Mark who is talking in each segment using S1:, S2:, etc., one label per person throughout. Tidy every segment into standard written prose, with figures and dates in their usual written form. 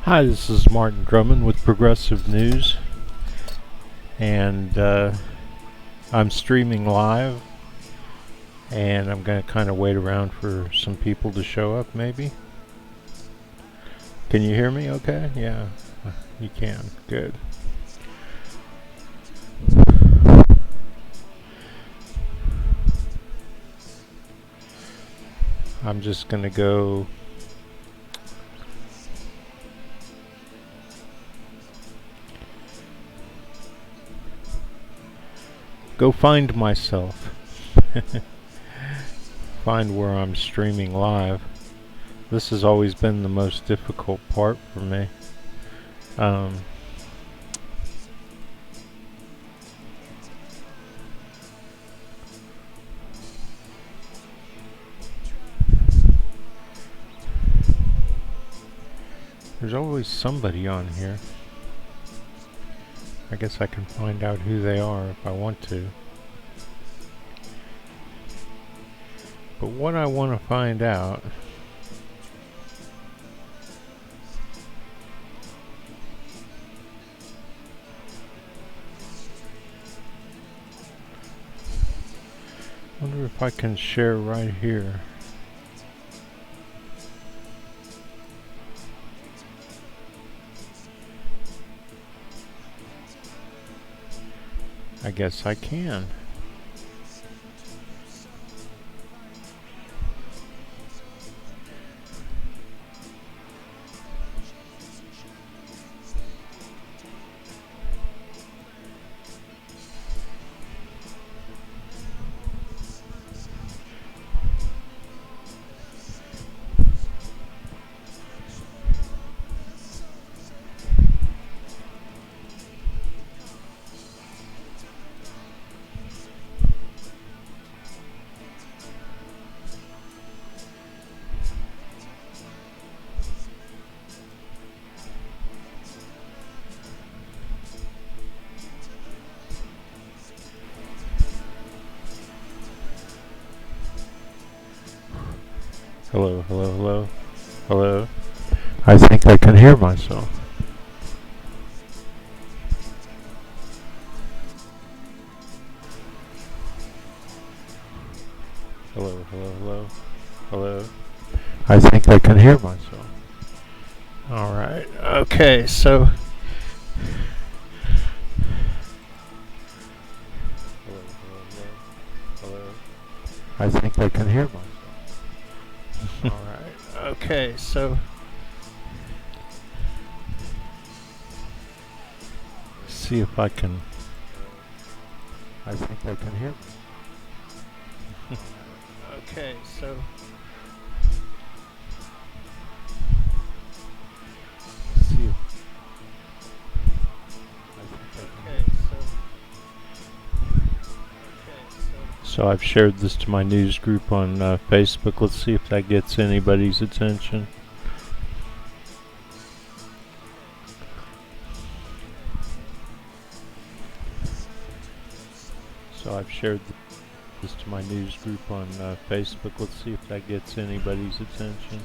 S1: Hi, this is Martin Drummond with Progressive News, and I'm streaming live, and I'm going to kind of wait around for some people to show up, maybe. Can you hear me okay? Yeah, you can. Good. I'm just going to go find myself. Find where I'm streaming live. This has always been the most difficult part for me. There's always somebody on here. I guess I can find out who they are if I want to. But what I want to find out wonder if I can share right here. I guess I can. Hello, hello, hello, hello. I think I can hear myself. Hello, hello, hello, hello. I think I can hear myself. Alright, okay, so. Hello, hello, hello, hello. I think I can hear myself. Alright, okay, so. See if I can. I think I can hear me. Okay, so. See if. So I've shared this to my news group on Facebook. Let's see if that gets anybody's attention. So I've shared this to my news group on Facebook. Let's see if that gets anybody's attention.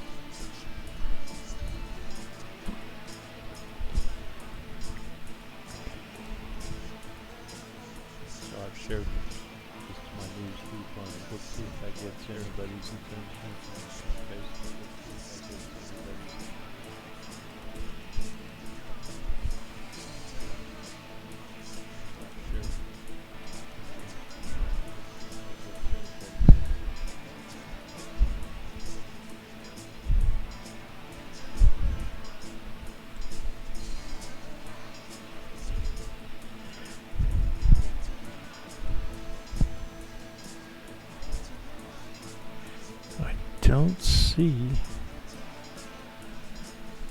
S1: So I've shared this to my news group on. Let's see if that gets anybody's attention. Facebook. Don't see.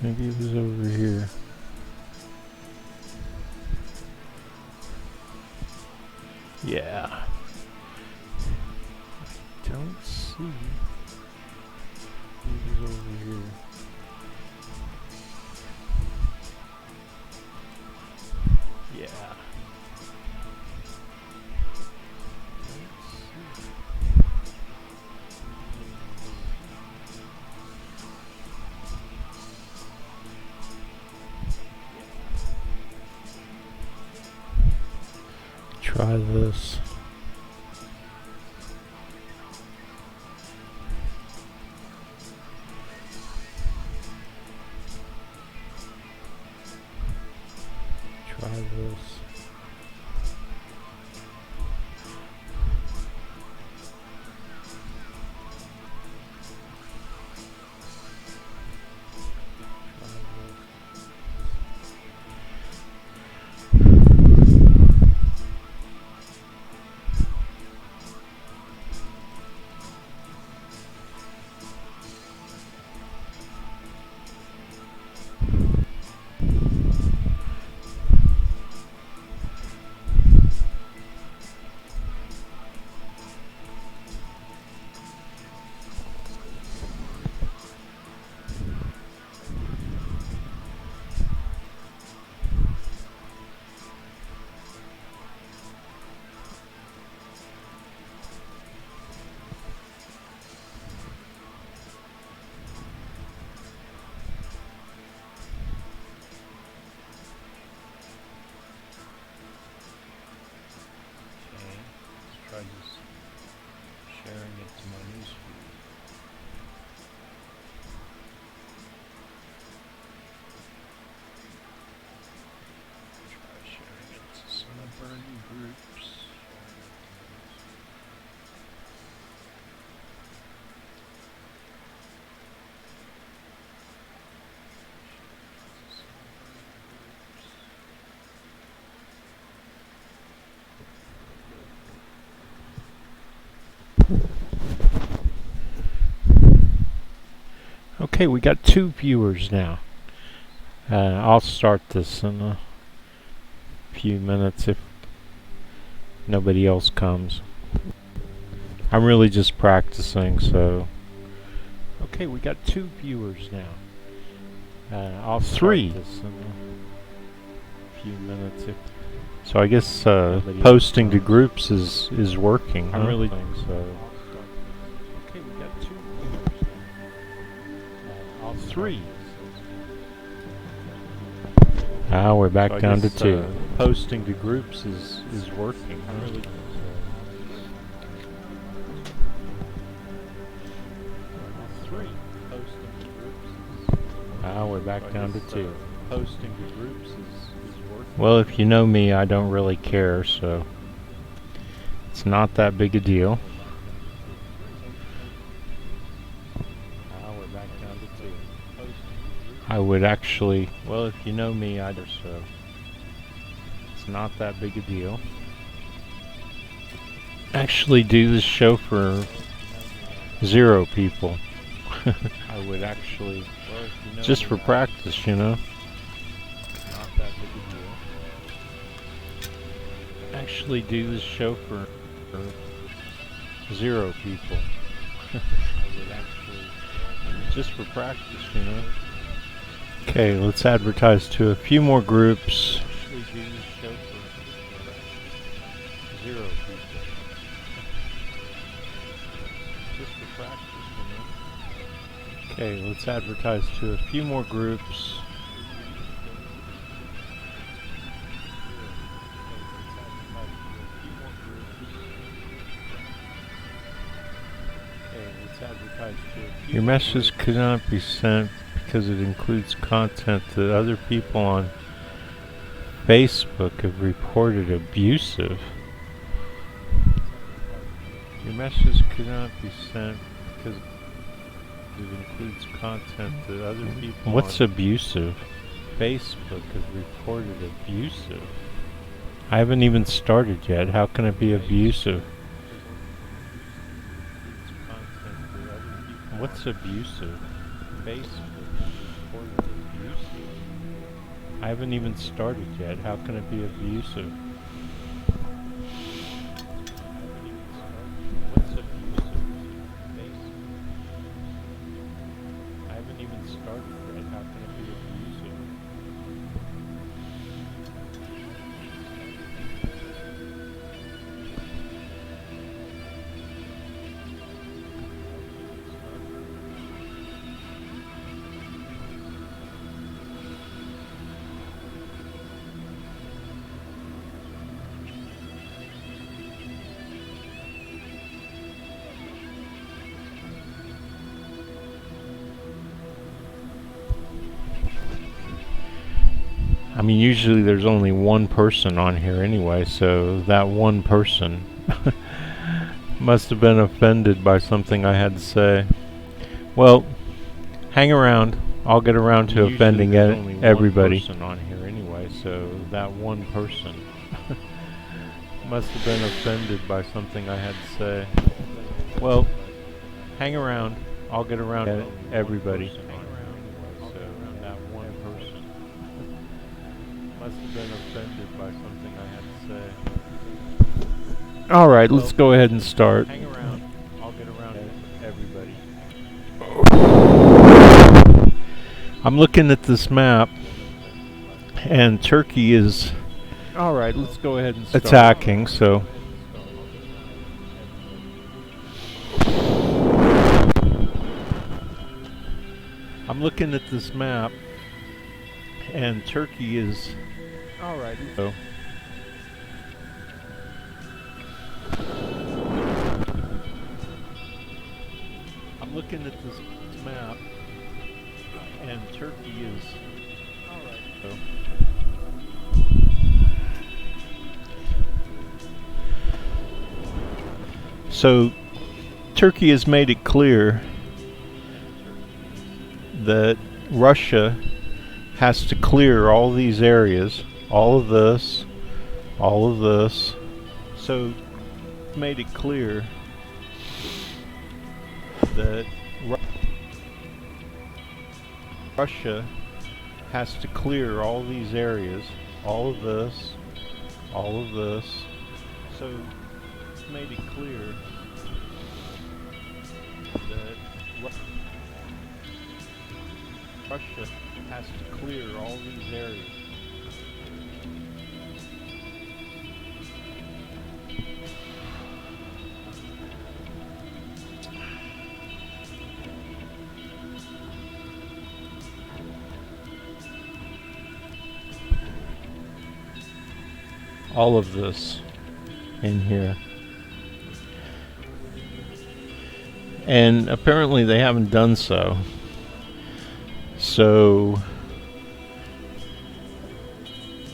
S1: Maybe it was over here. Yeah. I don't see. It was over here. Yeah. Try this. Try this. Try just sharing it to my newsfeed. Try sharing it to some of our new groups. Okay, we got 2 viewers now. I'll start this in a few minutes if nobody else comes. I'm really just practicing, so... Okay, we got 2 viewers now. I'll start this in a few minutes if... So I guess posting to groups is working. I'm really so. Okay, we got 2 viewers now. I'll 3. We're back down to 2. Posting to groups is working. I'm really so. We're back down to 2. Posting to groups is working. Well, if you know me, I don't really care, so it's not that big a deal. We're back down to 2. I would actually, well, if you know me, I don't, so it's not that big a deal. Actually do this show for 0 people. I would actually, just for practice, you know. Not that big a deal. Actually do this show for 0 people. I would actually, just for practice, you know. Okay, let's advertise to a few more groups. Actually do this show for 0 people. Just for practice, you know. Okay, let's advertise to a few more groups. Your message could not be sent because it includes content that other people on Facebook have reported abusive. Your message could not be sent because it includes content that other people. What's abusive? Facebook has reported abusive. I haven't even started yet. How can it be abusive? What's abusive? Facebook has reported abusive. I haven't even started yet. How can it be abusive? What's abusive? I haven't even started yet. How can it be abusive? I mean, usually there's only one person on here anyway, so that one person must have been offended by something I had to say. Well, hang around. I'll get around to offending everybody. One person on here anyway, so that one person must have been offended by something I had to say. Well, hang around. I'll get around to everybody. So that one person must have been offended by something I had to say. All right, let's go ahead and start. Hang around. I'll get around to everybody. I'm looking at this map, and Turkey is all right. Let's go ahead and start attacking. So. I'm looking at this map, and Turkey is all right. So. I'm looking at this map, and Turkey is all right. So Turkey has made it clear that Russia has to clear all these areas, all of this. So made it clear that Russia has to clear all these areas, all of this. So made it clear that Russia has to clear all these areas. All of this in here. And apparently they haven't done so. So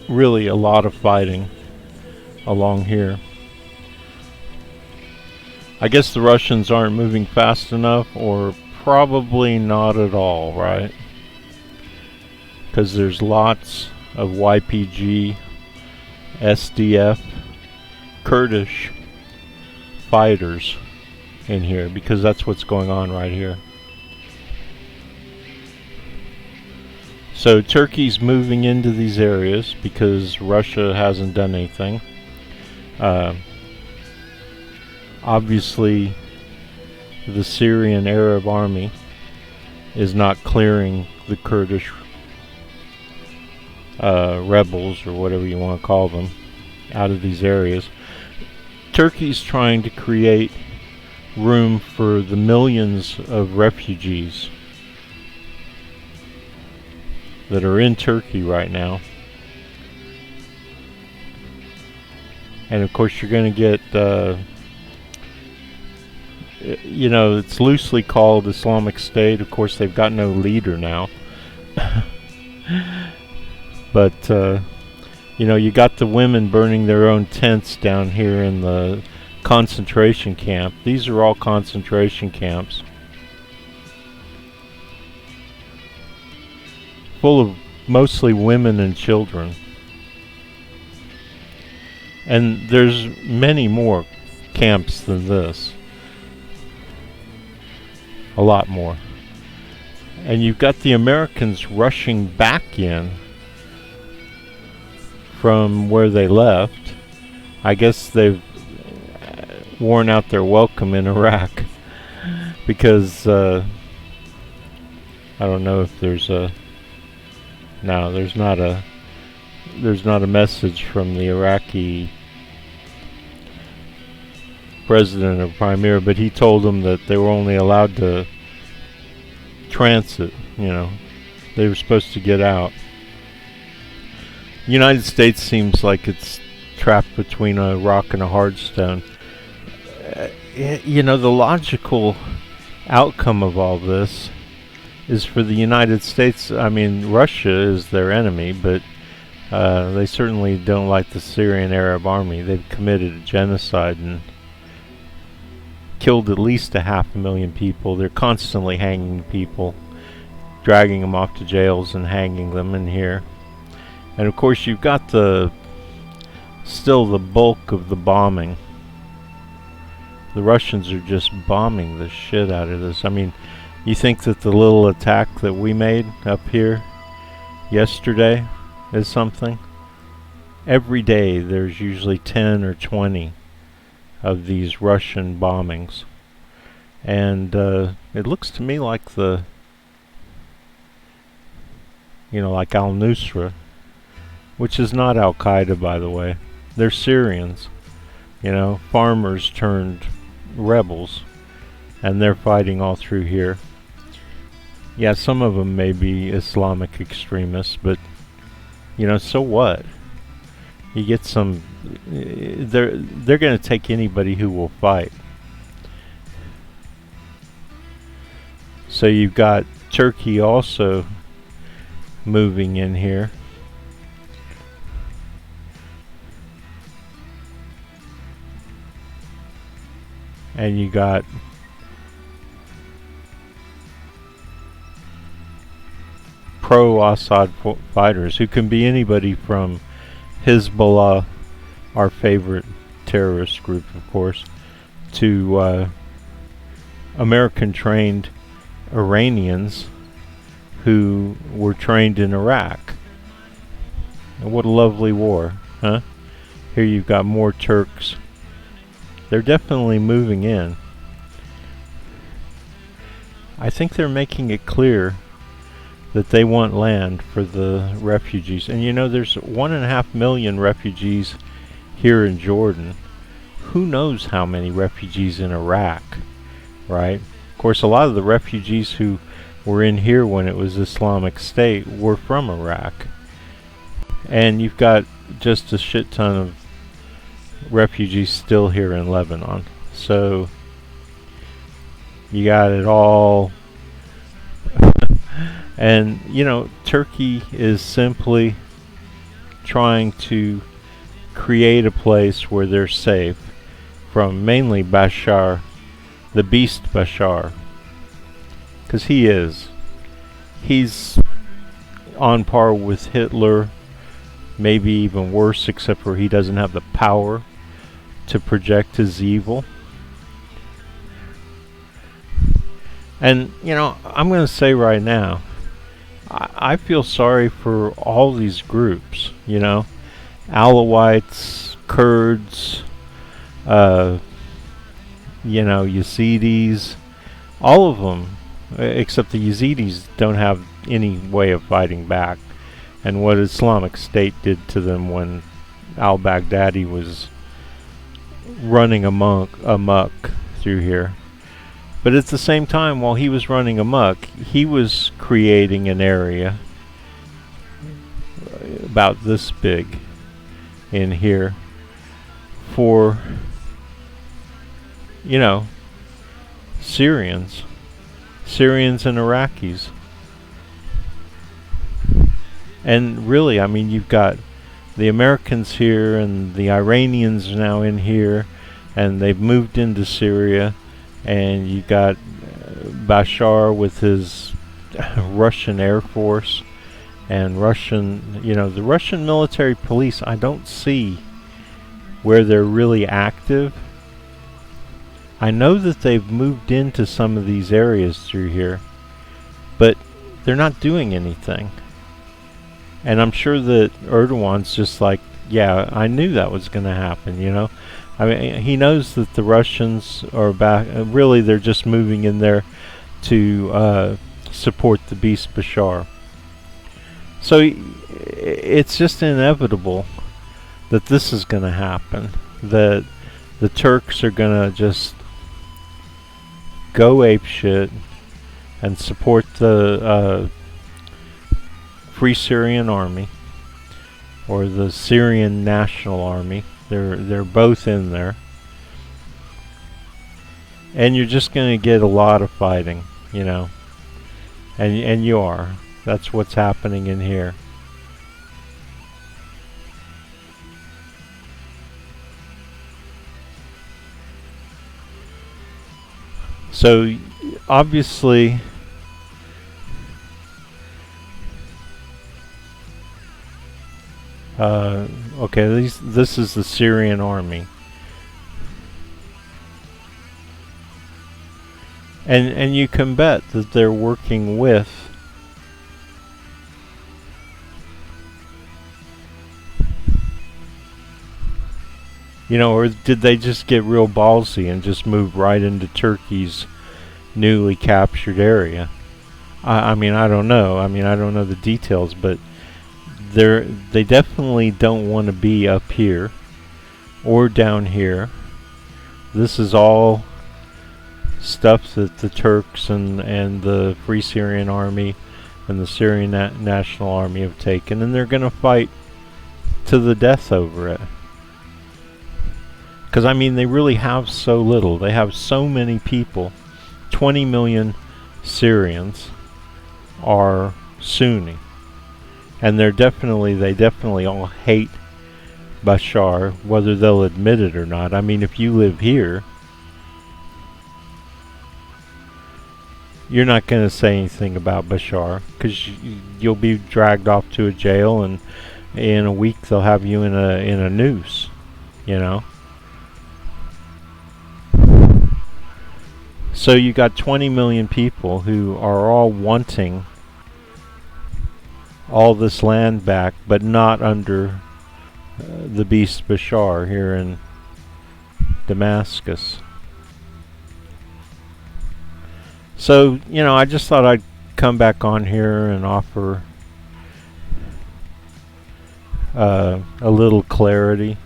S1: really a lot of fighting along here. I guess the Russians aren't moving fast enough, or probably not at all, right? Because there's lots of YPG, SDF, Kurdish fighters in here, because that's what's going on right here. So Turkey's moving into these areas because Russia hasn't done anything. Obviously, the Syrian Arab army is not clearing the Kurdish rebels, or whatever you want to call them, out of these areas. Turkey's trying to create room for the millions of refugees that are in Turkey right now. And of course you're going to get you know, it's loosely called Islamic State. Of course they've got no leader now. But you know, you got the women burning their own tents down here in the concentration camp. These are all concentration camps full of mostly women and children. And there's many more camps than this. A lot more. And you've got the Americans rushing back in from where they left. I guess they've worn out their welcome in Iraq, because I don't know if there's a there's not a message from the Iraqi president or premier, but he told them that they were only allowed to transit, you know, they were supposed to get out. The United States seems like it's trapped between a rock and a hard stone. You know, the logical outcome of all this is for the United States. I mean, Russia is their enemy, but They certainly don't like the Syrian Arab Army. They've committed a genocide and killed at least 500,000 people. They're constantly hanging people, dragging them off to jails and hanging them in here. And of course you've got still the bulk of the bombing. The Russians are just bombing the shit out of this. I mean, you think that the little attack that we made up here yesterday is something? Every day there's usually 10 or 20 of these Russian bombings. And it looks to me like like al-Nusra, which is not Al-Qaeda, by the way. They're Syrians, farmers turned rebels, and they're fighting all through here. Yeah, some of them may be Islamic extremists, but so what? You get some. They're going to take anybody who will fight. So you've got Turkey also moving in here. And you got pro-Assad fighters who can be anybody from Hezbollah, our favorite terrorist group, of course, to American-trained Iranians who were trained in Iraq. And what a lovely war, huh? Here you've got more Turks. They're definitely moving in. I think they're making it clear that they want land for the refugees. And there's 1.5 million refugees here in Jordan. Who knows how many refugees in Iraq, right? Of course, a lot of the refugees who were in here when it was Islamic State were from Iraq. And you've got just a shit ton of refugees still here in Lebanon. So you got it all. And Turkey is simply trying to create a place where they're safe from mainly Bashar, the beast Bashar, because he's on par with Hitler, maybe even worse, except for he doesn't have the power to project his evil. And I'm going to say right now, I feel sorry for all these groups, Alawites, Kurds, Yazidis, all of them, except the Yazidis don't have any way of fighting back. And what Islamic State did to them when al-Baghdadi was running amok through here. But at the same time, while he was running amok, he was creating an area about this big in here for, Syrians and Iraqis. And really, I mean, you've got the Americans here and the Iranians now in here, and they've moved into Syria. And you got Bashar with his Russian Air Force and the Russian military police. I don't see where they're really active. I know that they've moved into some of these areas through here, but they're not doing anything. And I'm sure that Erdogan's just like, yeah, I knew that was going to happen, I mean, he knows that the Russians are back. Really, they're just moving in there to support the beast Bashar. So it's just inevitable that this is going to happen. That the Turks are going to just go apeshit and support the Free Syrian Army or the Syrian National Army. They're both in there. And you're just going to get a lot of fighting, And you are. That's what's happening in here. So obviously, okay, this is the Syrian army. And you can bet that they're working with or did they just get real ballsy and just move right into Turkey's newly captured area? I mean, I don't know. I mean, I don't know the details, but they definitely don't want to be up here or down here. This is all stuff that the Turks and the Free Syrian Army and the Syrian National Army have taken, and they're going to fight to the death over it. Because, I mean, they really have so little. They have so many people. 20 million Syrians are Sunni. And they definitely all hate Bashar, whether they'll admit it or not. I mean, if you live here, you're not going to say anything about Bashar, because you'll be dragged off to a jail, and in a week they'll have you in a noose, So you got 20 million people who are all wanting all this land back, but not under the beast Bashar here in Damascus. So, I just thought I'd come back on here and offer a little clarity,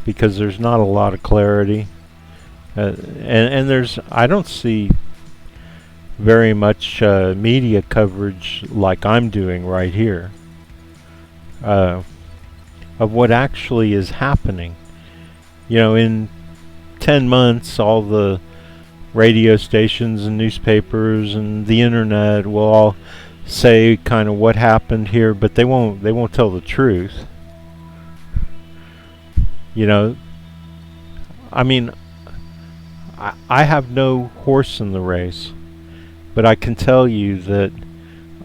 S1: because there's not a lot of clarity. And I don't see very much media coverage like I'm doing right here of what actually is happening. In 10 months, all the radio stations and newspapers and the internet will all say kind of what happened here, but they won't tell the truth. I mean, I have no horse in the race, but I can tell you that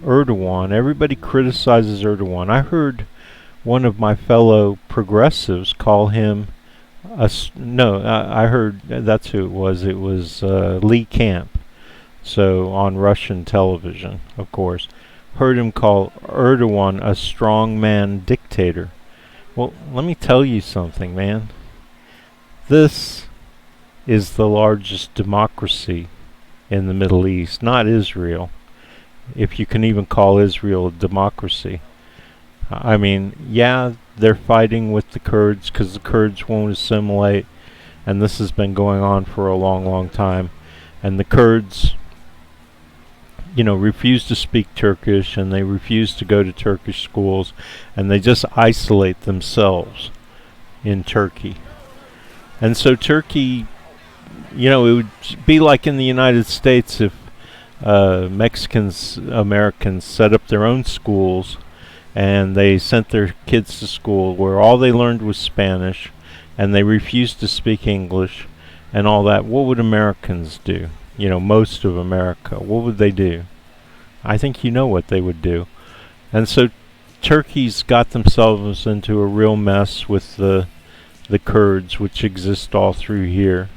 S1: Erdogan, everybody criticizes Erdogan. I heard one of my fellow progressives call him I heard that's who it was. It was Lee Camp. So on Russian television, of course, heard him call Erdogan a strongman dictator. Well, let me tell you something, man. This is the largest democracy in the Middle East, not Israel, if you can even call Israel a democracy. I mean, yeah, they're fighting with the Kurds because the Kurds won't assimilate, and this has been going on for a long, long time. And the Kurds, refuse to speak Turkish, and they refuse to go to Turkish schools, and they just isolate themselves in Turkey. And so Turkey, it would be like in the United States if Mexicans, Americans set up their own schools and they sent their kids to school where all they learned was Spanish and they refused to speak English and all that. What would Americans do? Most of America. What would they do? I think you know what they would do. And so Turkey's got themselves into a real mess with the Kurds, which exist all through here.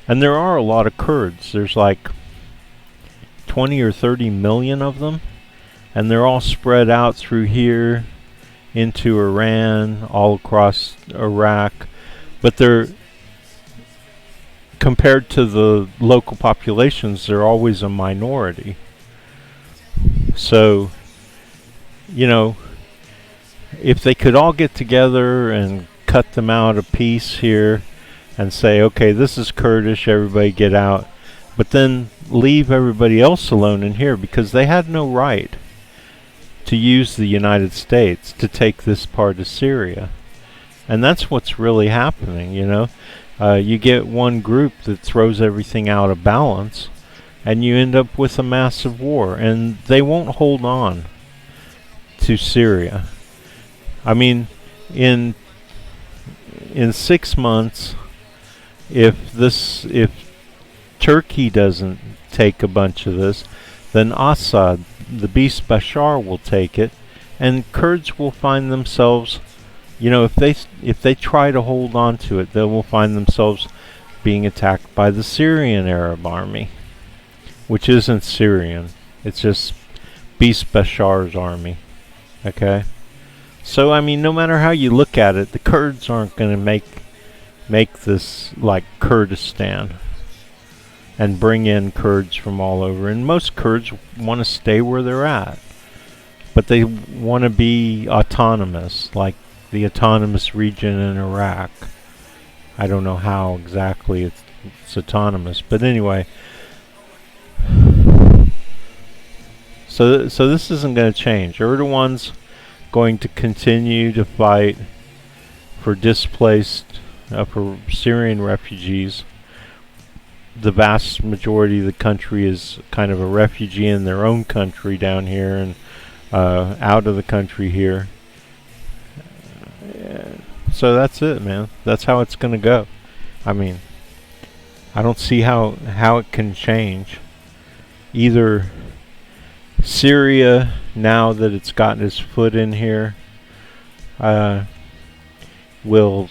S1: And there are a lot of Kurds. There's like 20 or 30 million of them. And they're all spread out through here into Iran, all across Iraq. But they're, compared to the local populations, they're always a minority. So, if they could all get together and cut them out a piece here and say, okay, this is Kurdish, everybody get out, but then leave everybody else alone in here, because they had no right to use the United States to take this part of Syria. And that's what's really happening, you get one group that throws everything out of balance, and you end up with a massive war, and they won't hold on to Syria. I mean, in 6 months, if Turkey doesn't take a bunch of this, then Assad, the beast Bashar, will take it, and Kurds will find themselves, if they try to hold on to it, they will find themselves being attacked by the Syrian Arab army, which isn't Syrian. It's just beast Bashar's army. Okay? So, I mean, no matter how you look at it, the Kurds aren't going to make this like Kurdistan and bring in Kurds from all over. And most Kurds want to stay where they're at, but they want to be autonomous, like the autonomous region in Iraq. I don't know how exactly it's autonomous, but anyway. So this isn't going to change. Erdogan's going to continue to fight for displaced, for Syrian refugees. The vast majority of the country is kind of a refugee in their own country down here and out of the country here. So that's it, man. That's how it's going to go. I mean, I don't see how it can change. Either Syria, now that it's gotten its foot in here, will...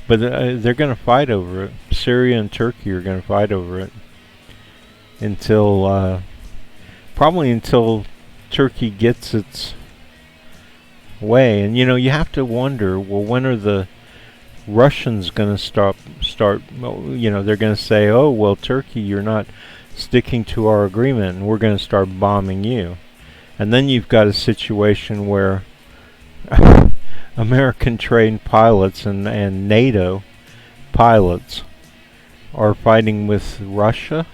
S1: But they're going to fight over it. Syria and Turkey are going to fight over it until... probably until Turkey gets its way. And, you have to wonder, well, when are the Russians going to start, they're going to say, oh, well, Turkey, you're not sticking to our agreement, and we're going to start bombing you. And then you've got a situation where American trained pilots and NATO pilots are fighting with Russia.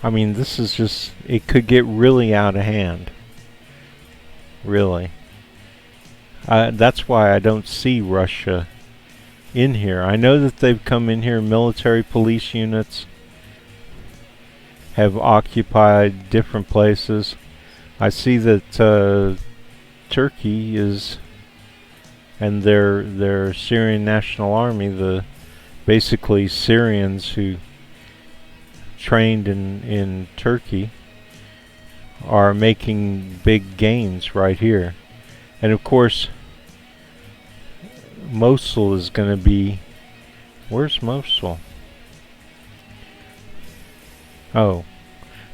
S1: I mean, this is just, it could get really out of hand. Really. That's why I don't see Russia in here. I know that they've come in here, military police units have occupied different places. I see that Turkey is, and their Syrian National Army, the basically Syrians who trained in Turkey, are making big gains right here. And of course, Mosul is going to be... Where's Mosul? Oh,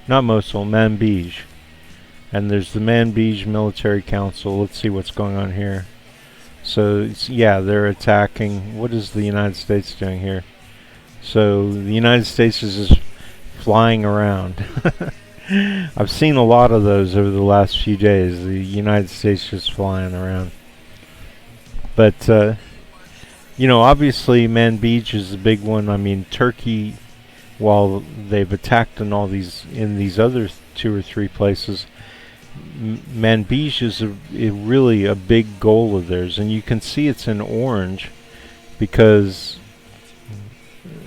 S1: not Mosul, Manbij. And there's the Manbij Military Council. Let's see what's going on here. So, yeah, they're attacking... What is the United States doing here? So, the United States is just flying around. I've seen a lot of those over the last few days. The United States just flying around. But, obviously Manbij is a big one. I mean, Turkey, while they've attacked in these other 2 or 3 places, Manbij is really a big goal of theirs. And you can see it's in orange because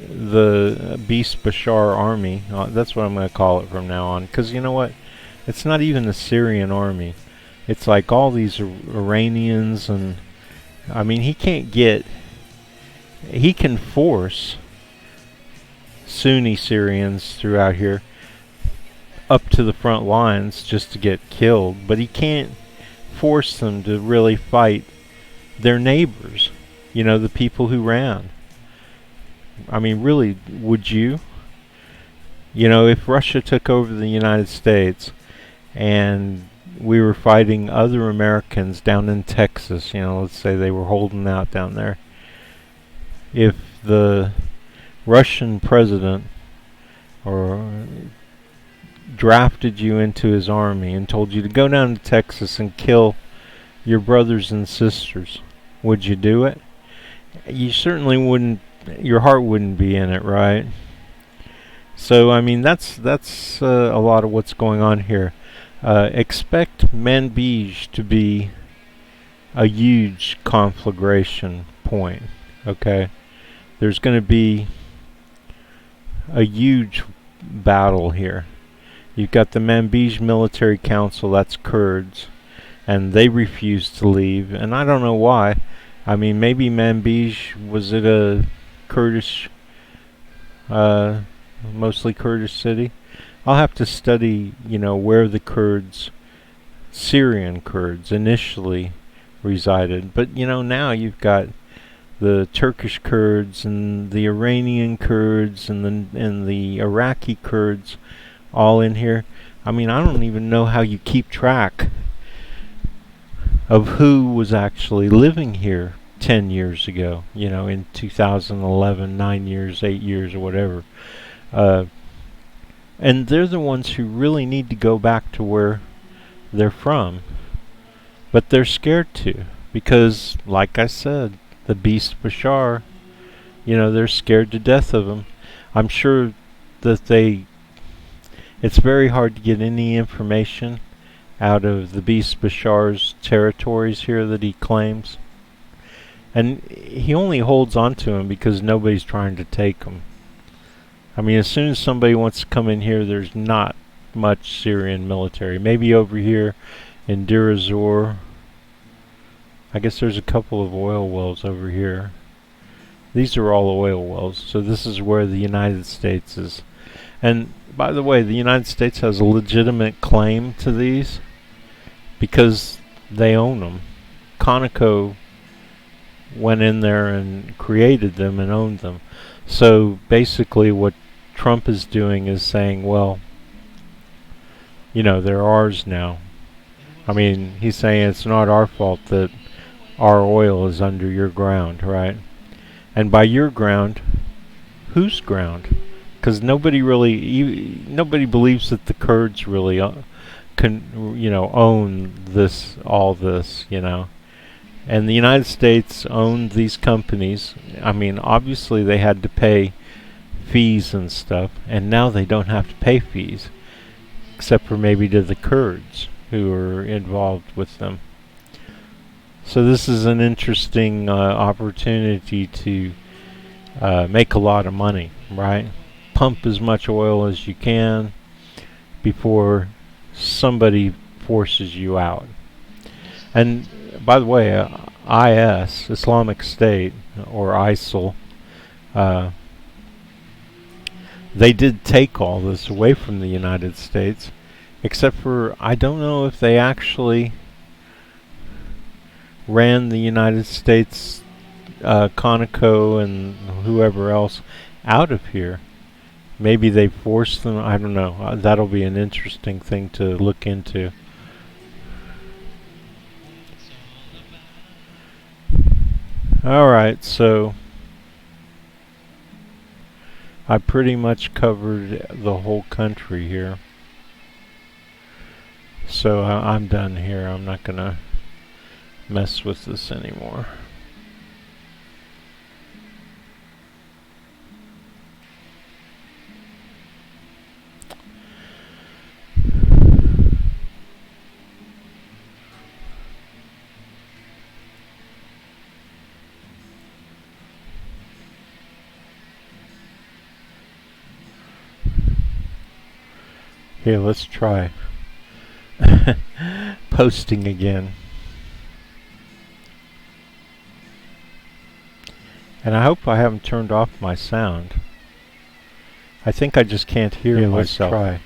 S1: the Beast Bashar army, that's what I'm going to call it from now on, because you know what, it's not even a Syrian army, it's like all these Iranians, and I mean, he can force Sunni Syrians throughout here up to the front lines just to get killed, but he can't force them to really fight their neighbors, the people who ran. I mean, really, would you? If Russia took over the United States and we were fighting other Americans down in Texas, let's say they were holding out down there. If the Russian president drafted you into his army and told you to go down to Texas and kill your brothers and sisters, would you do it? You certainly wouldn't. Your heart wouldn't be in it, right? So, I mean, that's a lot of what's going on here. Expect Manbij to be a huge conflagration point, okay? There's going to be a huge battle here. You've got the Manbij Military Council, that's Kurds, and they refuse to leave, and I don't know why. I mean, maybe Manbij, was it a Kurdish, uh, mostly Kurdish city. I'll have to study, where the Kurds, Syrian Kurds, initially resided. But now you've got the Turkish Kurds and the Iranian Kurds and the Iraqi Kurds all in here. I mean, I don't even know how you keep track of who was actually living here 10 years ago, in 2011, 9 years, 8 years, or whatever. And they're the ones who really need to go back to where they're from. But they're scared to, because, like I said, the beast Bashar, they're scared to death of him. I'm sure that it's very hard to get any information out of the beast Bashar's territories here that he claims. And he only holds on to them because nobody's trying to take them. I mean, as soon as somebody wants to come in here, there's not much Syrian military. Maybe over here in Deir ez-Zor. I guess there's a couple of oil wells over here. These are all oil wells, so this is where the United States is. And by the way, the United States has a legitimate claim to these because they own them. Conoco went in there and created them and owned them. So basically what Trump is doing is saying, well, they're ours now. I mean, he's saying it's not our fault that our oil is under your ground, right? And by your ground, whose ground? Because nobody believes that the Kurds really own all this. And the United States owned these companies. I mean, obviously they had to pay fees and stuff, and now they don't have to pay fees, except for maybe to the Kurds who are involved with them. So this is an interesting opportunity to make a lot of money, right? Pump as much oil as you can before somebody forces you out. And by the way, IS, Islamic State, or ISIL, they did take all this away from the United States, except for I don't know if they actually ran the United States, Conoco and whoever else out of here. Maybe they forced them, I don't know. That'll be an interesting thing to look into. Alright, so I pretty much covered the whole country here. So I'm done here. I'm not gonna mess with this anymore. Here, let's try posting again. And I hope I haven't turned off my sound. I think I just can't hear myself. Let's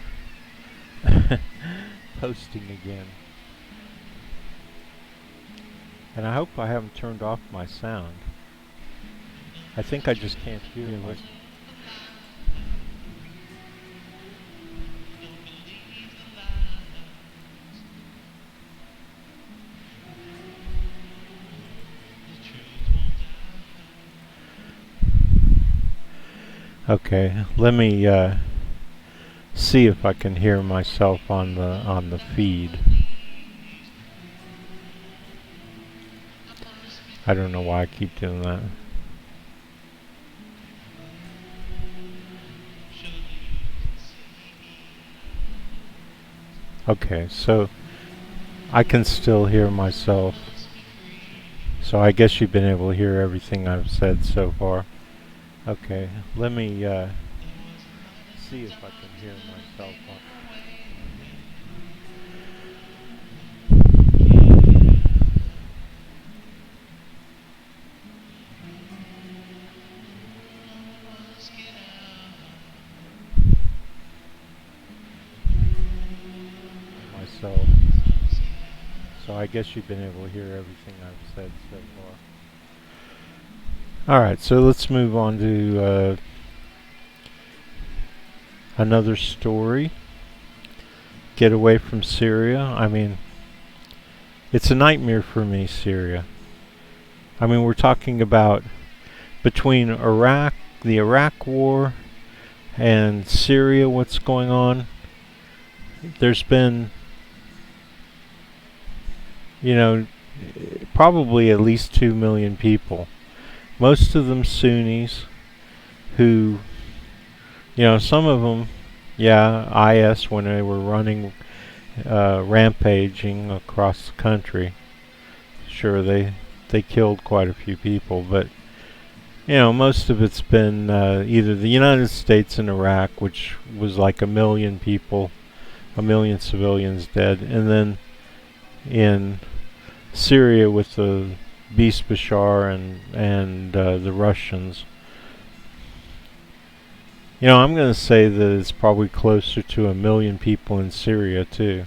S1: try posting again. And I hope I haven't turned off my sound. I think I just can't hear myself. Okay, let me see if I can hear myself on the feed. I don't know why I keep doing that. Okay, so I can still hear myself. So I guess you've been able to hear everything I've said so far. Okay, let me see if I can hear myself on. so I guess you've been able to hear everything I've said so far. Alright, so let's move on to another story. Get away from Syria. I mean, it's a nightmare for me, Syria. I mean, we're talking about between Iraq, the Iraq war, and Syria, what's going on. There's been, probably at least 2 million people. Most of them Sunnis who, some of them, IS when they were running, rampaging across the country. Sure, they killed quite a few people, but most of it's been either the United States and Iraq, which was like 1 million people, 1 million civilians dead, and then in Syria with the beast Bashar and the Russians. I'm going to say that it's probably closer to 1 million people in Syria too.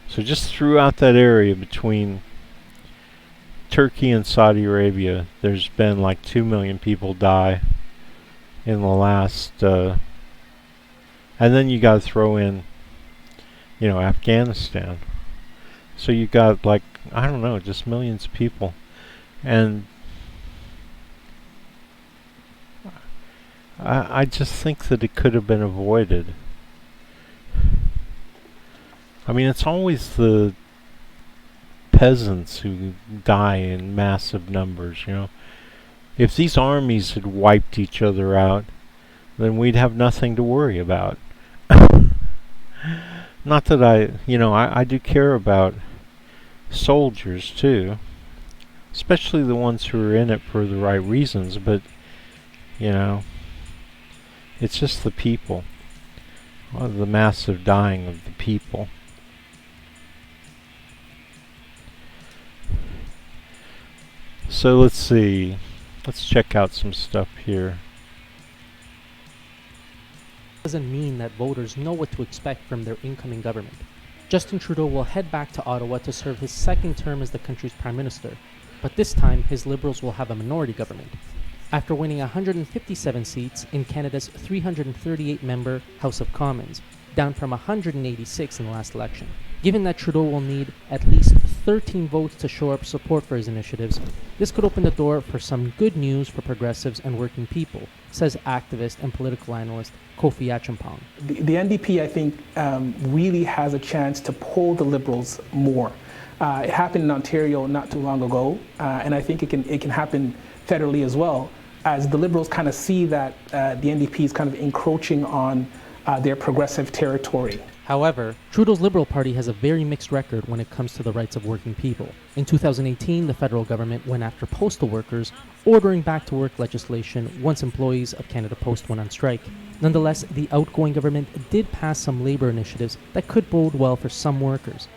S1: So just throughout that area between Turkey and Saudi Arabia, there's been like 2 million people die in the last, and then you got to throw in, Afghanistan. So you got like, I don't know, just millions of people. And I just think that it could have been avoided. I mean, it's always the peasants who die in massive numbers, If these armies had wiped each other out, then we'd have nothing to worry about. Not that I do care about soldiers too, especially the ones who are in it for the right reasons, but it's just the people, the massive dying of the people. So let's see, let's check out some stuff here.
S2: Doesn't mean that voters know what to expect from their incoming government. Justin Trudeau will head back to Ottawa to serve his second term as the country's prime minister, but this time his Liberals will have a minority government. After winning 157 seats in Canada's 338-member House of Commons, down from 186 in the last election. Given that Trudeau will need at least 13 votes to show up support for his initiatives, this could open the door for some good news for progressives and working people, says activist and political analyst Kofi Acheampong.
S3: The NDP, I think, really has a chance to pull the Liberals more. It happened in Ontario not too long ago, and I think it can happen federally as well, as the Liberals kind of see that the NDP is kind of encroaching on their progressive territory.
S2: However, Trudeau's Liberal Party has a very mixed record when it comes to the rights of working people. In 2018, the federal government went after postal workers, ordering back-to-work legislation once employees of Canada Post went on strike. Nonetheless, the outgoing government did pass some labor initiatives that could bode well for some workers.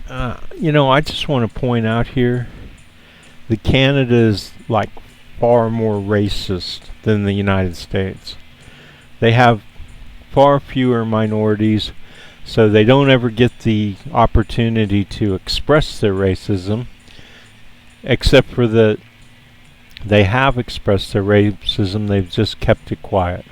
S1: I just want to point out here that Canada is like far more racist than the United States. They have far fewer minorities, so they don't ever get the opportunity to express their racism, except for that they have expressed their racism, they've just kept it quiet.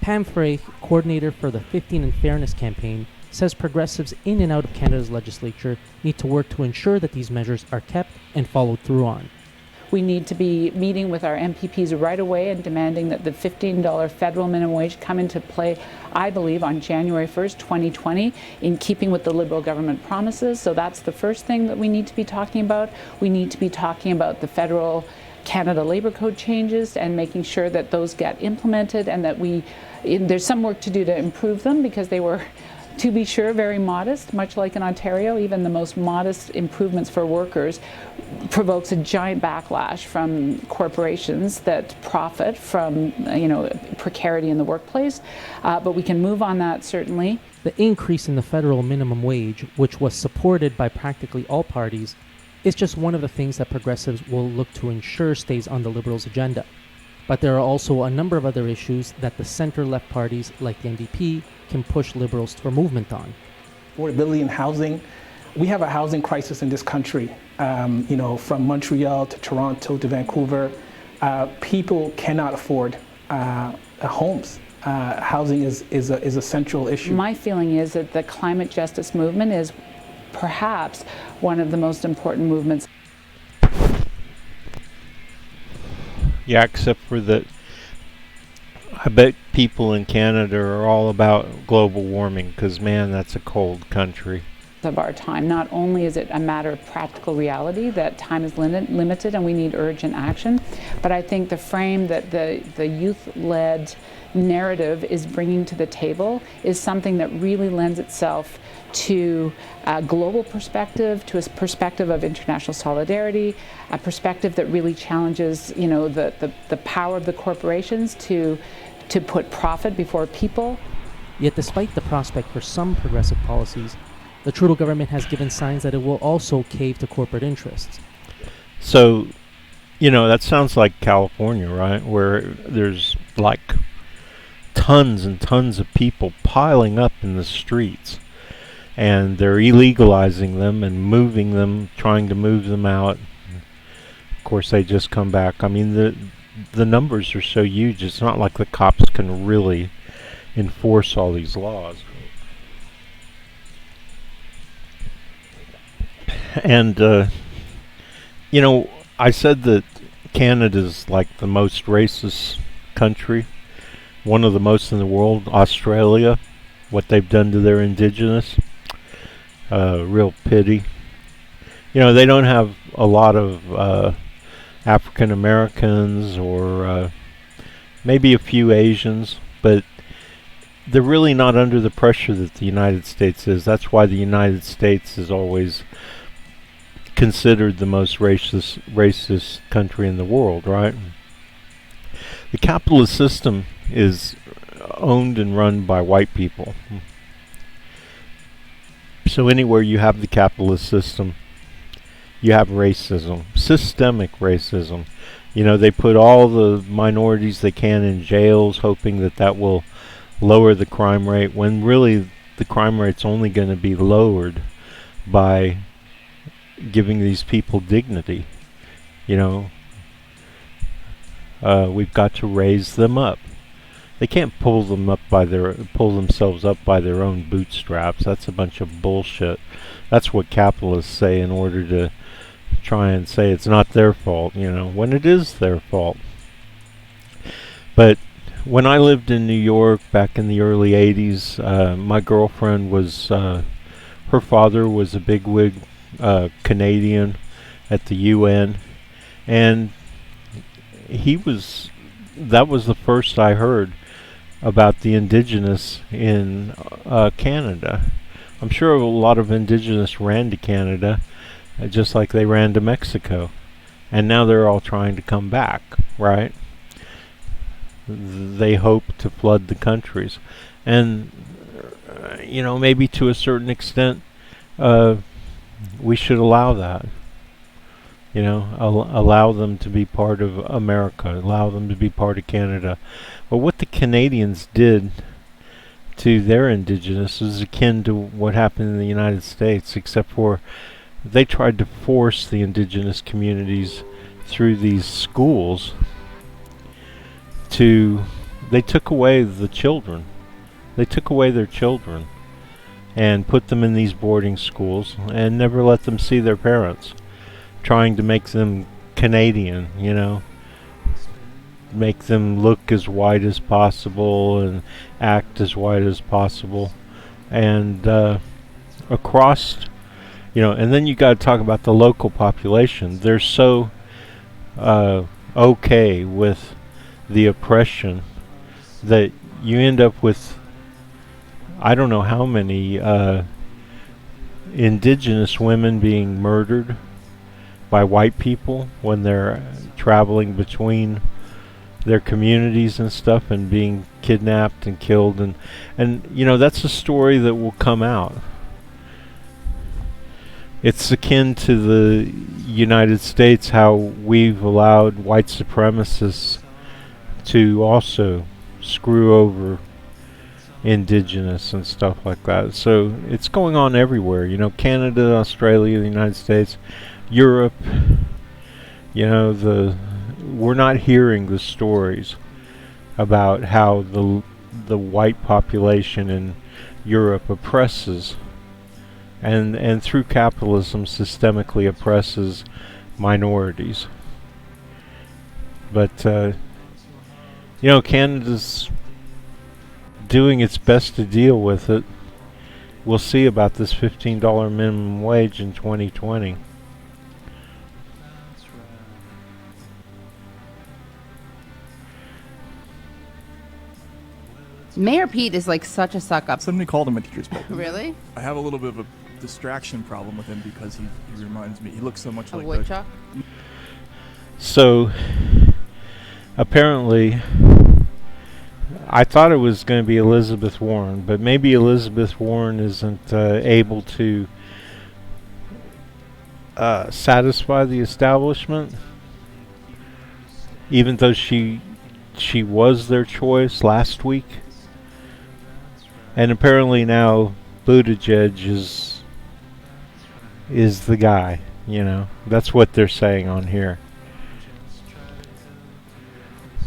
S2: Pam Frey, coordinator for the 15 in Fairness campaign, says progressives in and out of Canada's legislature need to work to ensure that these measures are kept and followed through on.
S4: We need to be meeting with our MPPs right away and demanding that the $15 federal minimum wage come into play, I believe, on January 1st, 2020, in keeping with the Liberal government promises. So that's the first thing that we need to be talking about. We need to be talking about the federal Canada Labour Code changes and making sure that those get implemented, and that there's some work to do to improve them, because they were, to be sure, very modest. Much like in Ontario, even the most modest improvements for workers provokes a giant backlash from corporations that profit from precarity in the workplace. But we can move on that, certainly.
S2: The increase in the federal minimum wage, which was supported by practically all parties, is just one of the things that progressives will look to ensure stays on the Liberals' agenda. But there are also a number of other issues that the center-left parties, like the NDP, can push Liberals for movement on.
S3: Affordability in housing. We have a housing crisis in this country. From Montreal to Toronto to Vancouver, people cannot afford homes. Housing is a central issue.
S4: My feeling is that the climate justice movement is perhaps one of the most important movements.
S1: Yeah, except for that, I bet people in Canada are all about global warming, because, man, that's a cold country.
S4: Of our time. Not only is it a matter of practical reality that time is limited and we need urgent action, but I think the frame that the youth-led narrative is bringing to the table is something that really lends itself to a global perspective, to a perspective of international solidarity, a perspective that really challenges, the power of the corporations to put profit before people.
S2: Yet despite the prospect for some progressive policies, the Trudeau government has given signs that it will also cave to corporate interests.
S1: So, that sounds like California, right? Where there's like tons and tons of people piling up in the streets, and they're illegalizing them and moving them, trying to move them out. Of course, they just come back. I mean, the numbers are so huge, it's not like the cops can really enforce all these laws. And, I said that Canada's like the most racist country, one of the most in the world. Australia, what they've done to their indigenous, real pity. They don't have a lot of African Americans or maybe a few Asians, but they're really not under the pressure that the United States is. That's why the United States is always considered the most racist country in the world, right? The capitalist system is owned and run by white people. So anywhere you have the capitalist system, you have racism, systemic racism. They put all the minorities they can in jails, hoping that will lower the crime rate, when really the crime rate's only going to be lowered by giving these people dignity. We've got to raise them up. They can't pull themselves up by their own bootstraps. That's a bunch of bullshit. That's what capitalists say in order to try and say it's not their fault, when it is their fault. But when I lived in New York back in the early 80s, my girlfriend was, her father was a bigwig Canadian at the UN, and that was the first I heard about the indigenous in Canada. I'm sure a lot of indigenous ran to Canada, just like they ran to Mexico, and now they're all trying to come back, right? They hope to flood the countries, and maybe to a certain extent we should allow that. Allow them to be part of America, allow them to be part of Canada. But what the Canadians did to their indigenous is akin to what happened in the United States, except for they tried to force the indigenous communities through these schools they took away the children. They took away their children and put them in these boarding schools and never let them see their parents, trying to make them Canadian, make them look as white as possible and act as white as possible. And across, and then you got to talk about the local population. They're so okay with the oppression that you end up with, I don't know how many indigenous women being murdered by white people when they're traveling between their communities and stuff, and being kidnapped and killed, and you know, that's a story that will come out. It's akin to the United States, how we've allowed white supremacists to also screw over indigenous and stuff like that. So it's going on everywhere, you know, Canada, Australia, the United States, Europe. You know, we're not hearing the stories about how the white population in Europe oppresses and through capitalism systemically oppresses minorities. But you know, Canada's doing its best to deal with it. We'll see about this $15 minimum wage in 2020.
S5: Mayor Pete is like such a suck up.
S6: Somebody called him a teacher's pet.
S5: Really?
S6: I have a little bit of a distraction problem with him because he reminds me. He looks so much
S5: A
S6: like
S5: woodchuck?
S1: So apparently, I thought it was going to be Elizabeth Warren, but maybe Elizabeth Warren isn't able to satisfy the establishment, even though she was their choice last week. And apparently now Buttigieg is the guy, you know. That's what they're saying on here.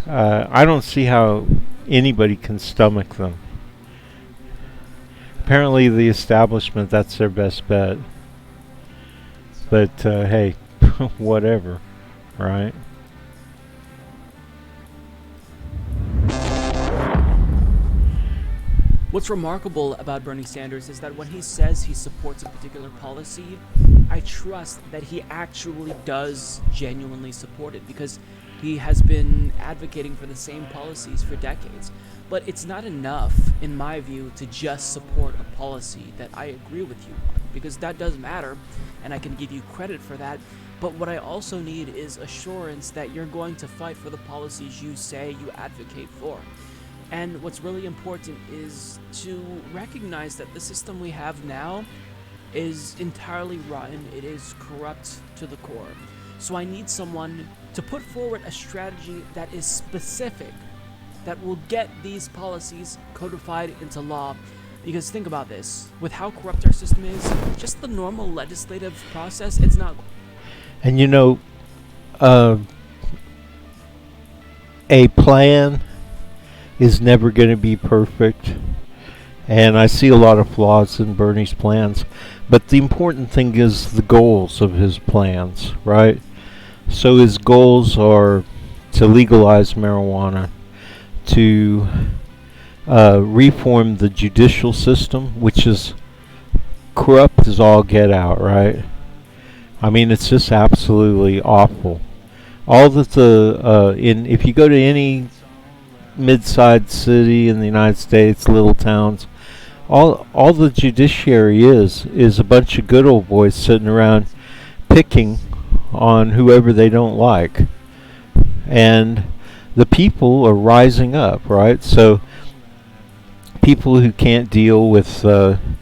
S1: I don't see how anybody can stomach them. Apparently the establishment, that's their best bet. But hey, whatever, right?
S7: What's remarkable about Bernie Sanders is that when he says he supports a particular policy, I trust that he actually does genuinely support it, because he has been advocating for the same policies for decades. But it's not enough, in my view, to just support a policy that I agree with you on, because that does matter, and I can give you credit for that. But what I also need is assurance that you're going to fight for the policies you say you advocate for. And what's really important is to recognize that the system we have now is entirely rotten. It is corrupt to the core. So I need someone to put forward a strategy that is specific, that will get these policies codified into law. Because think about this, with how corrupt our system is, just the normal legislative process, it's not.
S1: And you know, a plan is never going to be perfect, and I see a lot of flaws in Bernie's plans, but the important thing is the goals of his plans, right? So his goals are to legalize marijuana, to reform the judicial system, which is corrupt as all get out, right? I mean, it's just absolutely awful. All that if you go to any mid-sized city in the United States, little towns, all the judiciary is a bunch of good old boys sitting around picking on whoever they don't like, and the people are rising up, right? So people who can't deal with having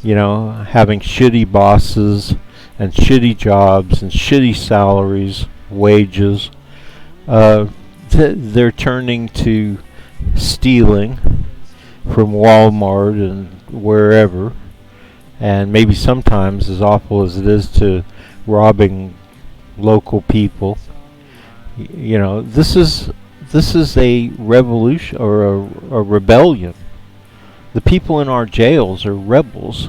S1: shitty bosses and shitty jobs and shitty salaries, wages, they're turning to stealing from Walmart and wherever, and maybe sometimes, as awful as it is, to robbing local people. You know, this is a revolution or a rebellion. The people in our jails are rebels,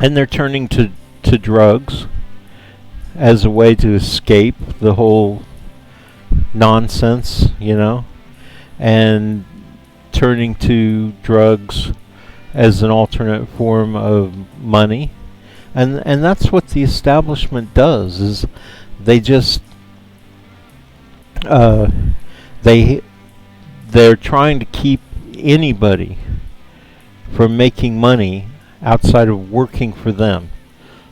S1: and they're turning to drugs as a way to escape the whole nonsense, you know, and turning to drugs as an alternate form of money, and that's what the establishment does. Is they just they're trying to keep anybody from making money outside of working for them.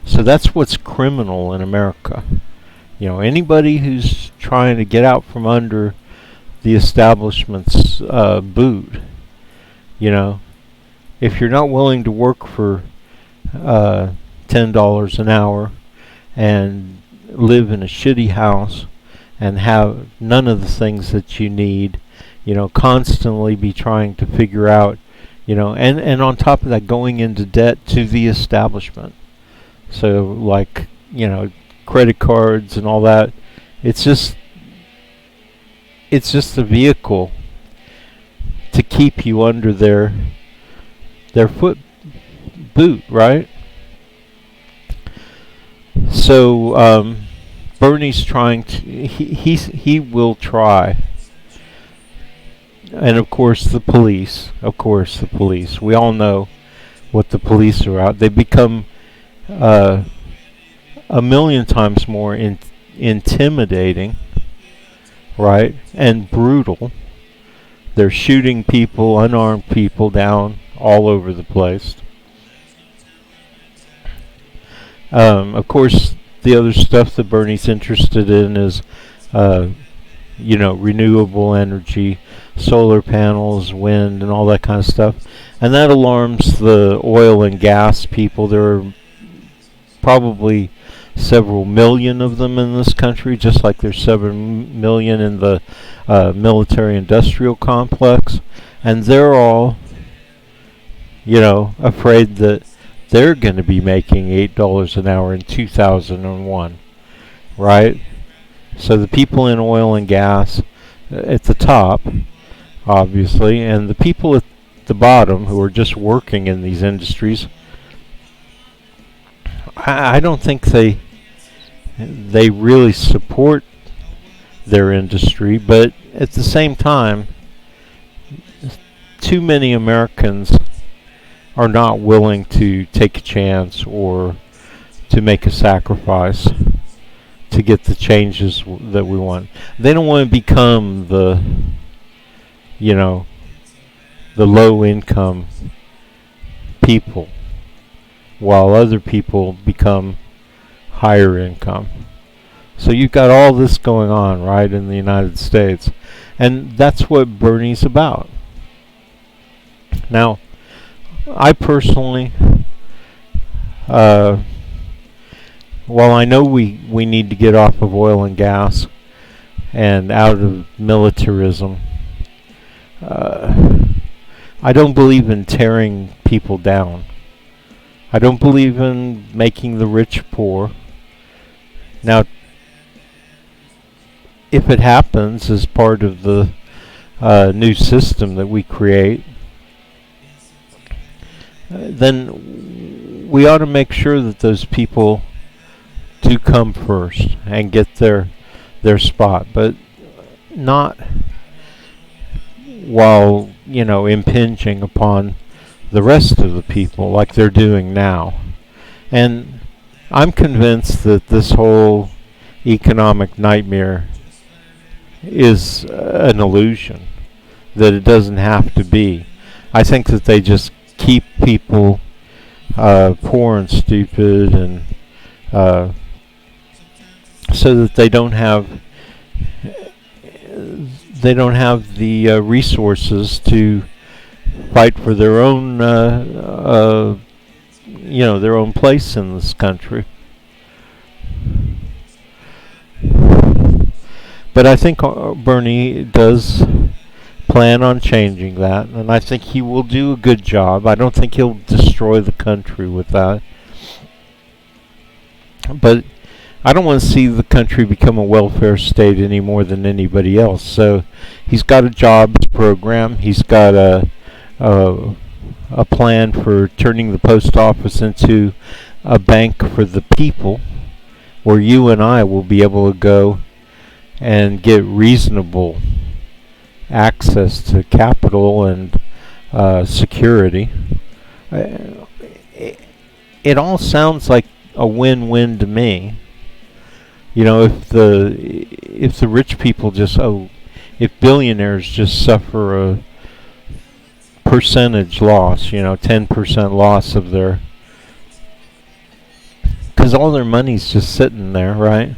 S1: So that's what's criminal in America. Anybody who's trying to get out from under the establishment's boot, if you're not willing to work for $10 an hour and live in a shitty house and have none of the things that you need, constantly be trying to figure out, and on top of that, going into debt to the establishment. So, like, credit cards and all that. It's just a vehicle to keep you under their foot boot, right? So Bernie's trying to. He will try. And of course the police. We all know what the police are out. They become a million times more intimidating, right? And brutal. They're shooting people, unarmed people, down all over the place. Of course, the other stuff that Bernie's interested in is, renewable energy, solar panels, wind, and all that kind of stuff. And that alarms the oil and gas people. There are probably several million of them in this country, just like there's 7 million in the military-industrial complex. And they're all, afraid that they're going to be making $8 an hour in 2001, right? So the people in oil and gas at the top, obviously, and the people at the bottom who are just working in these industries, I don't think they really support their industry, but at the same time, too many Americans are not willing to take a chance or to make a sacrifice to get the changes that we want. They don't want to become the low income people, while other people become higher income. So you've got all this going on, right, in the United States. And that's what Bernie's about. Now, I personally, while I know we need to get off of oil and gas and out of militarism, I don't believe in tearing people down. I don't believe in making the rich poor. Now, if it happens as part of the new system that we create, then we ought to make sure that those people do come first and get their spot, but not while impinging upon the rest of the people like they're doing now. And I'm convinced that this whole economic nightmare is an illusion, that it doesn't have to be. I think that they just keep people poor and stupid, and so that they don't have the resources to fight for their own their own place in this country. But I think Bernie does plan on changing that, and I think he will do a good job. I don't think he'll destroy the country with that. But I don't want to see the country become a welfare state any more than anybody else. So he's got a jobs program. He's got a plan for turning the post office into a bank for the people, where you and I will be able to go and get reasonable access to capital and security. It all sounds like a win-win to me. If the rich people if billionaires just suffer a percentage loss, 10% loss of their, because all their money's just sitting there, right?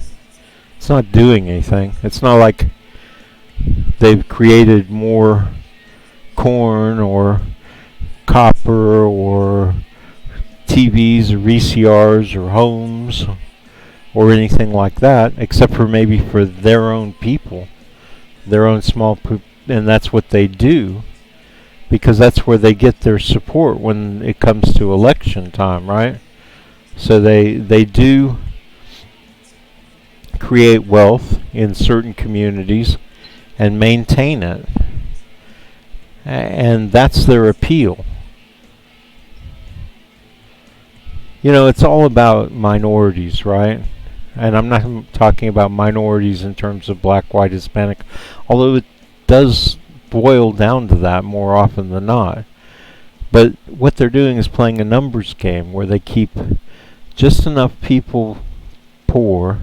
S1: It's not doing anything. It's not like they've created more corn or copper or TVs or VCRs or homes or anything like that, except for maybe for their own people, their own and that's what they do, because that's where they get their support when it comes to election time, right? So they do create wealth in certain communities and maintain it. And that's their appeal. You know, it's all about minorities, right? And I'm not talking about minorities in terms of black, white, Hispanic, although it does boil down to that more often than not. But what they're doing is playing a numbers game where they keep just enough people poor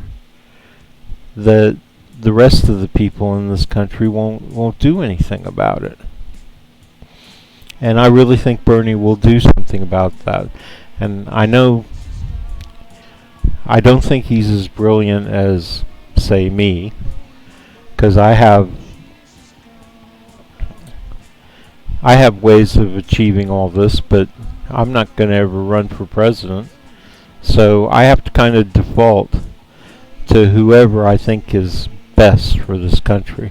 S1: that the rest of the people in this country won't do anything about it. And I really think Bernie will do something about that. And I don't think he's as brilliant as, say, me, because I have ways of achieving all this, but I'm not going to ever run for president. So I have to kind of default to whoever I think is best for this country.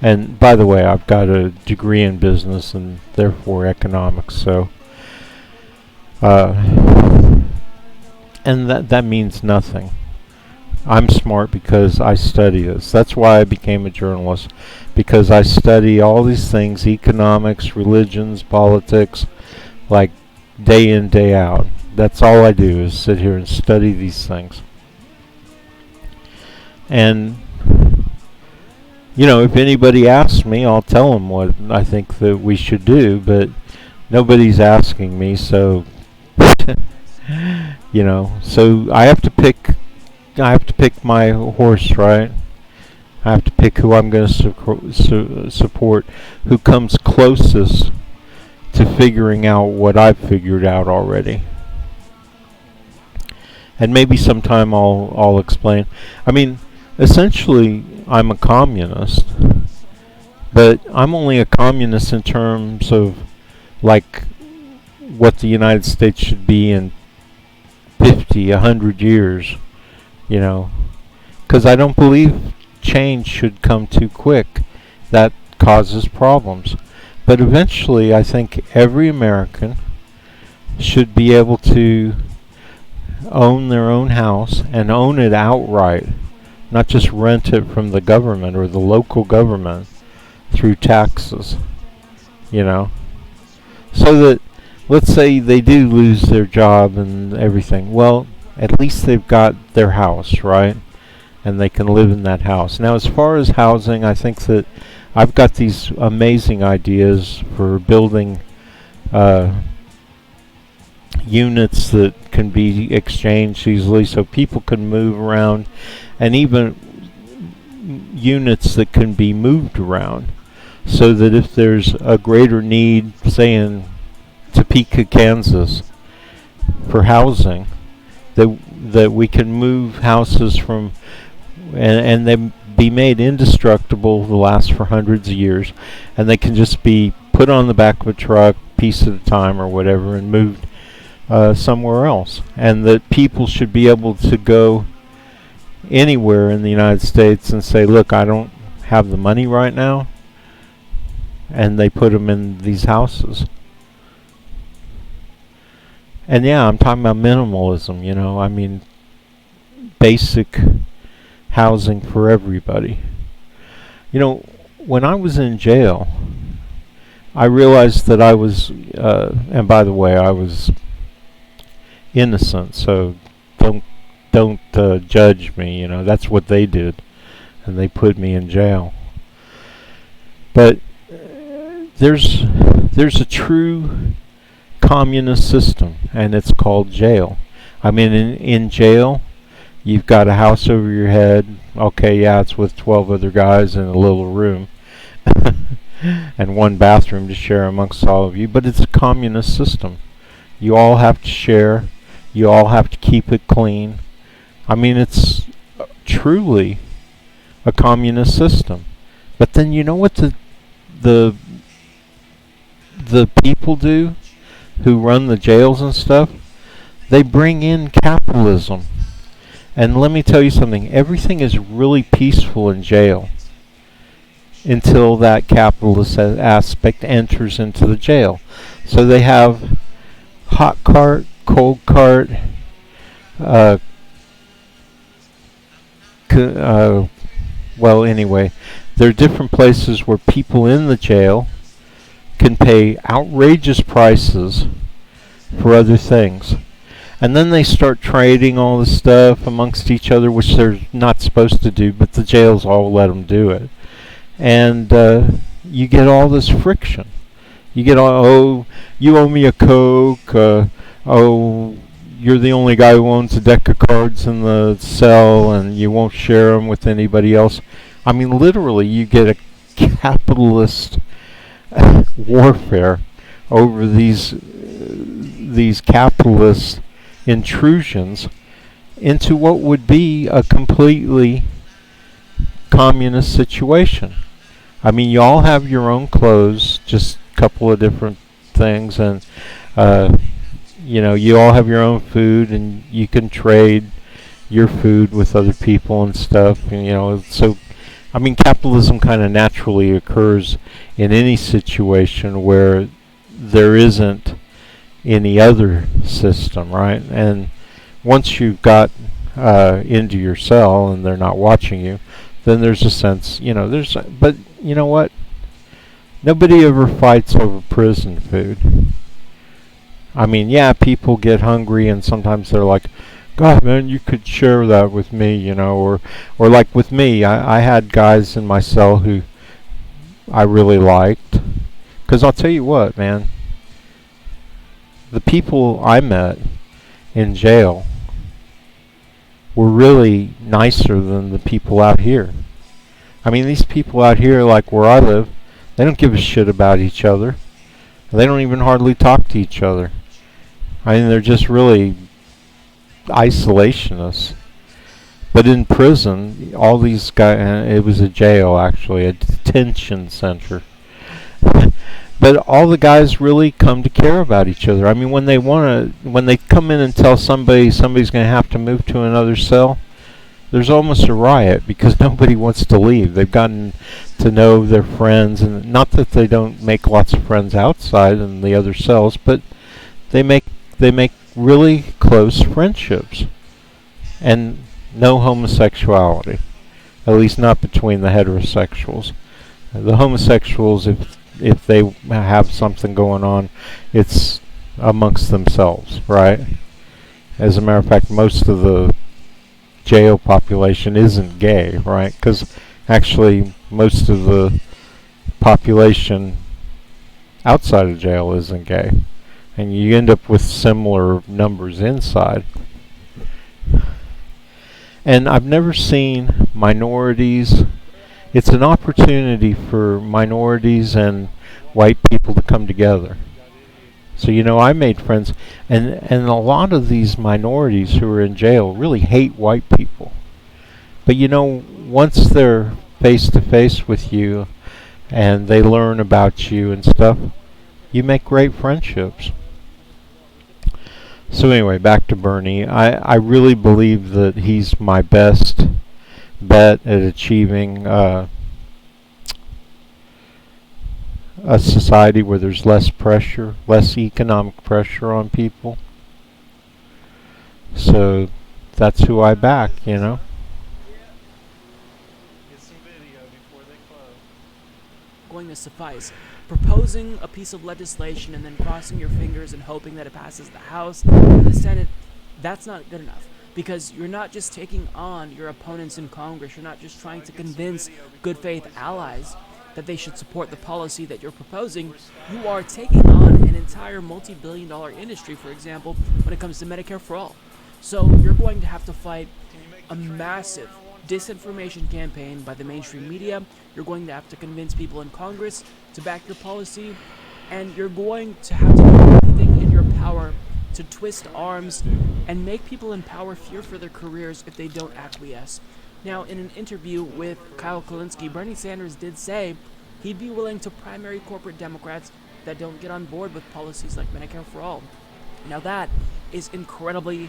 S1: And by the way, I've got a degree in business and therefore economics, so and that means nothing. I'm smart because I study this. That's why I became a journalist, because I study all these things, economics, religions, politics, like day in, day out. That's all I do, is sit here and study these things. And, you know, if anybody asks me, I'll tell them what I think that we should do, but nobody's asking me, so, you know, so I have to pick my horse, right? I have to pick who I'm going to support, who comes closest to figuring out what I've figured out already. And maybe sometime I'll explain. I mean, essentially, I'm a communist, but I'm only a communist in terms of, like, what the United States should be in 50, 100 years, you know, because I don't believe change should come too quick. That causes problems. But eventually, I think every American should be able to own their own house and own it outright, not just rent it from the government or the local government through taxes, you know. So that, let's say they do lose their job and everything, well, at least they've got their house, right? And they can live in that house. Now, as far as housing, I think that I've got these amazing ideas for building units that can be exchanged easily so people can move around, and even units that can be moved around, so that if there's a greater need, say in Topeka, Kansas, for housing, that we can move houses from, and they be made indestructible to last for hundreds of years, and they can just be put on the back of a truck, piece at a time or whatever, and moved somewhere else. And that people should be able to go anywhere in the United States and say, look, I don't have the money right now, and they put them in these houses. And yeah, I'm talking about minimalism, you know, I mean, basic housing for everybody. You know, when I was in jail, I realized that I was, and by the way, I was innocent, so don't judge me, you know, that's what they did, and they put me in jail. But there's a true communist system, and it's called jail. I mean, in jail, you've got a house over your head. Okay, yeah, it's with 12 other guys in a little room and one bathroom to share amongst all of you, but it's a communist system. You all have to share. You all have to keep it clean. I mean, it's truly a communist system. But then you know what the people do who run the jails and stuff? They bring in capitalism. And let me tell you something, everything is really peaceful in jail until that capitalist aspect enters into the jail. So they have hot cart, cold cart, well, anyway, there are different places where people in the jail can pay outrageous prices for other things. And then they start trading all this stuff amongst each other, which they're not supposed to do, but the jails all let them do it. And you get all this friction. You get all, oh, you owe me a Coke, oh, you're the only guy who owns a deck of cards in the cell and you won't share them with anybody else. I mean, literally, you get a capitalist warfare over these capitalist intrusions into what would be a completely communist situation. I mean, you all have your own clothes, just a couple of different things, and you all have your own food, and you can trade your food with other people and stuff. And, so I mean, capitalism kind of naturally occurs in any situation where there isn't any other system, right? And once you've got into your cell and they're not watching you, then there's a sense, but you know what? Nobody ever fights over prison food. I mean, yeah, people get hungry and sometimes they're like, God, man, you could share that with me, or like with me, I had guys in my cell who I really liked. Because I'll tell you what, man, the people I met in jail were really nicer than the people out here. I mean, these people out here, like where I live, they don't give a shit about each other. They don't even hardly talk to each other. I mean, they're just really isolationists. But in prison, all these guys, it was a jail actually, a detention center. But all the guys really come to care about each other. I mean, when they come in and tell somebody's going to have to move to another cell, there's almost a riot because nobody wants to leave. They've gotten to know their friends, and not that they don't make lots of friends outside in the other cells, but they make really close friendships. And no homosexuality, at least not between the heterosexuals. The homosexuals, if they have something going on, it's amongst themselves, right? As a matter of fact, most of the jail population isn't gay, right? Because actually most of the population outside of jail isn't gay. And you end up with similar numbers inside. And I've never seen minorities. It's an opportunity for minorities and white people to come together. So, I made friends. And a lot of these minorities who are in jail really hate white people. But, once they're face to face with you and they learn about you and stuff, you make great friendships. So anyway, back to Bernie. I really believe that he's my best bet at achieving a society where there's less pressure, less economic pressure on people. So that's who I back,
S7: Going to suffice. Proposing a piece of legislation and then crossing your fingers and hoping that it passes the House and the Senate, that's not good enough. Because you're not just taking on your opponents in Congress, you're not just trying to convince good faith allies that they should support the policy that you're proposing. You are taking on an entire multi-billion-dollar industry, for example, when it comes to Medicare for All. So you're going to have to fight a massive disinformation campaign by the mainstream media. You're going to have to convince people in Congress to back your policy, and you're going to have to do everything in your power to twist arms and make people in power fear for their careers if they don't acquiesce. Now, in an interview with Kyle Kulinski, Bernie Sanders did say he'd be willing to primary corporate Democrats that don't get on board with policies like Medicare for All. Now, that is incredibly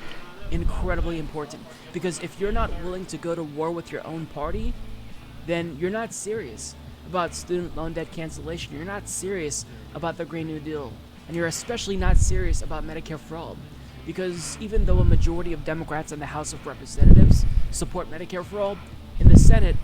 S7: important, because if you're not willing to go to war with your own party, then you're not serious about student loan debt cancellation. You're not serious about the Green New Deal. And you're especially not serious about Medicare for All. Because even though a majority of Democrats in the House of Representatives support Medicare for All, in the Senate,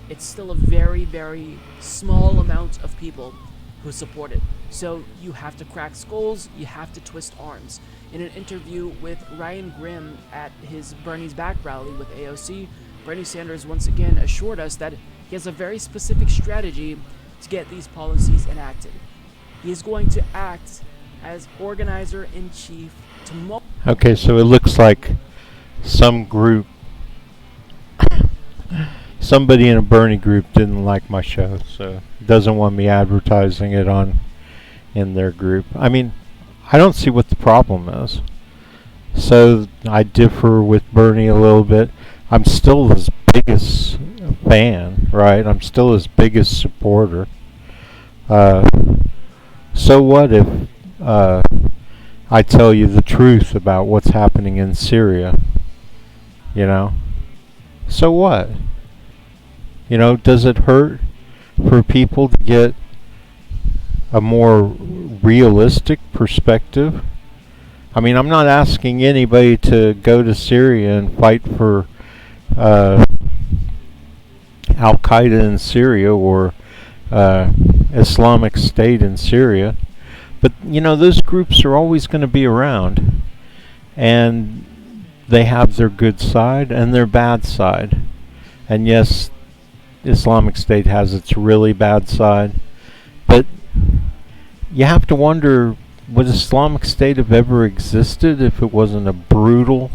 S7: it's still a very, very small amount of people who support it. So you have to crack skulls, you have to twist arms. In an interview with Ryan Grimm at his Bernie's Back rally with AOC, Bernie Sanders once again assured us that he has a very specific strategy to get these policies enacted. He is going to act as organizer-in-chief to
S1: Okay, so it looks like some group, somebody in a Bernie group didn't like my show, so doesn't want me advertising it in their group. I mean, I don't see what the problem is. So I differ with Bernie a little bit. I'm still his biggest fan, right? I'm still his biggest supporter. So what if I tell you the truth about what's happening in Syria? You know? So what? You know, does it hurt for people to get a more realistic perspective? I mean, I'm not asking anybody to go to Syria and fight for Al-Qaeda in Syria or Islamic State in Syria. But, you know, those groups are always going to be around. And they have their good side and their bad side. And yes, Islamic State has its really bad side. But you have to wonder, would Islamic State have ever existed if it wasn't a brutal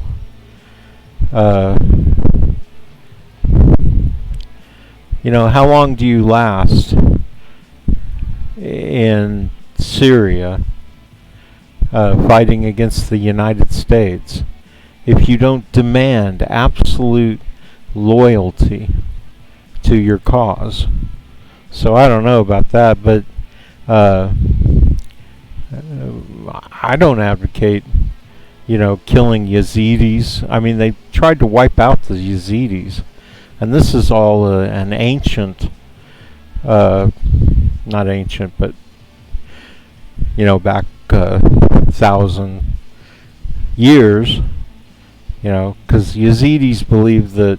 S1: you know, how long do you last in Syria fighting against the United States if you don't demand absolute loyalty to your cause? So I don't know about that, but I don't advocate, you know, killing Yazidis. I mean, they tried to wipe out the Yazidis. And this is all an ancient, not ancient, but, you know, back 1,000 years, you know, because Yazidis believe that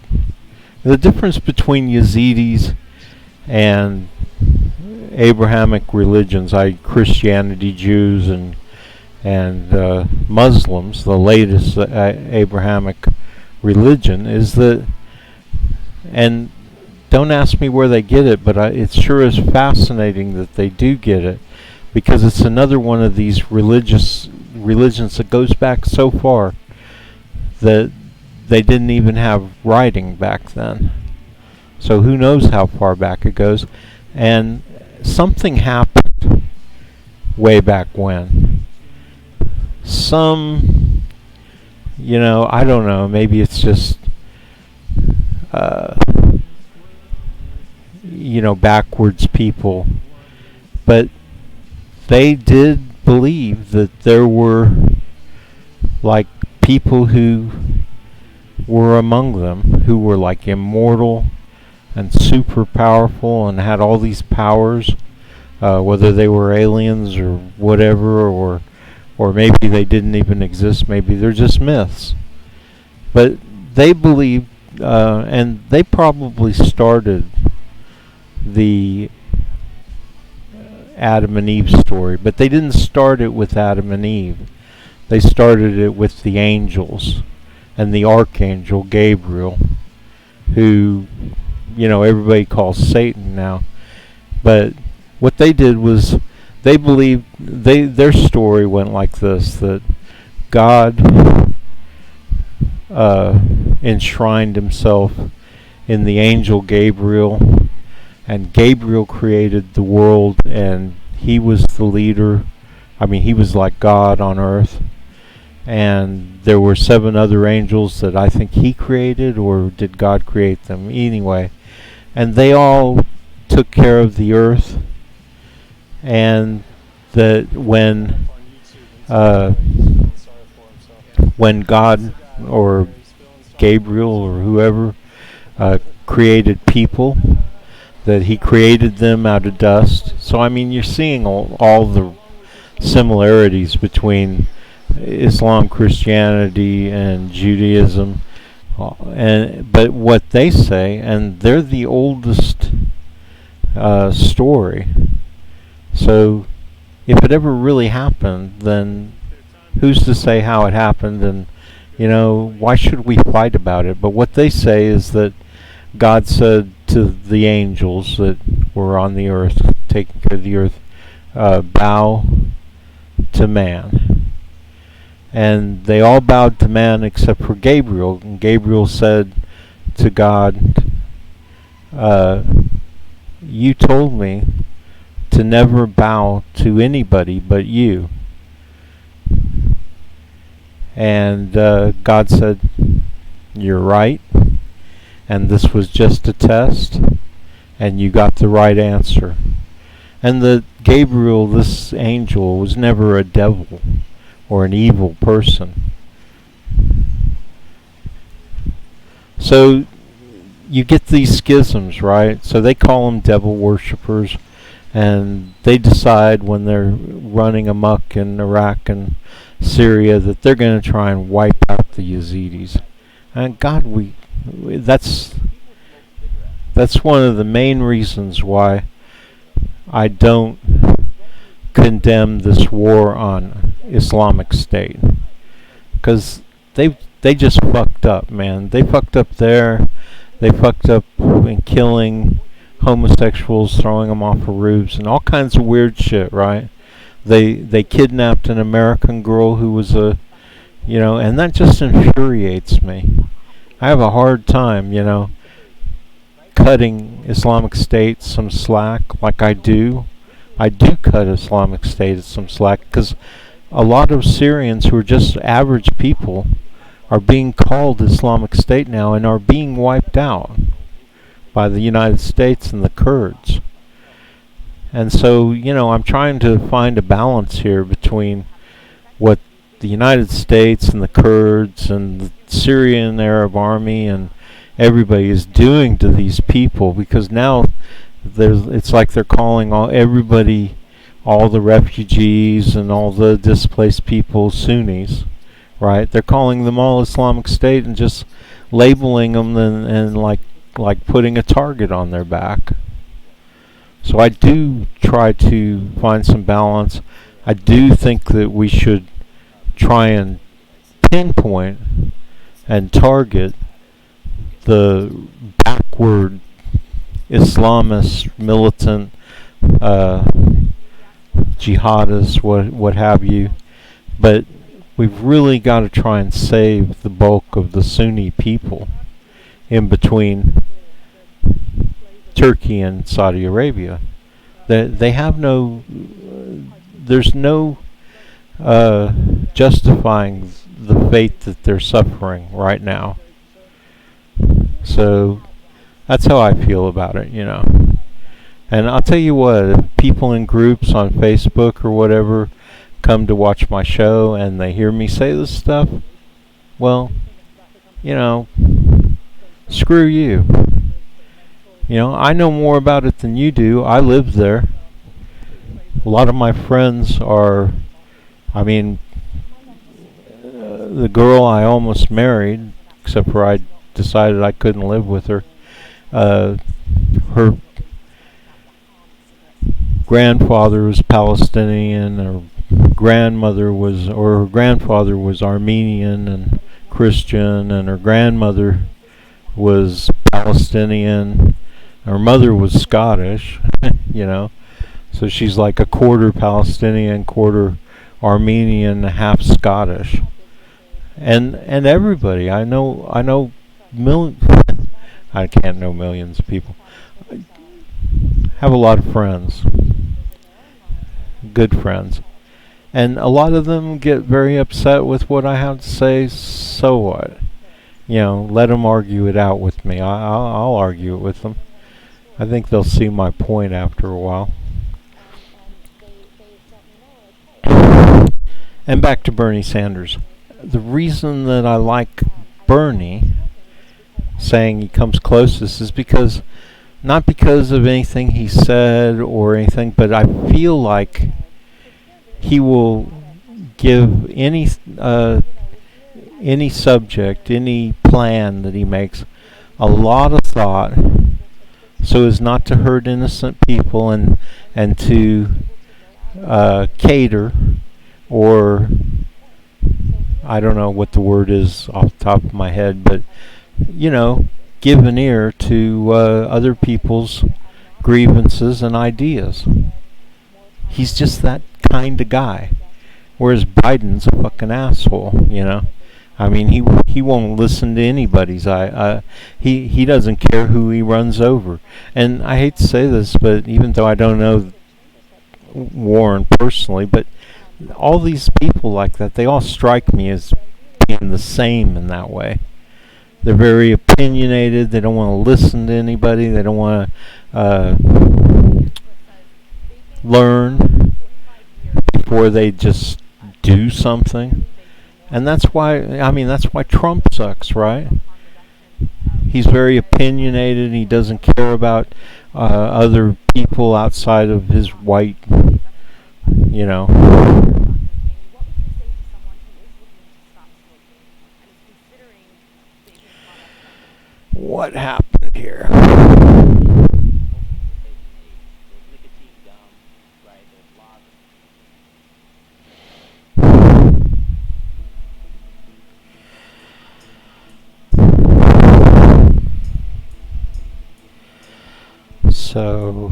S1: the difference between Yazidis and Abrahamic religions, i.e. Christianity, Jews, and Muslims, the latest Abrahamic religion, is that, and don't ask me where they get it, but it sure is fascinating that they do get it, because it's another one of these religions that goes back so far that they didn't even have writing back then. So who knows how far back it goes. And something happened way back when. Some, you know, I don't know, maybe it's just you know, backwards people, but they did believe that there were like people who were among them who were like immortal and super powerful and had all these powers, whether they were aliens or whatever, or maybe they didn't even exist, maybe they're just myths. But they believed, and they probably started the Adam and Eve story, but they didn't start it with Adam and Eve. They started it with the angels and the archangel Gabriel, who, you know, everybody calls Satan now. But what they did was they believed, their story went like this, that God enshrined himself in the angel Gabriel, and Gabriel created the world, and he was the leader. I mean, he was like God on earth. and there were 7 other angels that I think he created, or did God create them? Anyway, and they all took care of the earth, and that when God or Gabriel or whoever created people, that he created them out of dust. So I mean, you're seeing all the similarities between Islam, Christianity, and Judaism. But what they say, and they're the oldest story. So if it ever really happened, then who's to say how it happened? And why should we fight about it? But what they say is that God said to the angels that were on the earth, taking care of the earth, bow to man. And they all bowed to man except for Gabriel. And Gabriel said to God, you told me to never bow to anybody but you. And God said, you're right, and this was just a test, and you got the right answer. And the Gabriel, this angel, was never a devil or an evil person. So you get these schisms, right? So they call them devil worshippers, and they decide when they're running amok in Iraq and Syria that they're going to try and wipe out the Yazidis. And God, that's one of the main reasons why I don't condemn this war on Islamic State, because they just fucked up, man. They fucked up there. They fucked up in killing homosexuals, throwing them off of roofs, and all kinds of weird shit, right? They kidnapped an American girl who was and that just infuriates me. I have a hard time, cutting Islamic State some slack like I do. I do cut Islamic State some slack because a lot of Syrians who are just average people are being called Islamic State now and are being wiped out by the United States and the Kurds. And so, I'm trying to find a balance here between what the United States and the Kurds and the Syrian Arab Army and everybody is doing to these people, because now it's like they're calling all the refugees and all the displaced people Sunnis, right? They're calling them all Islamic State and just labeling them and like putting a target on their back. So I do try to find some balance. I do think that we should try and pinpoint and target the backward Islamist, militant, jihadists, what have you. But we've really got to try and save the bulk of the Sunni people in between Turkey and Saudi Arabia. They have there's no justifying the fate that they're suffering right now. So that's how I feel about it, And I'll tell you what, if people in groups on Facebook or whatever come to watch my show and they hear me say this stuff, well, screw you. I know more about it than you do. I lived there. A lot of my friends are, the girl I almost married, except for I decided I couldn't live with her, her grandfather was Palestinian, her grandfather was Armenian and Christian, and her grandmother was Palestinian. Her mother was Scottish, so she's like a quarter Palestinian, quarter Armenian, half Scottish. And everybody, I know I can't know millions of people. I have a lot of friends, good friends, And a lot of them get very upset with what I have to say. So what? Let them argue it out with me. I'll argue it with them. I think they'll see my point after a while. And back to Bernie Sanders. The reason that I like Bernie saying he comes closest is because, not because of anything he said or anything, but I feel like he will give any subject, any plan that he makes, a lot of thought, so as not to hurt innocent people and to cater, or I don't know what the word is off the top of my head, but give an ear to other people's grievances and ideas. He's just that kind of guy. Whereas Biden's a fucking asshole, I mean, he won't listen to anybody's. He doesn't care who he runs over. And I hate to say this, but even though I don't know Warren personally, but all these people like that, they all strike me as being the same in that way. They're very opinionated. They don't want to listen to anybody. They don't want to learn before they just do something. And that's why Trump sucks, right? He's very opinionated. He doesn't care about other people outside of his white, What happened here? So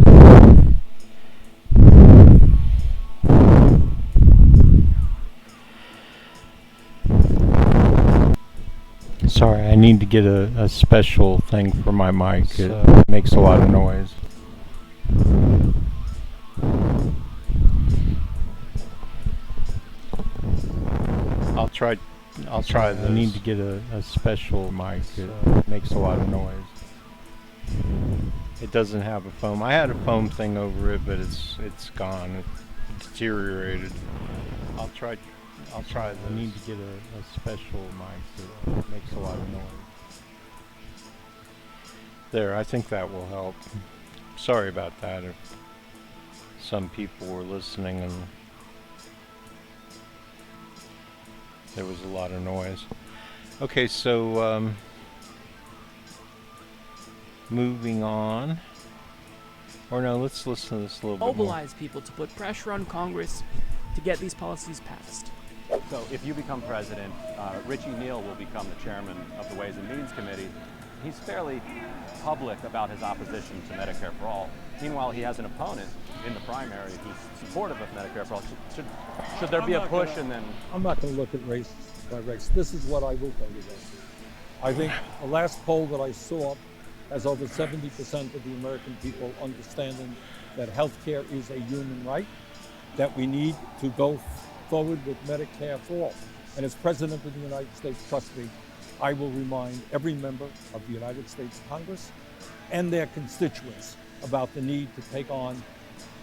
S1: sorry, I need to get a special thing for my mic. It makes a lot of noise. I'll try this. I need to get a special mic. It makes a lot of noise. It doesn't have a foam. I had a foam thing over it, but it's gone. It's deteriorated. I'll try this. I need to get a special mic. It makes a lot of noise. There, I think that will help. Sorry about that if some people were listening and there was a lot of noise. Okay, so moving on. Or no, let's listen to this a little bit more.
S7: Mobilize people to put pressure on Congress to get these policies passed.
S8: So if you become president, Richie Neal will become the chairman of the Ways and Means Committee. He's fairly public about his opposition to Medicare for All. Meanwhile, he has an opponent in the primary who's supportive of Medicare for All. Should there be a push and then...
S9: I'm not going to look at race by race. This is what I will tell you though. I think the last poll that I saw has over 70% of the American people understanding that health care is a human right, that we need to go forward with Medicare for all. And as President of the United States, trust me, I will remind every member of the United States Congress and their constituents about the need to take on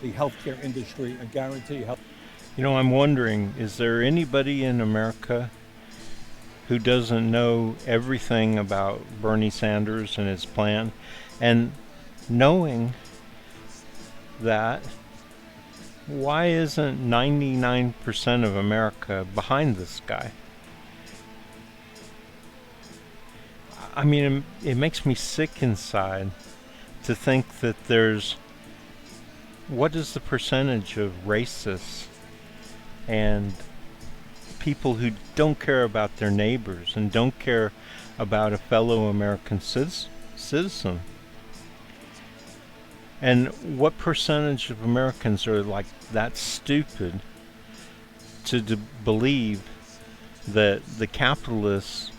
S9: the healthcare industry and guarantee health.
S1: I'm wondering, is there anybody in America who doesn't know everything about Bernie Sanders and his plan? And knowing that, why isn't 99% of America behind this guy? I mean, it makes me sick inside to think that what is the percentage of racists and people who don't care about their neighbors and don't care about a fellow American citizen? And what percentage of Americans are like that stupid to believe that the capitalists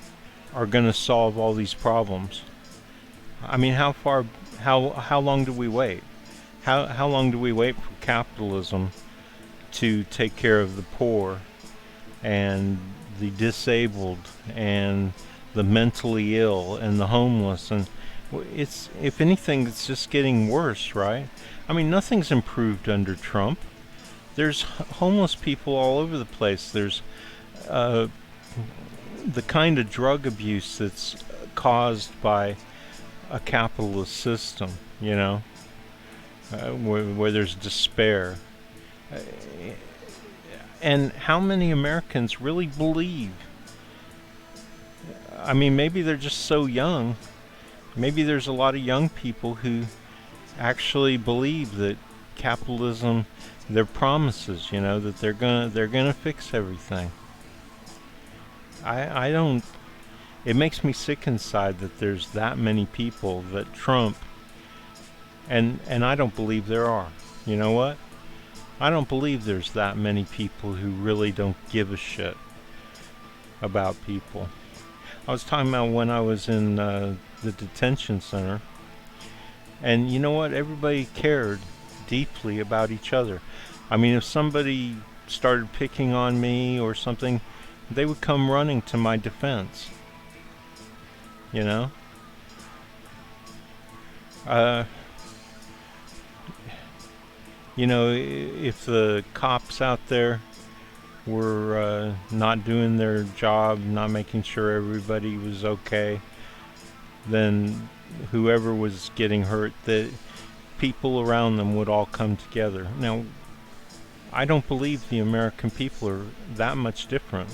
S1: are going to solve all these problems? I mean, how long do we wait? How long do we wait for capitalism to take care of the poor and the disabled and the mentally ill and the homeless, and it's, if anything, it's just getting worse, right? I mean, nothing's improved under Trump. There's homeless people all over the place. There's the kind of drug abuse that's caused by a capitalist system, you know, where there's despair. And how many Americans really believe? I mean, maybe they're just so young. Maybe there's a lot of young people who actually believe that capitalism, their promises, you know, that they're gonna fix everything. I don't. It makes me sick inside that there's that many people that Trump, and I don't believe there are. You know what? I don't believe there's that many people who really don't give a shit about people. I was talking about when I was in the detention center, and you know what? Everybody cared deeply about each other. I mean, if somebody started picking on me or something, they would come running to my defense. You know? You know, if the cops out there were not doing their job, not making sure everybody was okay, then whoever was getting hurt, the people around them would all come together. Now, I don't believe the American people are that much different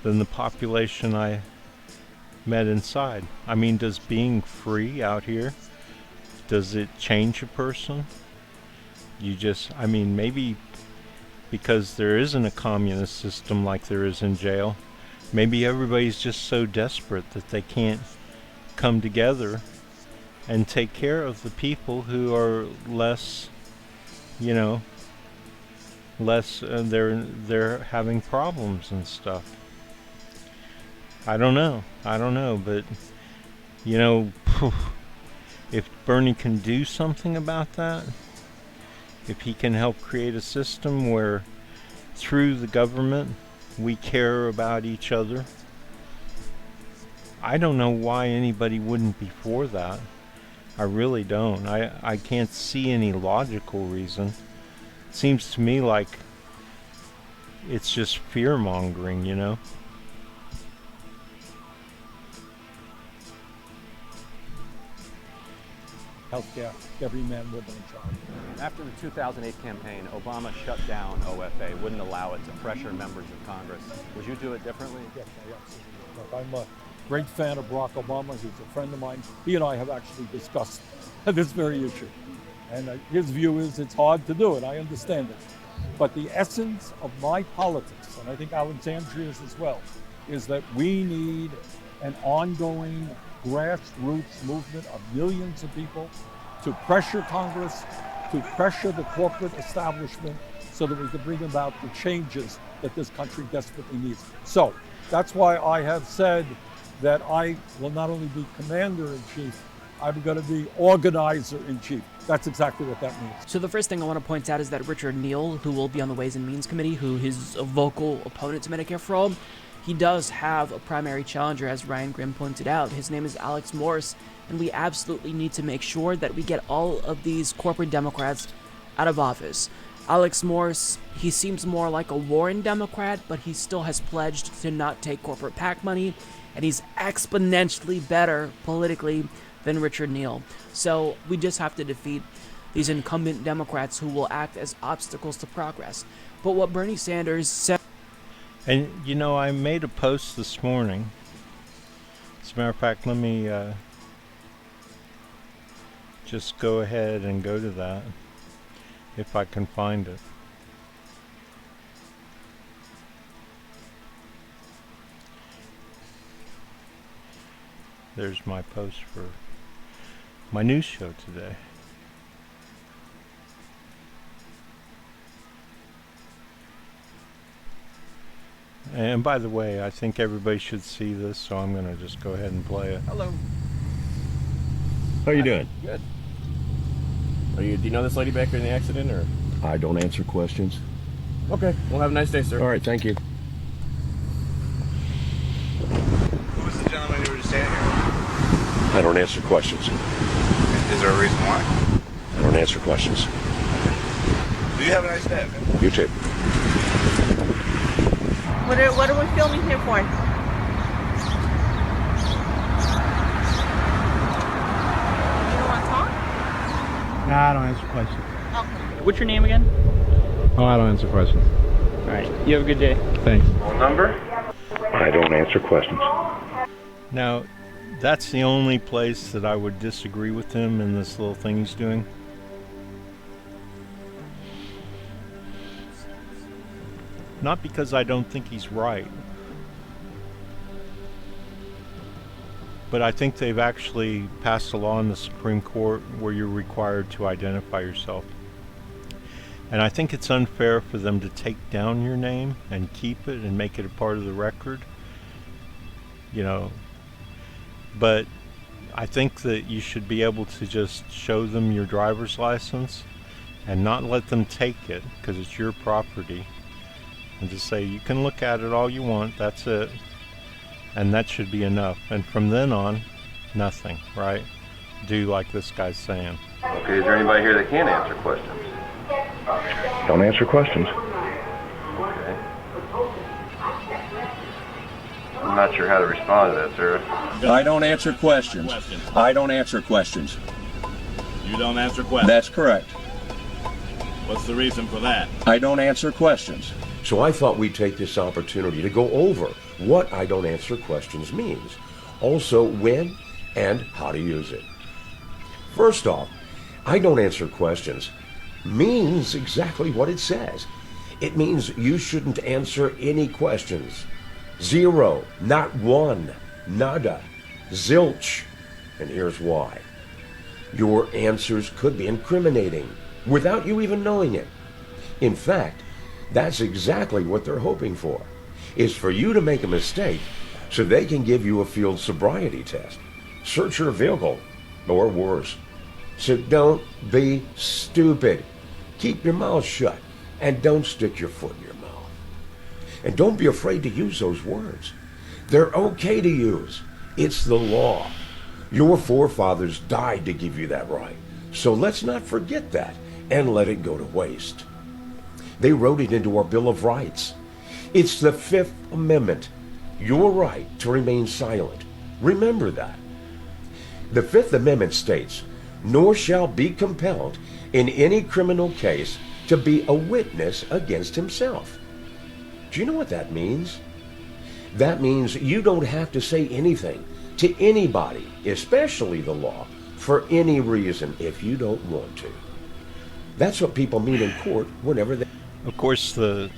S1: than the population I met inside. I mean, does being free out here, does it change a person? You just, I mean, maybe because there isn't a communist system like there is in jail, maybe everybody's just so desperate that they can't come together and take care of the people who are less, you know, less, they're having problems and stuff. I don't know, but, you know, if Bernie can do something about that, if he can help create a system where through the government we care about each other, I don't know why anybody wouldn't be for that. I really don't. I can't see any logical reason. It seems to me like it's just fear-mongering, you know?
S9: Healthcare, every man, woman, and child.
S8: After the 2008 campaign, Obama shut down OFA, wouldn't allow it to pressure members of Congress. Would you do it differently?
S9: Yes, I absolutely would. I'm a great fan of Barack Obama. He's a friend of mine. He and I have actually discussed this very issue. And his view is it's hard to do it. I understand it. But the essence of my politics, and I think Alexandria's as well, is that we need an ongoing grassroots movement of millions of people to pressure Congress, to pressure the corporate establishment so that we can bring about the changes that this country desperately needs. So that's why I have said that I will not only be commander-in-chief, I'm going to be organizer-in-chief. That's exactly what that means.
S7: So the first thing I want to point out is that Richard Neal, who will be on the Ways and Means Committee, who is a vocal opponent to Medicare for All, he does have a primary challenger, as Ryan Grimm pointed out. His name is Alex Morse, and we absolutely need to make sure that we get all of these corporate Democrats out of office. Alex Morse, he seems more like a Warren Democrat, but he still has pledged to not take corporate PAC money, and he's exponentially better politically than Richard Neal. So we just have to defeat these incumbent Democrats who will act as obstacles to progress. But what Bernie Sanders said...
S1: And, you know, I made a post this morning. As a matter of fact, let me just go ahead and go to that, if I can find it. There's my post for my news show today. And by the way, I think everybody should see this, so I'm going to just go ahead and play it.
S10: Hello. How are you doing?
S11: Good.
S10: Do you know this lady back there in the accident, or?
S11: I don't answer questions.
S10: Okay.
S11: Well, have a nice day, sir.
S10: All right, thank you.
S12: Who was the gentleman who was standing here?
S10: I don't answer questions.
S12: Is there a reason why?
S10: I don't answer questions.
S12: Do you have a nice day? Okay?
S10: You too.
S13: What are we filming here for? You don't want to talk?
S14: Nah, I don't answer questions.
S13: Okay.
S15: What's your name again?
S14: Oh, I don't answer questions.
S15: All right. You have a good day.
S14: Thanks.
S12: Phone number?
S10: I don't answer questions.
S1: Now, that's the only place that I would disagree with him in this little thing he's doing. Not because I don't think he's right, but I think they've actually passed a law in the Supreme Court where you're required to identify yourself. And I think it's unfair for them to take down your name and keep it and make it a part of the record. You know, but I think that you should be able to just show them your driver's license and not let them take it because it's your property. And just say, you can look at it all you want, that's it. And that should be enough. And from then on, nothing, right? Do like this guy's saying.
S16: Okay, is there anybody here that can answer questions?
S10: Don't answer questions.
S16: Okay. I'm not sure how to respond to that, sir.
S17: I don't answer questions. I don't answer questions.
S18: You don't answer questions?
S17: That's correct.
S18: What's the reason for that?
S17: I don't answer questions.
S10: So I thought we'd take this opportunity to go over what I don't answer questions means. Also, when and how to use it. First off, I don't answer questions means exactly what it says. It means you shouldn't answer any questions. Zero, not one, nada, zilch. And here's why. Your answers could be incriminating without you even knowing it. In fact, that's exactly what they're hoping for, is for you to make a mistake so they can give you a field sobriety test, search your vehicle, or worse. So don't be stupid. Keep your mouth shut and don't stick your foot in your mouth. And don't be afraid to use those words. They're okay to use. It's the law. Your forefathers died to give you that right. So let's not forget that and let it go to waste. They wrote it into our Bill of Rights. It's the Fifth Amendment, your right to remain silent. Remember that. The Fifth Amendment states, nor shall be compelled in any criminal case to be a witness against himself. Do you know what that means? That means you don't have to say anything to anybody, especially the law, for any reason if you don't want to. That's what people mean in court whenever they...
S1: Of course, the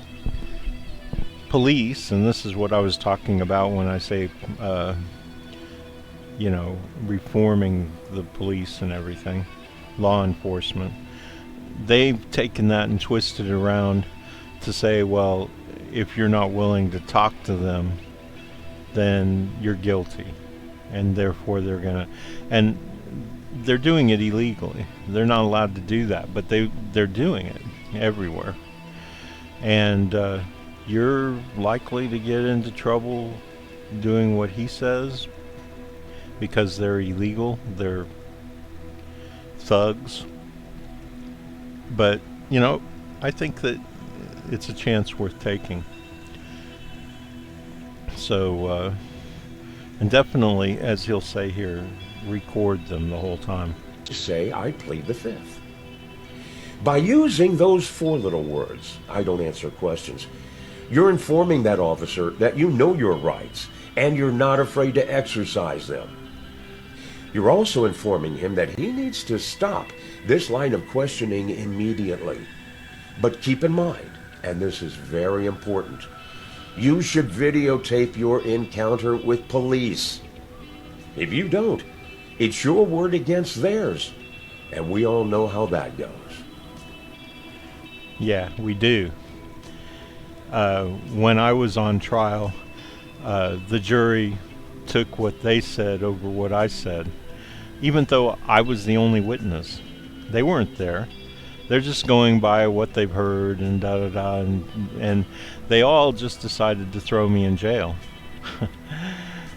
S1: police, and this is what I was talking about when I say, you know, reforming the police and everything, law enforcement, they've taken that and twisted it around to say, well, if you're not willing to talk to them, then you're guilty. And therefore they're going to... And they're doing it illegally. They're not allowed to do that, but they're doing it everywhere. And you're likely to get into trouble doing what he says because they're illegal, they're thugs. But, you know, I think that it's a chance worth taking. So, and definitely, as he'll say here, record them the whole time.
S10: Say, I plead the Fifth. By using those four little words, I don't answer questions, you're informing that officer that you know your rights and you're not afraid to exercise them. You're also informing him that he needs to stop this line of questioning immediately. But keep in mind, and this is very important, you should videotape your encounter with police. If you don't, it's your word against theirs, and we all know how that goes.
S1: Yeah, we do. When I was on trial, the jury took what they said over what I said, even though I was the only witness. They weren't there, They're just going by what they've heard and da da da, and they all just decided to throw me in jail.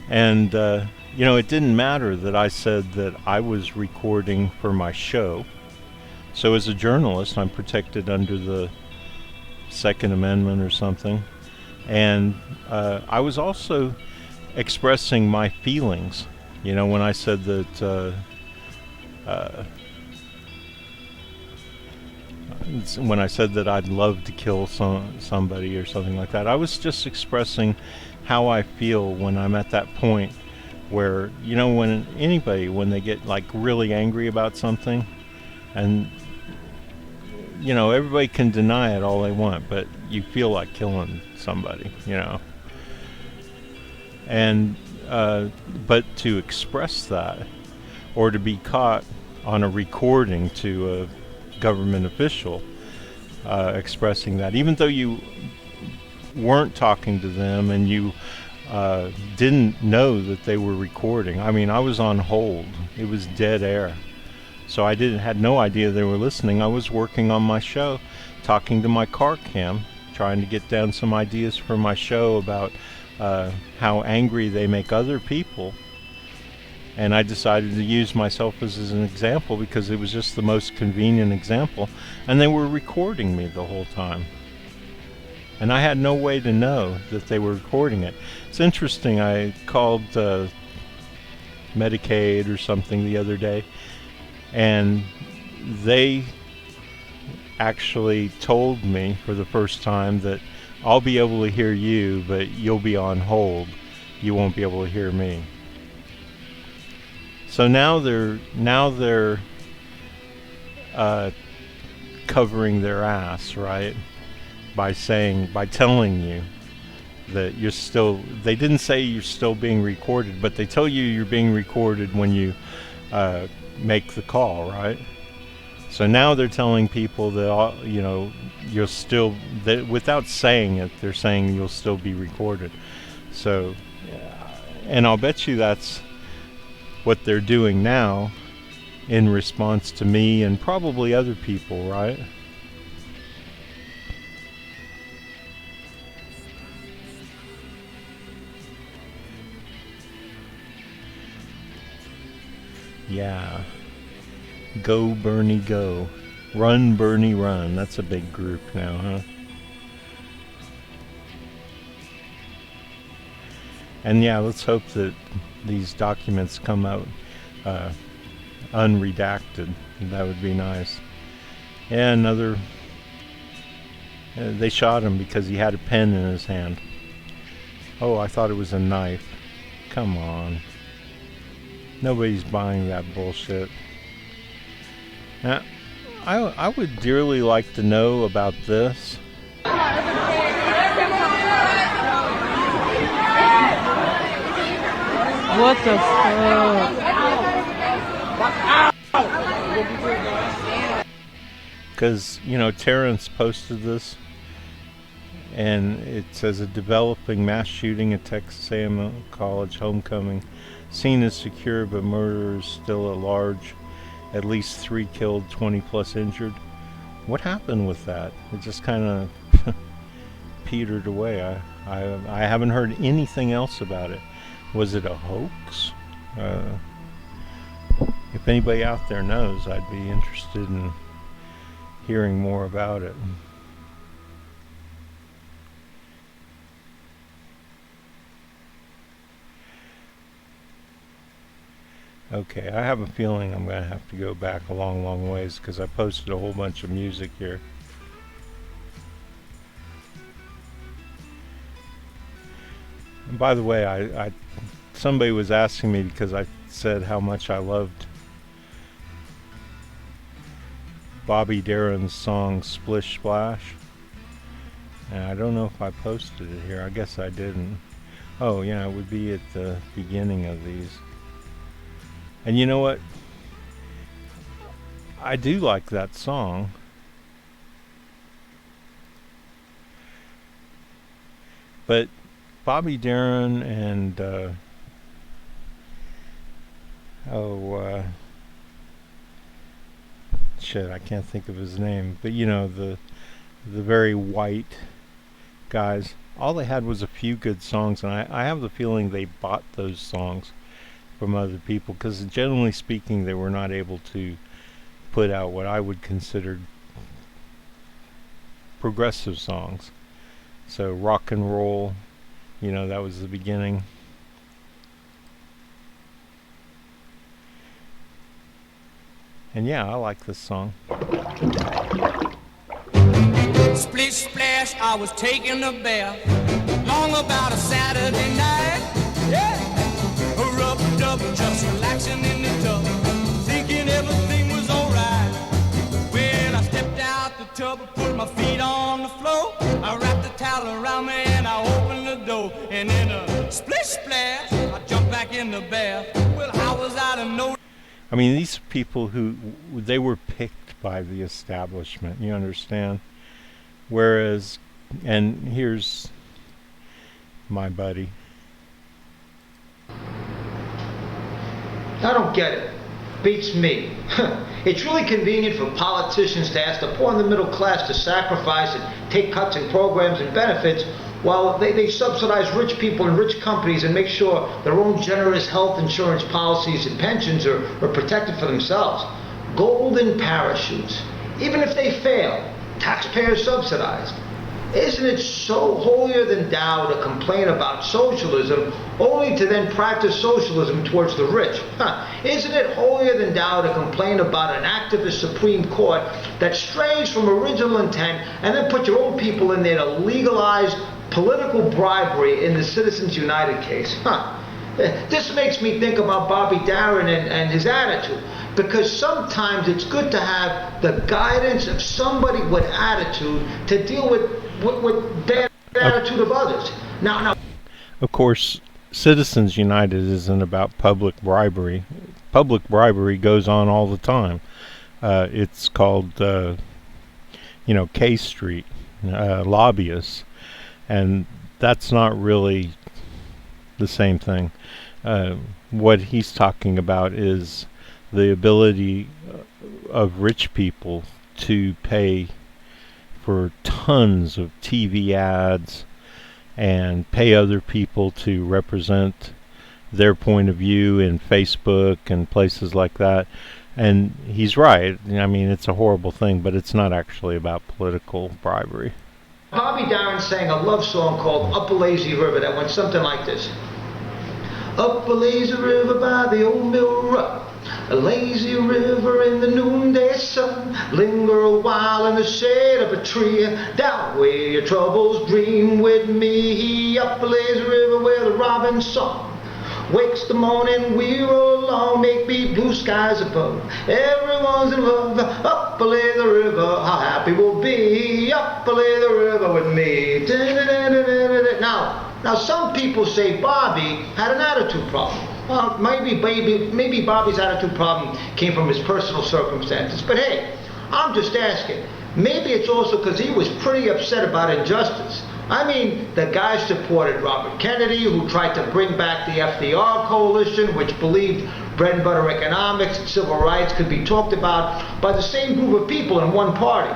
S1: And it didn't matter that I said that I was recording for my show. So as a journalist, I'm protected under the Second Amendment or something. And I was also expressing my feelings. When I said that I'd love to kill somebody or something like that, I was just expressing how I feel when I'm at that point where, when they get like really angry about something, and everybody can deny it all they want, but you feel like killing somebody, and but to express that, or to be caught on a recording to a government official expressing that, even though you weren't talking to them and you didn't know that they were recording. I mean, I was on hold. It was dead air. So I had no idea they were listening. I was working on my show, talking to my car cam, trying to get down some ideas for my show about how angry they make other people. And I decided to use myself as an example because it was just the most convenient example. And they were recording me the whole time. And I had no way to know that they were recording it. It's interesting, I called Medicaid or something the other day, and they actually told me for the first time that I'll be able to hear you, but you'll be on hold. You won't be able to hear me. So now they're covering their ass, right? By telling you that you're still, they didn't say you're still being recorded, but they tell you you're being recorded when you make the call, right? So now they're telling people that, you'll still, that without saying it, they're saying you'll still be recorded. So, and I'll bet you that's what they're doing now in response to me and probably other people, right? Yeah. Go Bernie go. Run Bernie run. That's a big group now, huh? And yeah, let's hope that these documents come out unredacted. That would be nice. And they shot him because he had a pen in his hand. Oh, I thought it was a knife. Come on. Nobody's buying that bullshit. Now, I would dearly like to know about this.
S13: What the fuck?
S1: Because, Terrence posted this, and it says a developing mass shooting at Texas A&M College homecoming. Scene is secure, but murder is still at large. At least 3 killed, 20 plus injured. What happened with that? It just kind of petered away. I haven't heard anything else about it. Was it a hoax? If anybody out there knows, I'd be interested in hearing more about it. Okay, I have a feeling I'm going to have to go back a long, long ways because I posted a whole bunch of music here. And by the way, somebody was asking me because I said how much I loved Bobby Darin's song Splish Splash. And I don't know if I posted it here. I guess I didn't. Oh yeah, it would be at the beginning of these. And you know what? I do like that song. But Bobby Darin and shit, I can't think of his name, but you know, the very white guys. All they had was a few good songs, and I have the feeling they bought those songs from other people, because generally speaking, they were not able to put out what I would consider progressive songs. So rock and roll, you know, that was the beginning. And yeah, I like this song.
S11: Splish splash, I was taking a bath, long about a Saturday night. Yeah, a rub dub, just relaxing in the tub, thinking everything was alright. When I stepped out the tub, put my feet on the floor, I wrapped the towel around me and I opened the door, and in a splish splash, I jumped back in the bath. Well, I was out of no.
S1: I mean, these people who, they were picked by the establishment, you understand? Whereas, and here's my buddy.
S19: I don't get it. Beats me. It's really convenient for politicians to ask the poor and the middle class to sacrifice and take cuts in programs and benefits, while they subsidize rich people and rich companies and make sure their own generous health insurance policies and pensions are protected for themselves. Golden parachutes. Even if they fail, taxpayers subsidized. Isn't it so holier than thou to complain about socialism only to then practice socialism towards the rich? Isn't it holier than thou to complain about an activist Supreme Court that strays from original intent and then put your own people in there to legalize political bribery in the Citizens United case? This makes me think about Bobby Darin and his attitude, because sometimes it's good to have the guidance of somebody with attitude to deal with bad attitude of others. Now,
S1: of course, Citizens United isn't about public bribery. Public bribery goes on all the time. It's called, K Street, lobbyists, and that's not really the same thing. What he's talking about is the ability of rich people to pay for tons of TV ads and pay other people to represent their point of view in Facebook and places like that. And he's right. I mean, it's a horrible thing, but it's not actually about political bribery.
S19: Bobby Darin sang a love song called Up a Lazy River that went something like this. Up a lazy river by the old mill run, a lazy river in the noonday sun, linger a while in the shade of a tree, down where your troubles dream with me. Up a lazy river where the robin song wakes the morning, we roll along, make me blue skies above. Everyone's in love. Up a lazy river, how happy we'll be. Up a lazy river with me. Now some people say Bobby had an attitude problem. Well, maybe Bobby's attitude problem came from his personal circumstances. But hey, I'm just asking. Maybe it's also because he was pretty upset about injustice. I mean, the guy supported Robert Kennedy, who tried to bring back the FDR coalition, which believed bread and butter economics and civil rights could be talked about by the same group of people in one party.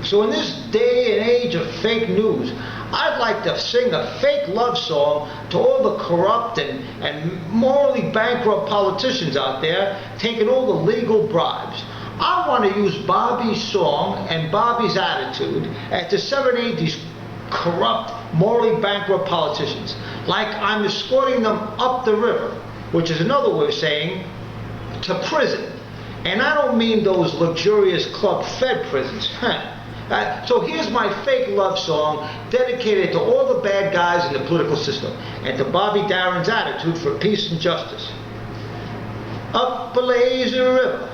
S19: So in this day and age of fake news, I'd like to sing a fake love song to all the corrupt and morally bankrupt politicians out there taking all the legal bribes. I want to use Bobby's song and Bobby's attitude to serenade these corrupt, morally bankrupt politicians, like I'm escorting them up the river, which is another way of saying to prison. And I don't mean those luxurious club-fed prisons. So here's my fake love song dedicated to all the bad guys in the political system and to Bobby Darin's attitude for peace and justice. Up a lazy river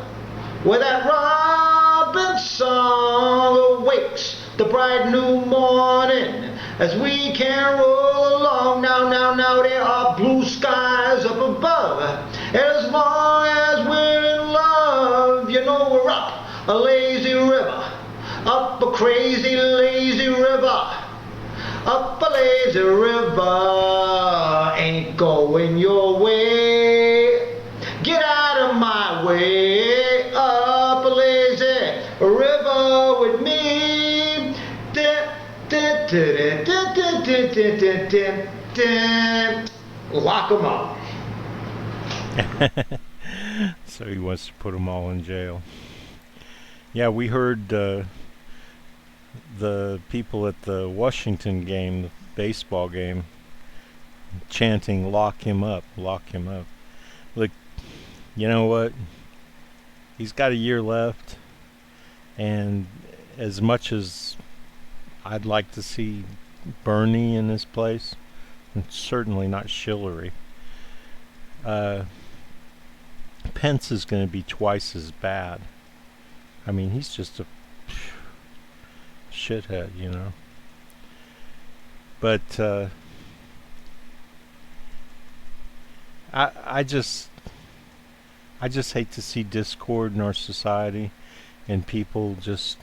S19: where that robin song awakes the bright new morning as we can roll along. Now there are blue skies up above, and as long as we're in love, you know we're up a lazy river. Up a crazy lazy river, up a lazy river, ain't going your way, get out of my way, up a lazy Lock them up.
S1: So he wants to put them all in jail. Yeah, we heard the people at the Washington game, the baseball game, chanting, "Lock him up, lock him up." Look, you know what? He's got a year left, and as much as I'd like to see Bernie in his place, and certainly not Hillary, Pence is going to be twice as bad. I mean, he's just a shithead, you know. But I just hate to see discord in our society and people just,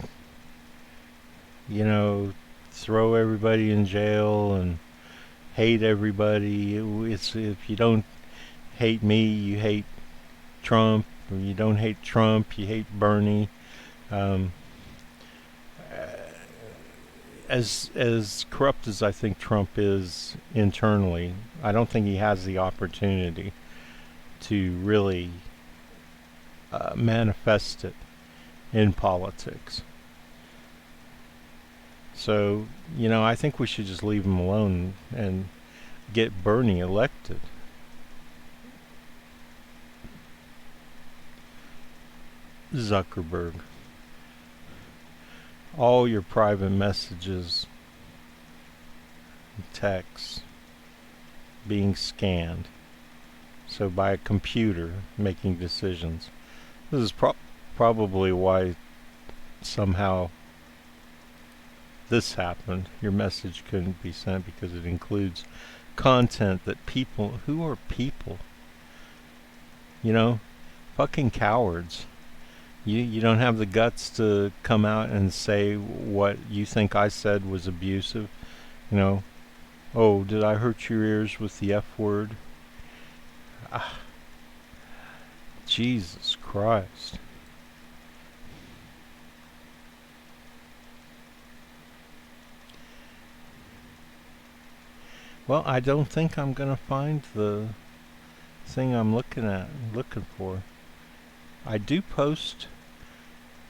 S1: you know, throw everybody in jail and hate everybody. It's, if you don't hate me, you hate Trump. Or you don't hate Trump, you hate Bernie. As corrupt as I think Trump is internally, I don't think he has the opportunity to really manifest it in politics. So, you know, I think we should just leave him alone and get Bernie elected. Zuckerberg. All your private messages, texts, being scanned. So by a computer making decisions. This is probably why somehow this happened. Your message couldn't be sent because it includes content that people, who are people? You know, fucking cowards. You don't have the guts to come out and say what you think I said was abusive. You know, oh, did I hurt your ears with the F word? Ah, Jesus Christ. Well, I don't think I'm gonna find the thing I'm looking for. I do post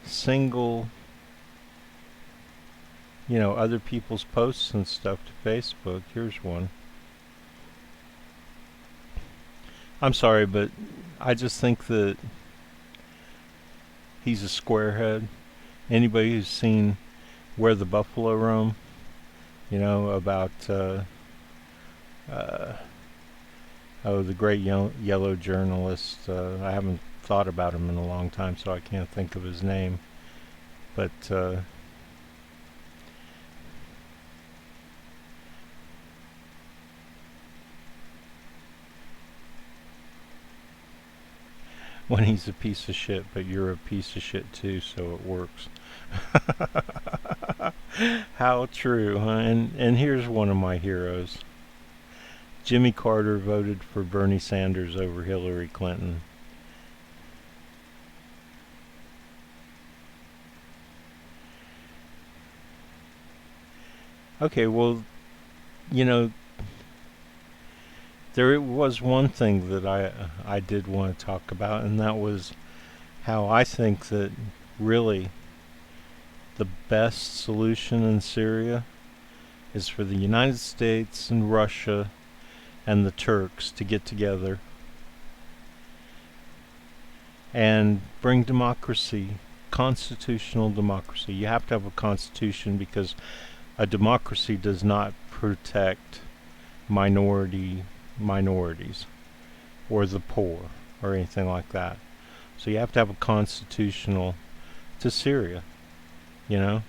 S1: single, you know, other people's posts and stuff to Facebook. Here's one. I'm sorry, but I just think that he's a squarehead. Anybody who's seen Where the Buffalo Roam, you know, about the great yellow journalist. I haven't thought about him in a long time, so I can't think of his name. But when he's a piece of shit, but you're a piece of shit too, so it works. How true, huh? And here's one of my heroes. Jimmy Carter voted for Bernie Sanders over Hillary Clinton. Okay, well, you know, there was one thing that I did want to talk about, and that was how I think that really the best solution in Syria is for the United States and Russia and the Turks to get together and bring democracy, constitutional democracy. You have to have a constitution because a democracy does not protect minorities or the poor or anything like that. So you have to have a constitutional to Syria, you know?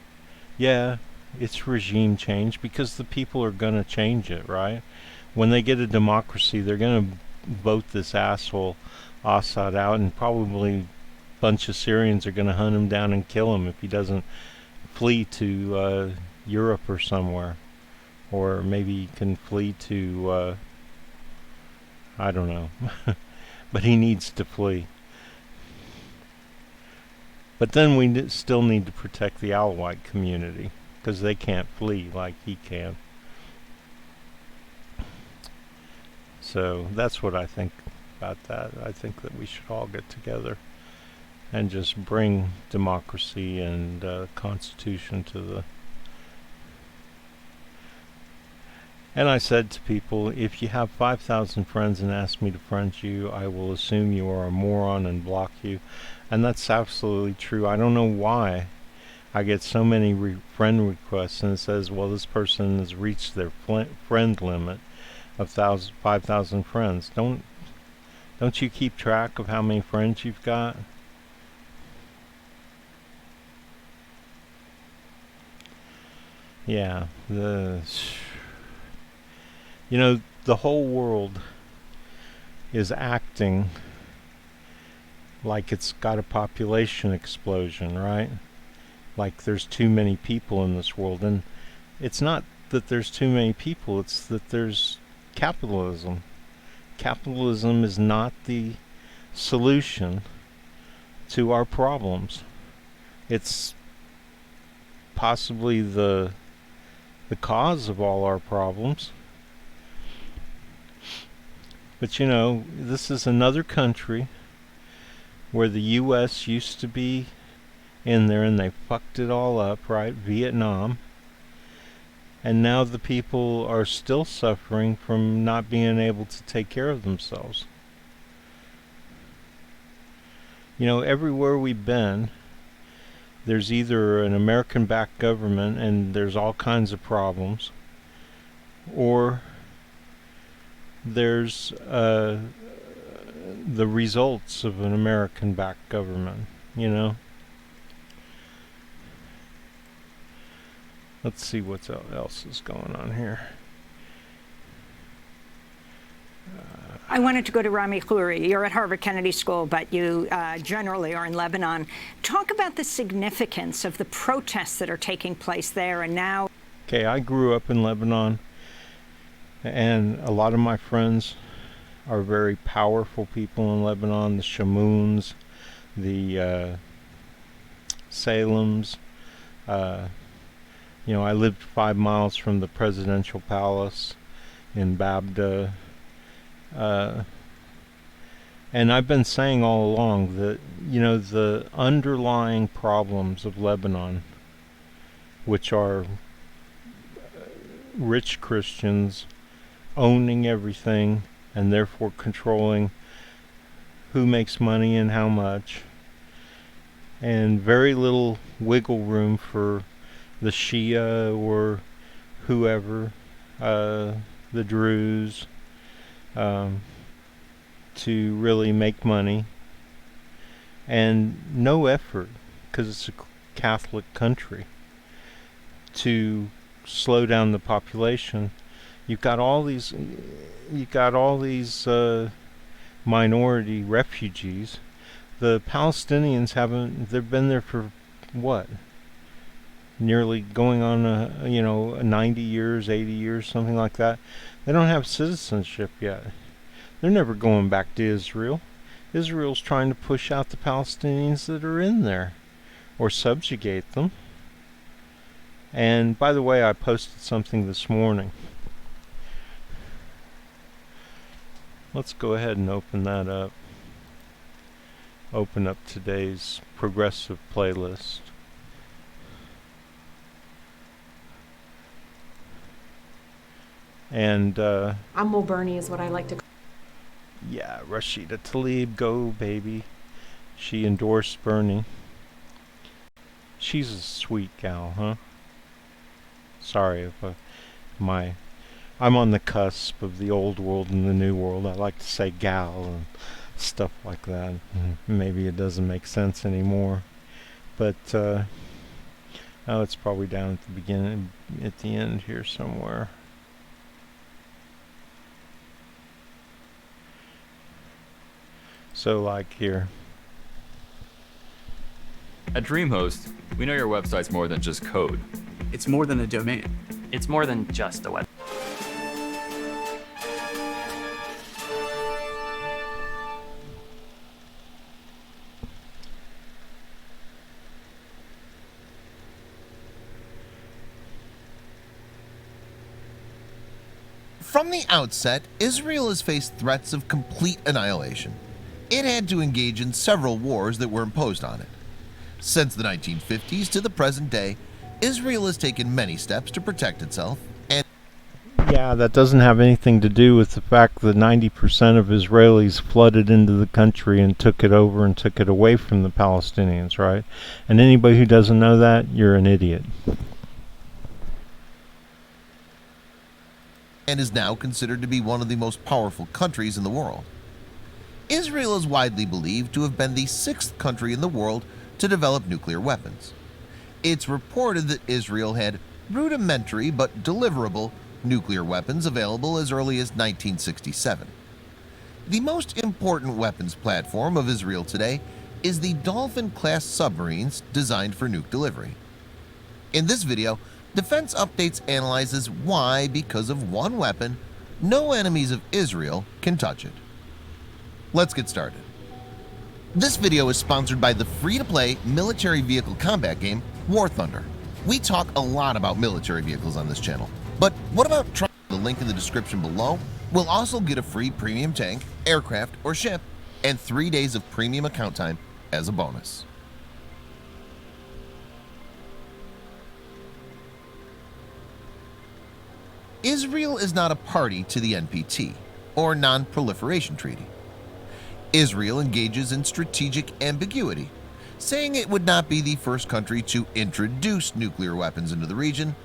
S1: Yeah, it's regime change because the people are going to change it, right? When they get a democracy, they're going to vote this asshole Assad out, and probably a bunch of Syrians are going to hunt him down and kill him if he doesn't flee to Europe or somewhere. Or maybe he can flee to, I don't know. But he needs to flee. But then we still need to protect the Alawite community, because they can't flee like he can. So that's what I think about that. I think that we should all get together and just bring democracy and Constitution to the... And I said to people, if you have 5,000 friends and ask me to friend you, I will assume you are a moron and block you. And that's absolutely true. I don't know why I get so many friend requests and it says, well, this person has reached their friend limit of 5,000 friends. Don't you keep track of how many friends you've got? Yeah, you know, the whole world is acting like it's got a population explosion, right? Like there's too many people in this world. And it's not that there's too many people, it's that there's capitalism. Capitalism is not the solution to our problems. It's possibly the cause of all our problems. But you know, this is another country where the U.S. used to be in there and they fucked it all up, right? Vietnam. And now the people are still suffering from not being able to take care of themselves. You know, everywhere we've been, there's either an American-backed government and there's all kinds of problems, or there's the results of an American-backed government, you know? Let's see what else is going on here.
S20: I wanted to go to Rami Khouri. You're at Harvard Kennedy School, but you generally are in Lebanon. Talk about the significance of the protests that are taking place there and now.
S1: Okay, I grew up in Lebanon, and a lot of my friends are very powerful people in Lebanon. The Shamoons, the Salems. You know, I lived 5 miles from the presidential palace in Babda. And I've been saying all along that, you know, the underlying problems of Lebanon, which are rich Christians owning everything and therefore controlling who makes money and how much, and very little wiggle room for the Shia or whoever, the Druze, to really make money, and no effort, because it's a Catholic country, to slow down the population. You've got all these minority refugees. The Palestinians they've been there for what? Nearly going on 90 years, 80 years, something like that. They don't have citizenship yet. They're never going back to Israel. Israel's trying to push out the Palestinians that are in there, or subjugate them. And by the way, I posted something this morning. Let's go ahead and open that up. Open up today's progressive playlist. And
S21: I'm Mo Bernie is what I like to call.
S1: Yeah, Rashida Tlaib, go baby. She endorsed Bernie. She's a sweet gal, huh? Sorry if I'm on the cusp of the old world and the new world. I like to say gal and stuff like that. Maybe it doesn't make sense anymore. But oh, it's probably down at the beginning, at the end here somewhere. So like here.
S22: At DreamHost, we know your website's more than just code.
S23: It's more than a domain.
S24: It's more than just a web.
S2: From the outset, Israel has faced threats of complete annihilation. It had to engage in several wars that were imposed on it. Since the 1950s to the present day, Israel has taken many steps to protect itself, and
S1: yeah, that doesn't have anything to do with the fact that 90% of Israelis flooded into the country and took it over and took it away from the Palestinians, right? And anybody who doesn't know that, you're an idiot.
S2: and is now considered to be one of the most powerful countries in the world. Israel is widely believed to have been the 6th country in the world to develop nuclear weapons. It's reported that Israel had rudimentary but deliverable nuclear weapons available as early as 1967. The most important weapons platform of Israel today is the Dolphin-class submarines designed for nuke delivery. In this video, Defense Updates analyzes why, because of one weapon, no enemies of Israel can touch it. Let's get started. This video is sponsored by the free-to-play military vehicle combat game War Thunder. We talk a lot about military vehicles on this channel, but what about trying the link in the description below? We'll also get a free premium tank, aircraft, or ship, and 3 days of premium account time as a bonus. Israel is not a party to the NPT, or Non-Proliferation Treaty. Israel engages in strategic ambiguity, saying it would not be the first country to introduce nuclear weapons into the region,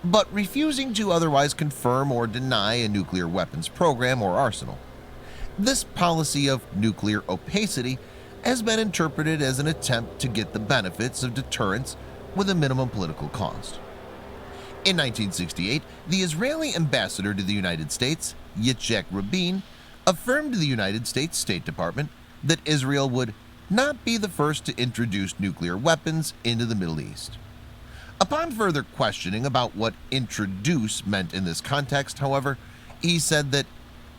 S2: but refusing to otherwise confirm or deny a nuclear weapons program or arsenal. This policy of nuclear opacity has been interpreted as an attempt to get the benefits of deterrence with a minimum political cost. In 1968, the Israeli ambassador to the United States, Yitzhak Rabin, affirmed to the United States State Department that Israel would not be the first to introduce nuclear weapons into the Middle East. Upon further questioning about what introduce meant in this context, however, he said that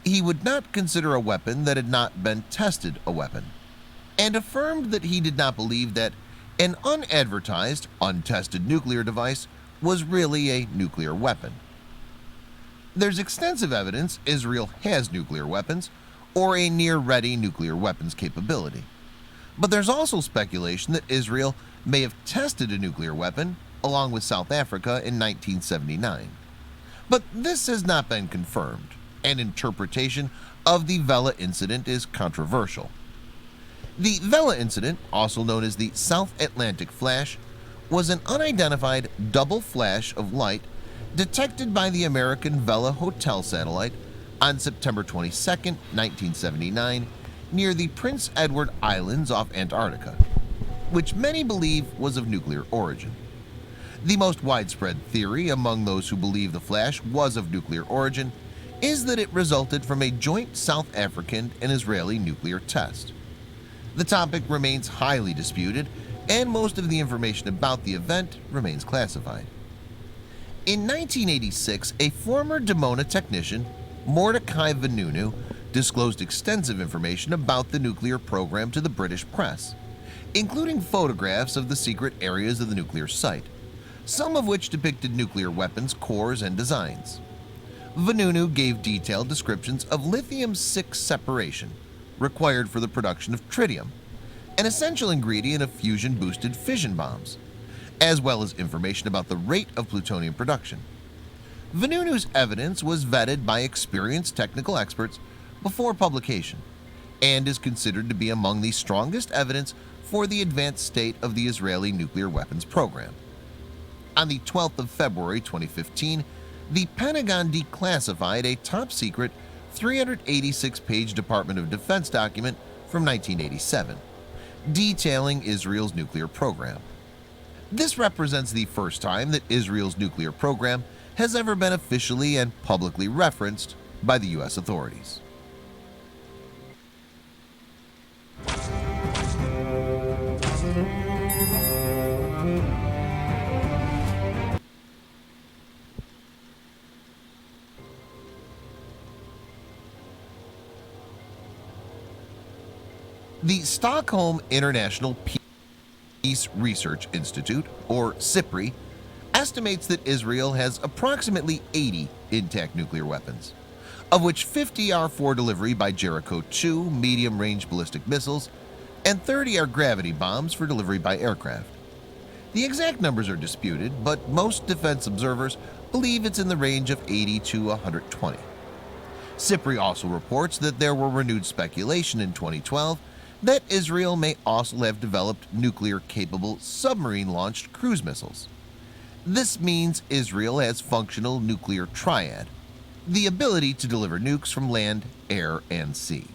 S2: he would not consider a weapon that had not been tested a weapon, and affirmed that he did not believe that an unadvertised, untested nuclear device was really a nuclear weapon. There's extensive evidence Israel has nuclear weapons or a near-ready nuclear weapons capability. But there's also speculation that Israel may have tested a nuclear weapon along with South Africa in 1979. But this has not been confirmed. An interpretation of the Vela incident is controversial. The Vela incident, also known as the South Atlantic Flash, was an unidentified double flash of light detected by the American Vela Hotel satellite on September 22, 1979, near the Prince Edward Islands off Antarctica, which many believe was of nuclear origin. The most widespread theory among those who believe the flash was of nuclear origin is that it resulted from a joint South African and Israeli nuclear test. The topic remains highly disputed, and most of the information about the event remains classified. In 1986, a former Dimona technician, Mordecai Vanunu, disclosed extensive information about the nuclear program to the British press, including photographs of the secret areas of the nuclear site, some of which depicted nuclear weapons cores and designs. Vanunu gave detailed descriptions of lithium-6 separation, required for the production of tritium, an essential ingredient of fusion-boosted fission bombs, as well as information about the rate of plutonium production. Vanunu's evidence was vetted by experienced technical experts before publication and is considered to be among the strongest evidence for the advanced state of the Israeli nuclear weapons program. On the 12th of February 2015, the Pentagon declassified a top-secret 386-page Department of Defense document from 1987, detailing Israel's nuclear program. This represents the first time that Israel's nuclear program has ever been officially and publicly referenced by the U.S. authorities. The Stockholm International Peace Research Institute, or SIPRI, estimates that Israel has approximately 80 intact nuclear weapons, of which 50 are for delivery by Jericho-2 medium-range ballistic missiles, and 30 are gravity bombs for delivery by aircraft. The exact numbers are disputed, but most defense observers believe it's in the range of 80 to 120. SIPRI also reports that there were renewed speculation in 2012 that Israel may also have developed nuclear-capable submarine-launched cruise missiles. This means Israel has functional nuclear triad, the ability to deliver nukes from land, air, and sea.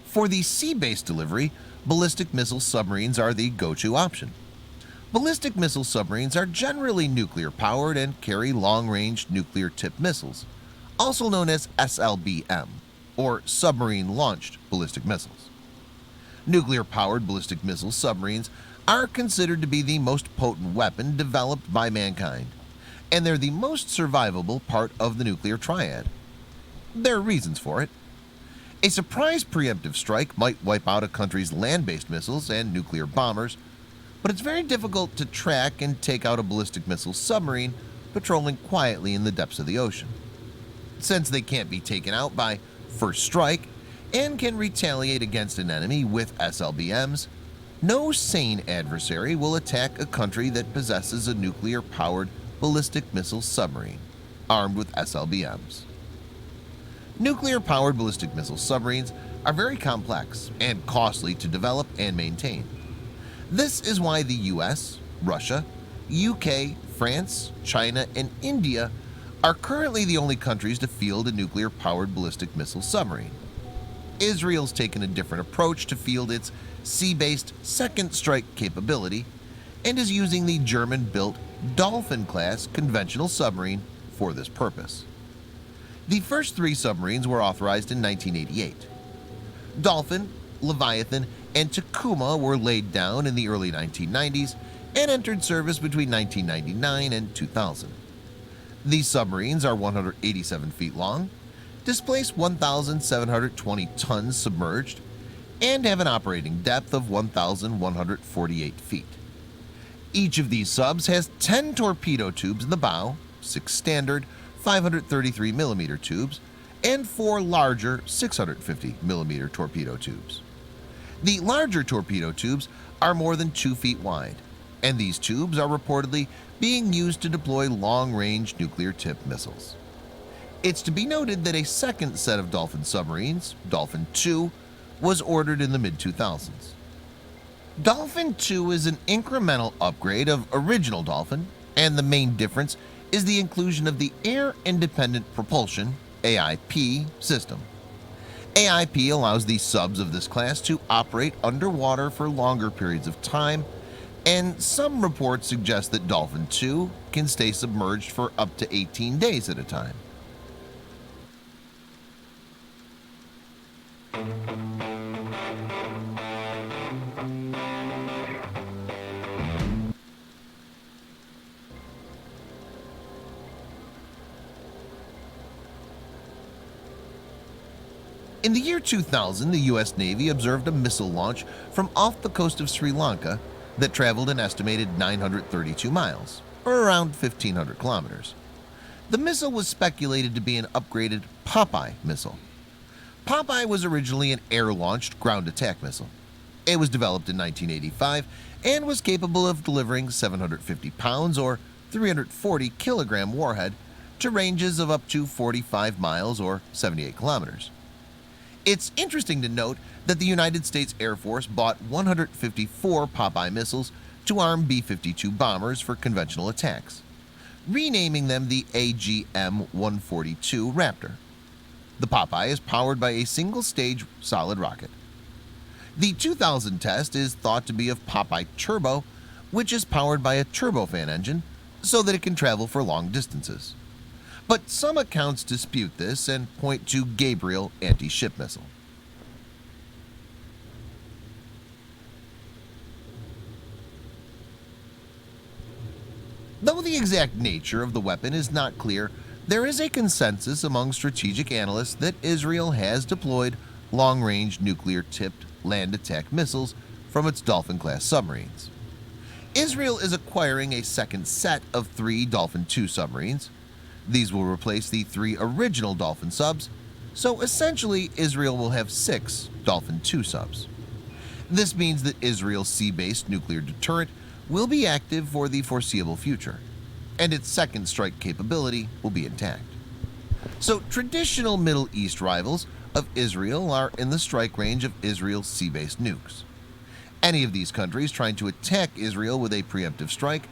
S2: For the sea-based delivery, ballistic missile submarines are the go-to option. Ballistic missile submarines are generally nuclear-powered and carry long-range nuclear-tipped missiles, also known as SLBM, or submarine-launched ballistic missiles. Nuclear-powered ballistic missile submarines are considered to be the most potent weapon developed by mankind, and they're the most survivable part of the nuclear triad. There are reasons for it. A surprise preemptive strike might wipe out a country's land-based missiles and nuclear bombers, but it's very difficult to track and take out a ballistic missile submarine patrolling quietly in the depths of the ocean. Since they can't be taken out by first strike and can retaliate against an enemy with SLBMs, no sane adversary will attack a country that possesses a nuclear-powered ballistic missile submarine armed with SLBMs. Nuclear-powered ballistic missile submarines are very complex and costly to develop and maintain. This is why the US, Russia, UK, France, China, and India are currently the only countries to field a nuclear-powered ballistic missile submarine. Israel's taken a different approach to field its sea-based second strike capability and is using the German-built Dolphin-class conventional submarine for this purpose. The first 3 submarines were authorized in 1988. Dolphin, Leviathan, and Takuma were laid down in the early 1990s and entered service between 1999 and 2000. These submarines are 187 feet long, displace 1,720 tons submerged, and have an operating depth of 1,148 feet. Each of these subs has 10 torpedo tubes in the bow, 6 standard 533mm tubes, and 4 larger 650mm torpedo tubes. The larger torpedo tubes are more than 2 feet wide, and these tubes are reportedly being used to deploy long-range nuclear-tipped missiles. It's to be noted that a second set of Dolphin submarines, Dolphin 2, was ordered in the mid-2000s. Dolphin 2 is an incremental upgrade of original Dolphin, and the main difference is the inclusion of the Air Independent Propulsion (AIP) system. AIP allows the subs of this class to operate underwater for longer periods of time, and some reports suggest that Dolphin 2 can stay submerged for up to 18 days at a time. In the year 2000, the U.S. Navy observed a missile launch from off the coast of Sri Lanka that traveled an estimated 932 miles, or around 1,500 kilometers. The missile was speculated to be an upgraded Popeye missile. Popeye was originally an air-launched ground attack missile. It was developed in 1985 and was capable of delivering 750 pounds or 340 kilogram warhead to ranges of up to 45 miles or 78 kilometers. It's interesting to note that the United States Air Force bought 154 Popeye missiles to arm B-52 bombers for conventional attacks, renaming them the AGM-142 Raptor. The Popeye is powered by a single-stage solid rocket. The 2000 test is thought to be of Popeye Turbo, which is powered by a turbofan engine so that it can travel for long distances. But some accounts dispute this and point to Gabriel anti-ship missile. Though the exact nature of the weapon is not clear, there is a consensus among strategic analysts that Israel has deployed long-range nuclear-tipped land attack missiles from its Dolphin-class submarines. Israel is acquiring a second set of 3 Dolphin II submarines. These will replace the 3 original Dolphin subs, so essentially Israel will have 6 Dolphin II subs. This means that Israel's sea-based nuclear deterrent will be active for the foreseeable future, and its second strike capability will be intact. So traditional Middle East rivals of Israel are in the strike range of Israel's sea-based nukes. Any of these countries trying to attack Israel with a preemptive strike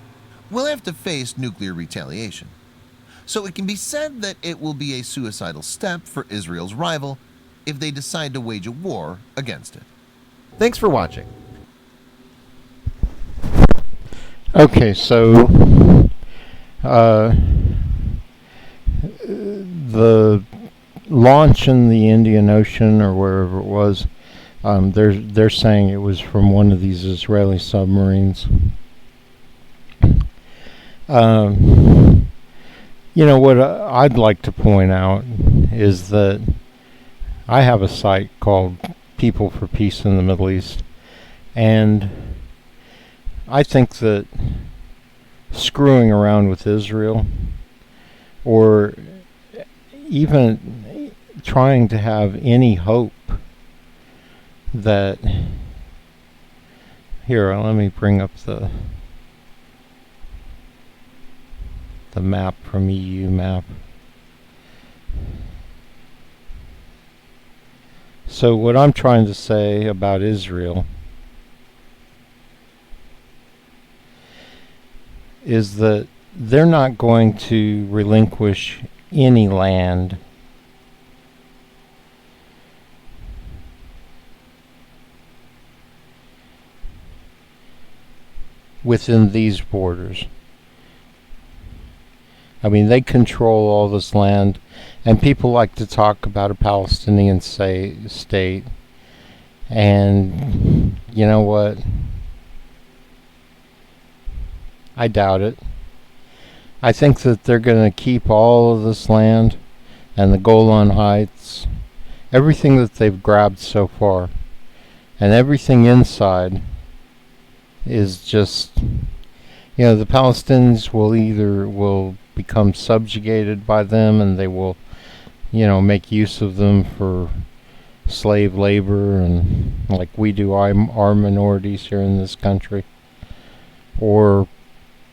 S2: will have to face nuclear retaliation. So it can be said that it will be a suicidal step for Israel's rival if they decide to wage a war against it.
S3: Thanks for watching.
S1: Okay, so the launch in the Indian Ocean or wherever it was, they're saying it was from one of these Israeli submarines. You know what I'd like to point out is that I have a site called People for Peace in the Middle East, and I think that screwing around with Israel or even trying to have any hope that here, let me bring up the map from EU map. So what I'm trying to say about Israel is that they're not going to relinquish any land within these borders. I mean, they control all this land, and people like to talk about a Palestinian state, and you know what? I doubt it. I think that they're going to keep all of this land and the Golan Heights, everything that they've grabbed so far, and everything inside is just, you know, the Palestinians will become subjugated by them, and they will, you know, make use of them for slave labor, and like we do our minorities here in this country, or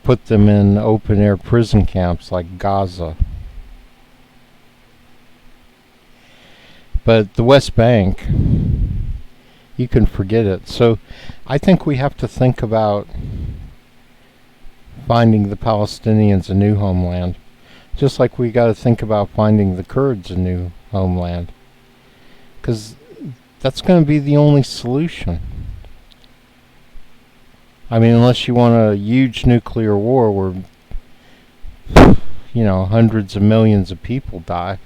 S1: put them in open air prison camps like Gaza. But the West Bank, you can forget it. So I think we have to think about finding the Palestinians a new homeland, just like we got to think about finding the Kurds a new homeland, because that's going to be the only solution. I mean, unless you want a huge nuclear war where, you know, hundreds of millions of people die.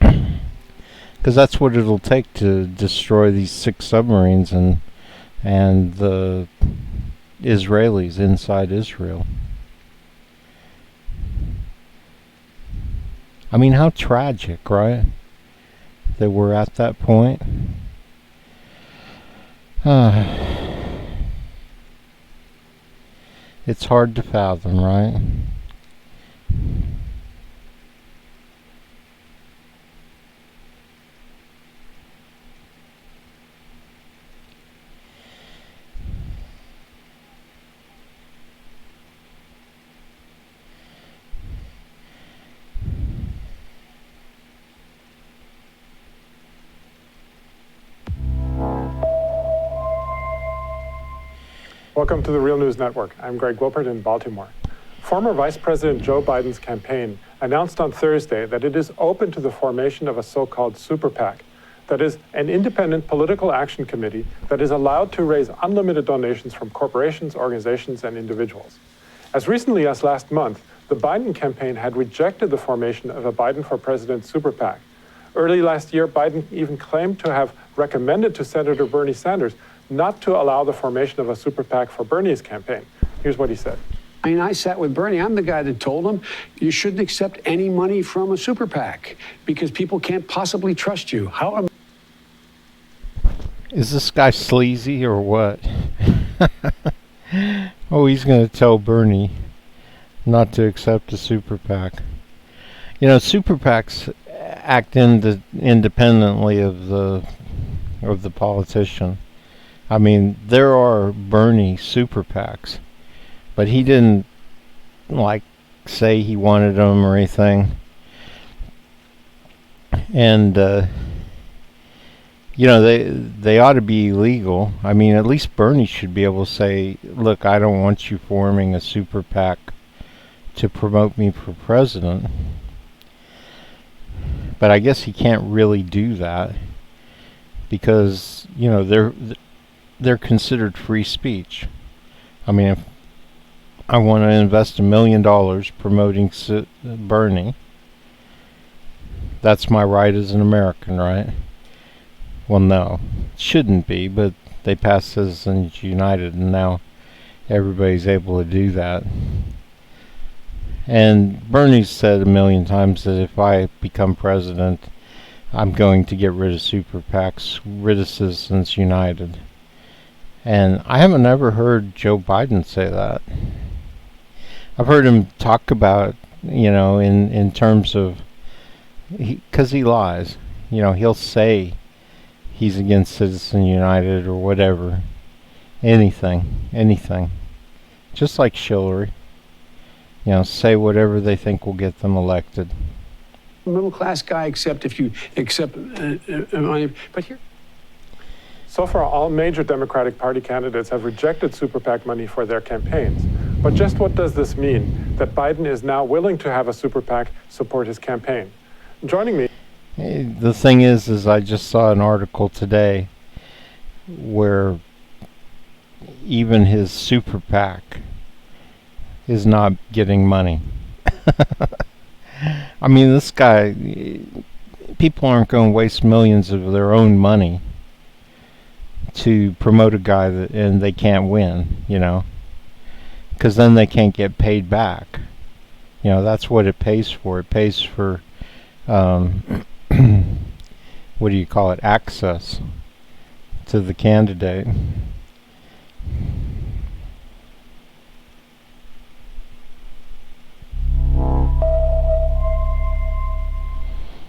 S1: Because that's what it'll take to destroy these 6 submarines and the Israelis inside Israel. I mean, how tragic, right? That we're at that point. It's hard to fathom, right?
S4: Welcome to the Real News Network. I'm Greg Wilpert in Baltimore. Former Vice President Joe Biden's campaign announced on Thursday that it is open to the formation of a so-called super PAC, that is, an independent political action committee that is allowed to raise unlimited donations from corporations, organizations, and individuals. As recently as last month, the Biden campaign had rejected the formation of a Biden for President super PAC. Early last year, Biden even claimed to have recommended to Senator Bernie Sanders not to allow the formation of a super PAC for Bernie's campaign. Here's what he said.
S6: I mean, I sat with Bernie. I'm the guy that told him you shouldn't accept any money from a super PAC because people can't possibly trust you. How am
S1: Is this guy sleazy or what? Oh, he's going to tell Bernie not to accept a super PAC. You know, super PACs act independently of the politician. I mean, there are Bernie super PACs, but he didn't like say he wanted them or anything. And you know, they ought to be illegal. I mean, at least Bernie should be able to say, look, I don't want you forming a super PAC to promote me for president. But I guess he can't really do that because, you know, they're considered free speech. I mean, if I want to invest $1 million promoting Bernie, that's my right as an American, right? Well, no, it shouldn't be, but they passed Citizens United, and now everybody's able to do that. And Bernie's said a million times that if I become president, I'm going to get rid of super PACs, rid of Citizens United. And I haven't ever heard Joe Biden say that. I've heard him talk about, you know, in terms of, because he lies. You know, he'll say he's against Citizens United or whatever. Anything. Just like Hillary. You know, say whatever they think will get them elected.
S6: Middle class guy, except if you accept but here.
S4: So far, all major Democratic Party candidates have rejected super PAC money for their campaigns. But just what does this mean, that Biden is now willing to have a super PAC support his campaign? Joining me.
S1: The thing is I just saw an article today where even his super PAC is not getting money. I mean, this guy, people aren't going to waste millions of their own money to promote a guy and they can't win, you know, because then they can't get paid back. You know, that's what it pays for. It pays for, what do you call it, access to the candidate.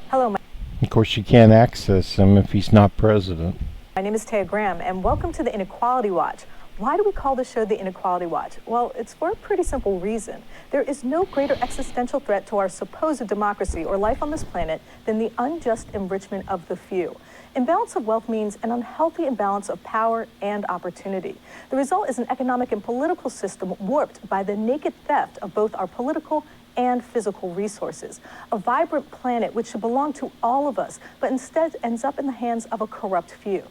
S3: Hello.
S1: Of course, you can't access him if he's not president.
S3: My name is Taya Graham, and welcome to the Inequality Watch. Why do we call the show the Inequality Watch? Well, it's for a pretty simple reason. There is no greater existential threat to our supposed democracy or life on this planet than the unjust enrichment of the few. Imbalance of wealth means an unhealthy imbalance of power and opportunity. The result is an economic and political system warped by the naked theft of both our political and physical resources. A vibrant planet which should belong to all of us, but instead ends up in the hands of a corrupt few.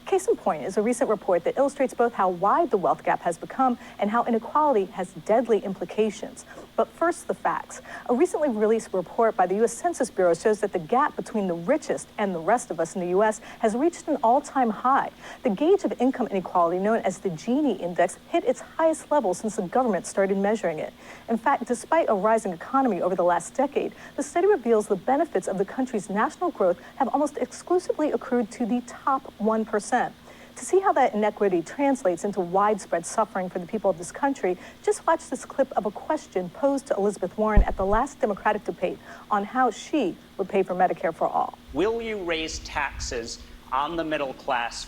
S3: Case in point is a recent report that illustrates both how wide the wealth gap has become and how inequality has deadly implications. But first, the facts. A recently released report by the U.S. Census Bureau shows that the gap between the richest and the rest of us in the U.S. has reached an all-time high. The gauge of income inequality, known as the Gini index, hit its highest level since the government started measuring it. In fact, despite a rising economy over the last decade, the study reveals the benefits of the country's national growth have almost exclusively accrued to the top 1%. To see how that inequity translates into widespread suffering for the people of this country, just watch this clip of a question posed to Elizabeth Warren at the last Democratic debate on how she would pay for Medicare for all.
S5: Will you raise taxes on the middle class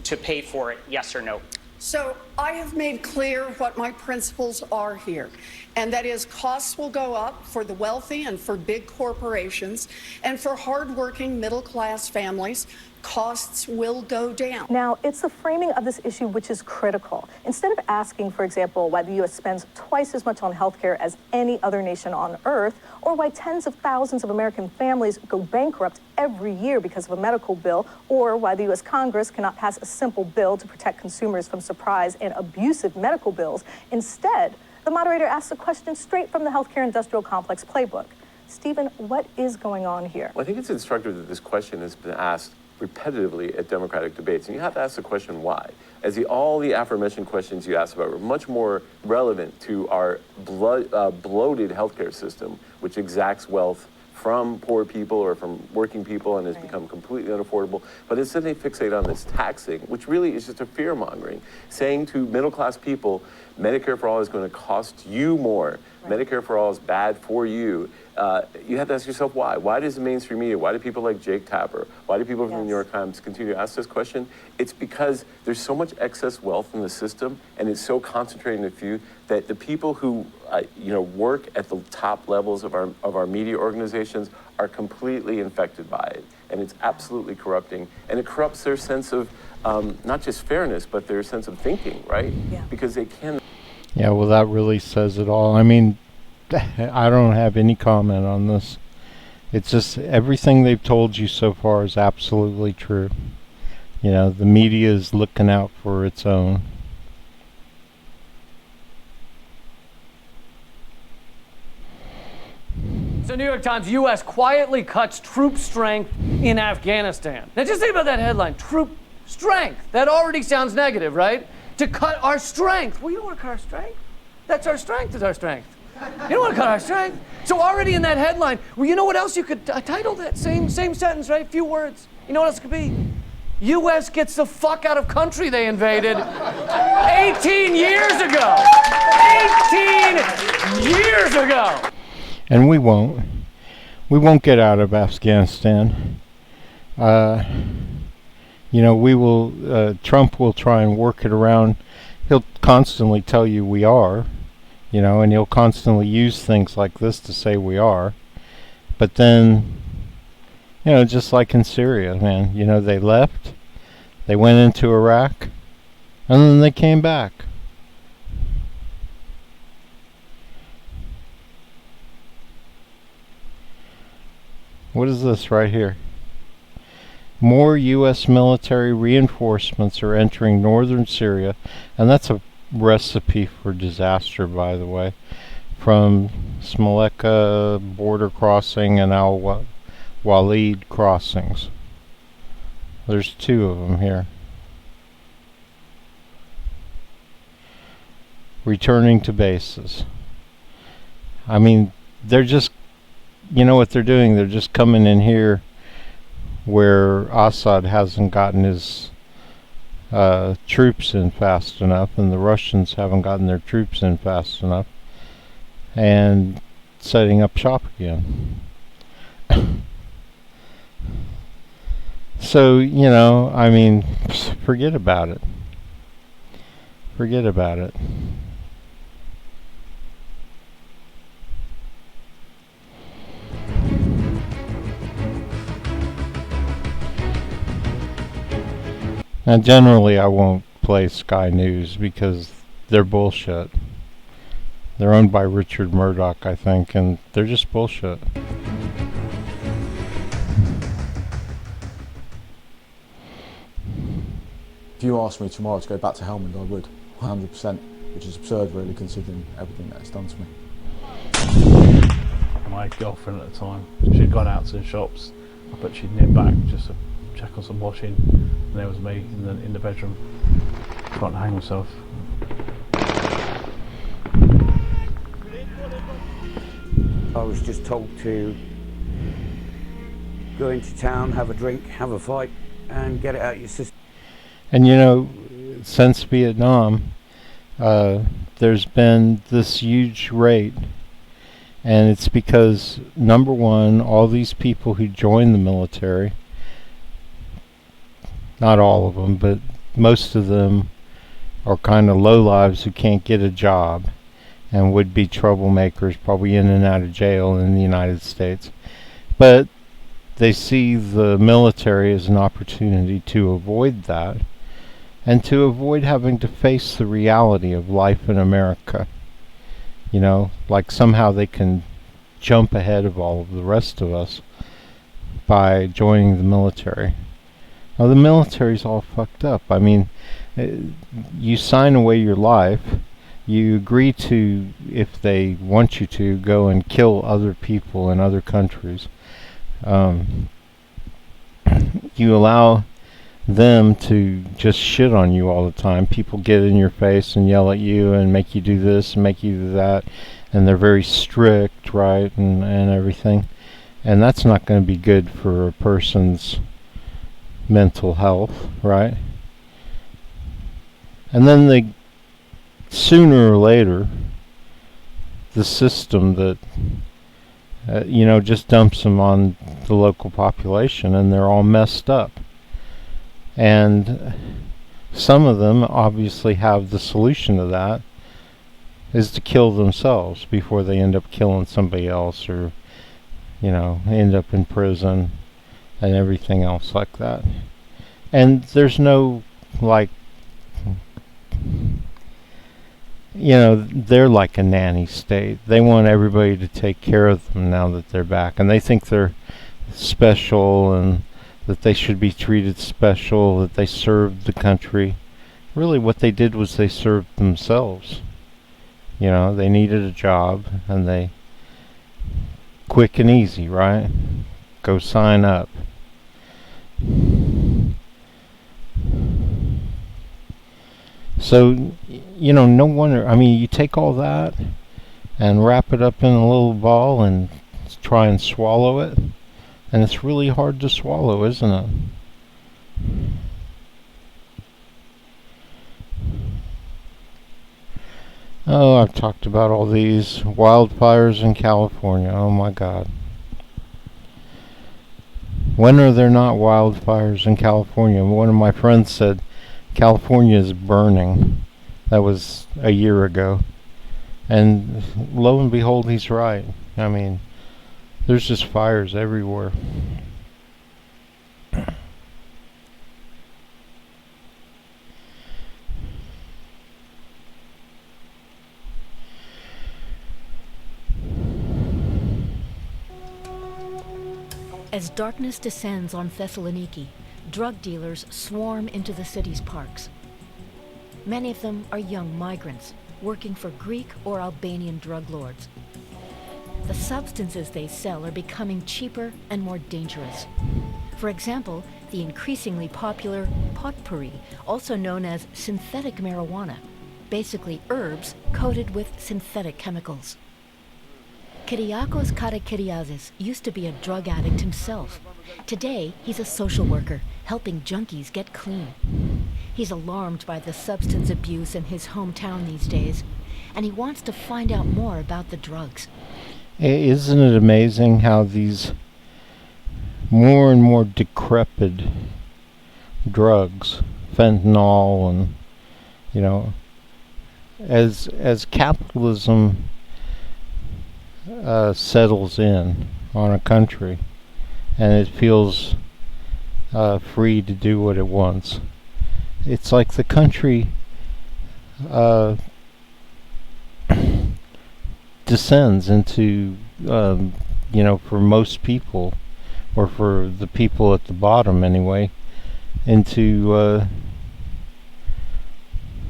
S5: to pay for it, yes or no?
S8: So I have made clear what my principles are here, and that is costs will go up for the wealthy and for big corporations, and for hardworking middle-class families, costs will go down.
S3: Now, it's the framing of this issue which is critical. Instead of asking, for example, why the U.S. spends twice as much on healthcare as any other nation on earth, or why tens of thousands of American families go bankrupt every year because of a medical bill, or why the U.S. Congress cannot pass a simple bill to protect consumers from surprise and abusive medical bills, instead, the moderator asks a question straight from the healthcare industrial complex playbook. Stephen, what is going on here?
S23: Well, I think it's instructive that this question has been asked repetitively at Democratic debates, and you have to ask the question why. As all the aforementioned questions you asked about were much more relevant to our bloated healthcare system, which exacts wealth from poor people or from working people and has become completely unaffordable. But instead they fixate on this taxing, which really is just a fear-mongering, saying to middle-class people, Medicare for All is going to cost you more. Medicare for All is bad for you. You have to ask yourself why. Why does the mainstream media, why do people like Jake Tapper, why do people from the New York Times continue to ask this question? It's because there's so much excess wealth in the system and it's so concentrated in a few that the people who work at the top levels of our media organizations are completely infected by it. And it's absolutely corrupting. And it corrupts their sense of not just fairness, but their sense of thinking, right? Yeah. Because they can.
S1: Yeah, well, that really says it all. I mean, I don't have any comment on this. It's just everything they've told you so far is absolutely true. You know, the media is looking out for its own.
S7: So New York Times, U.S. quietly cuts troop strength in Afghanistan. Now just think about that headline, troop strength. That already sounds negative, right? To cut our strength. Well, you don't want to cut our strength. That's our strength is our strength. You don't want to cut our strength. So already in that headline, well, you know what else you could title that same sentence, right? Few words. You know what else it could be? U.S. gets the fuck out of country they invaded 18 years ago. 18 years ago.
S1: And we won't. We won't get out of Afghanistan. We will, Trump will try and work it around. He'll constantly tell you we are, and he'll constantly use things like this to say we are. But then, just like in Syria, man, they left, they went into Iraq, and then they came back. What is this right here? More U.S. military reinforcements are entering northern Syria, and that's a recipe for disaster, by the way, from Smaleka border crossing and Al-Walid crossings. There's two of them here. Returning to bases. I mean, they're just, what they're doing? They're just coming in here where Assad hasn't gotten his troops in fast enough, and the Russians haven't gotten their troops in fast enough, and setting up shop again. So, forget about it. Forget about it. Now, generally, I won't play Sky News because they're bullshit. They're owned by Richard Murdoch, I think, and they're just bullshit.
S9: If you asked me tomorrow to go back to Helmand, I would, 100%, which is absurd, really, considering everything that it's done to me.
S12: My girlfriend at the time, she'd gone out to the shops, but she'd nip back just to check on some washing, and there was me in the bedroom trying to hang myself.
S14: I was just told to go into town, have a drink, have a fight, and get it out of your system.
S1: And since Vietnam, there's been this huge rate, and it's because, number one, all these people who join the military, not all of them, but most of them are kind of lowlives who can't get a job and would be troublemakers, probably in and out of jail in the United States. But they see the military as an opportunity to avoid that and to avoid having to face the reality of life in America. Like somehow they can jump ahead of all of the rest of us by joining the military. Now, the military's all fucked up. I mean, you sign away your life, you agree to, if they want you to, go and kill other people in other countries. You allow them to just shit on you all the time. People get in your face and yell at you and make you do this and make you do that, and they're very strict, right, and everything. And that's not going to be good for a person's mental health, right? And then sooner or later, the system that just dumps them on the local population, and they're all messed up. And some of them obviously have the solution to that is to kill themselves before they end up killing somebody else, or end up in prison and everything else like that. And there's no they're like a nanny state. They want everybody to take care of them now that they're back, and they think they're special and that they should be treated special, that they served the country. Really what they did was they served themselves. They needed a job, and they quick and easy, right? Go sign up. So, no wonder. I mean, you take all that and wrap it up in a little ball and try and swallow it, and it's really hard to swallow, isn't it? Oh, I've talked about all these wildfires in California. Oh my God. When are there not wildfires in California? One of my friends said California is burning. That was a year ago. And lo and behold, he's right. I mean, there's just fires everywhere.
S15: As darkness descends on Thessaloniki, drug dealers swarm into the city's parks. Many of them are young migrants working for Greek or Albanian drug lords. The substances they sell are becoming cheaper and more dangerous. For example, the increasingly popular potpourri, also known as synthetic marijuana, basically herbs coated with synthetic chemicals. Kyriakos Karakyriazis used to be a drug addict himself. Today, he's a social worker, helping junkies get clean. He's alarmed by the substance abuse in his hometown these days, and he wants to find out more about the drugs.
S1: Isn't it amazing how these more and more decrepit drugs, fentanyl, and as capitalism settles in on a country and it feels free to do what it wants, it's like the country descends into for most people, or for the people at the bottom anyway, into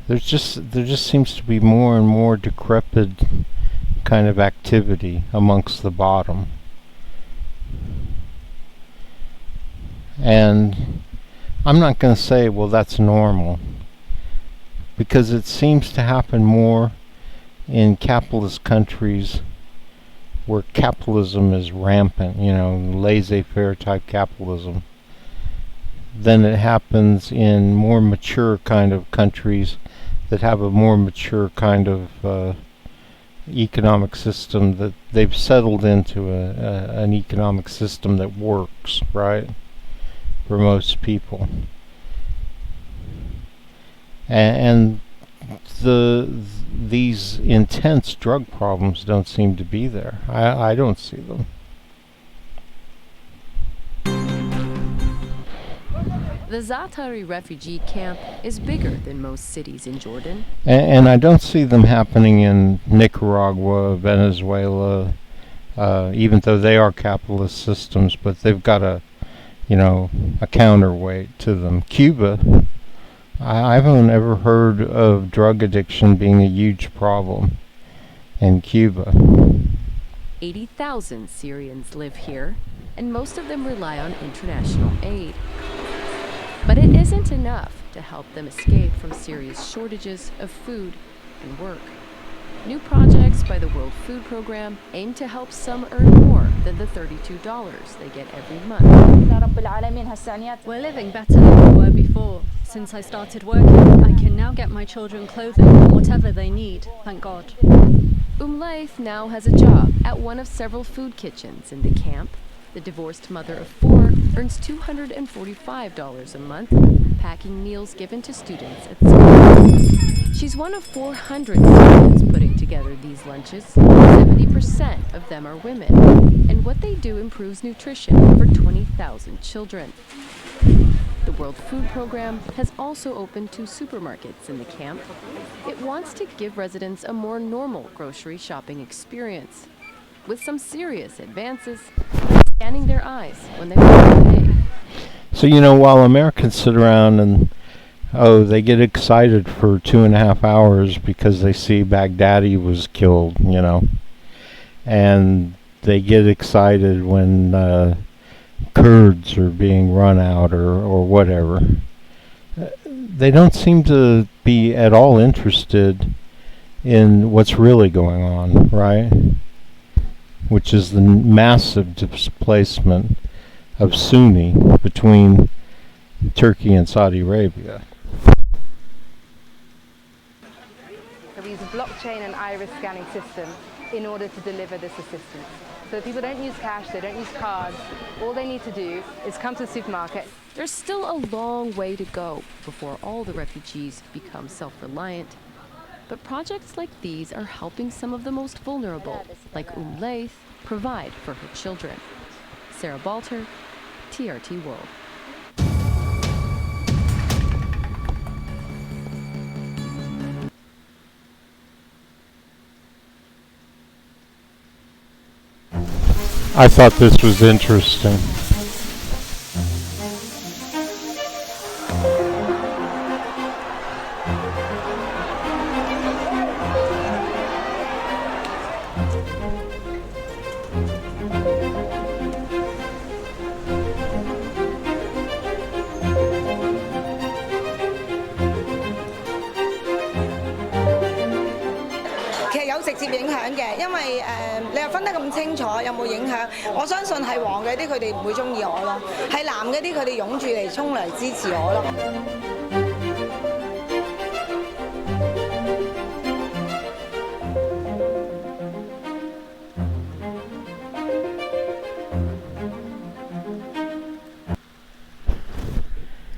S1: there just seems to be more and more decrepit kind of activity amongst the bottom. And I'm not going to say, well, that's normal, because it seems to happen more in capitalist countries where capitalism is rampant, laissez-faire type capitalism, than it happens in more mature kind of countries that have a more mature kind of economic system, that they've settled into an economic system that works, right, for most people. And these intense drug problems don't seem to be there. I don't see them.
S16: The Zatari refugee camp is bigger than most cities in Jordan.
S1: And I don't see them happening in Nicaragua, Venezuela, even though they are capitalist systems, but they've got a counterweight to them. Cuba, I haven't ever heard of drug addiction being a huge problem in Cuba.
S16: 80,000 Syrians live here, and most of them rely on international aid. But it isn't enough to help them escape from Syria's shortages of food and work. New projects by the World Food Program aim to help some earn more than the $32 they get every month.
S10: We're living better than we were before. Since I started working, I can now get my children clothing and whatever they need, thank God.
S16: Laith now has a job at one of several food kitchens in the camp. The divorced mother of 4 earns $245 a month, packing meals given to students at school. She's one of 400 students putting together these lunches. 70% of them are women, and what they do improves nutrition for 20,000 children. The World Food Program has also opened 2 supermarkets in the camp. It wants to give residents a more normal grocery shopping experience, with some serious advances, scanning their eyes when they walk away.
S1: So, you know, while Americans sit around and, they get excited for 2.5 hours because they see Baghdadi was killed, you know, and they get excited when Kurds are being run out or whatever. They don't seem to be at all interested in what's really going on, right? Which is the massive displacement of Sunni between Turkey and Saudi Arabia.
S13: So we use a blockchain and iris scanning system in order to deliver this assistance. So people don't use cash, they don't use cards. All they need to do is come to the supermarket.
S16: There's still a long way to go before all the refugees become self-reliant. But projects like these are helping some of the most vulnerable, like Laith, provide for her children. Sarah Balter, TRT World.
S1: I thought this was interesting.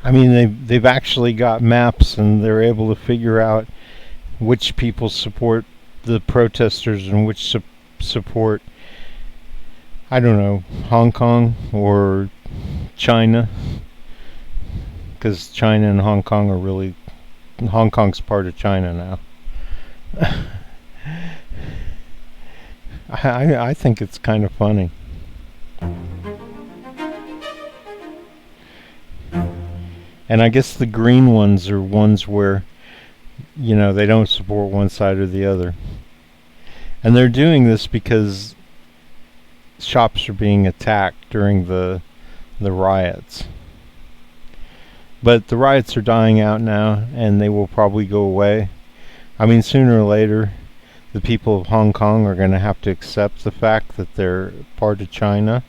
S1: I mean, they've actually got maps and they're able to figure out which people support the protesters and which support, I don't know, Hong Kong or China, because China and Hong Kong are really, Hong Kong's part of China now. I think it's kind of funny. And I guess the green ones are ones where, you know, they don't support one side or the other. And they're doing this because shops are being attacked during the riots. But the riots are dying out now, and they will probably go away. I mean, sooner or later, the people of Hong Kong are going to have to accept the fact that they're part of China.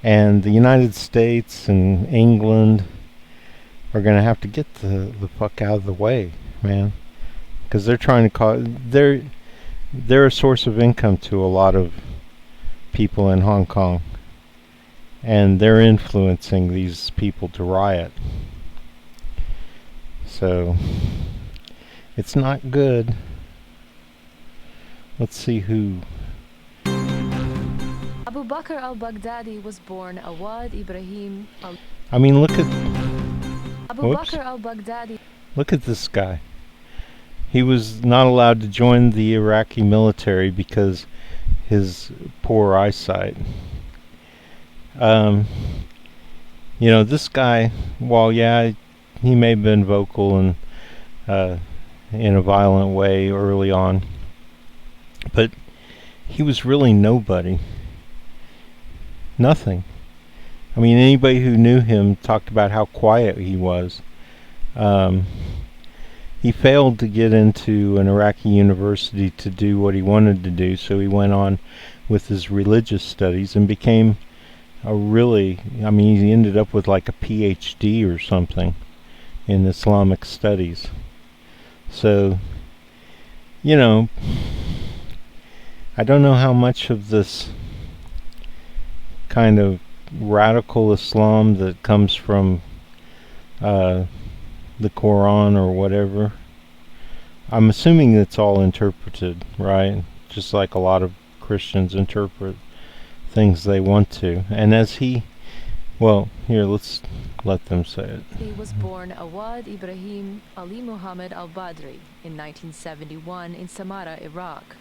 S1: And the United States and England are going to have to get the fuck out of the way, man. Because they're trying to cause... They're a source of income to a lot of people in Hong Kong. And they're influencing these people to riot. So, it's not good. Let's see who...
S16: Abu Bakr al-Baghdadi was born Awad Ibrahim al...
S1: I mean, look at...
S16: Abu
S1: Whoops.
S16: Bakr al-Baghdadi.
S1: Look at this guy. He was not allowed to join the Iraqi military because his poor eyesight. You know, this guy, while yeah, he may have been vocal and in a violent way early on, but he was really nobody. Nothing. I mean, anybody who knew him talked about how quiet he was. He failed to get into an Iraqi university to do what he wanted to do, so he went on with his religious studies and became a really, I mean, he ended up with like a PhD or something in Islamic studies. So, you know, I don't know how much of this kind of radical Islam that comes from the Quran or whatever. I'm assuming it's all interpreted, right? Just like a lot of Christians interpret things they want to. And as he, well, here, let's let them say it.
S16: He was born Awad Ibrahim Ali Muhammad al-Badri in 1971 in Samarra, Iraq.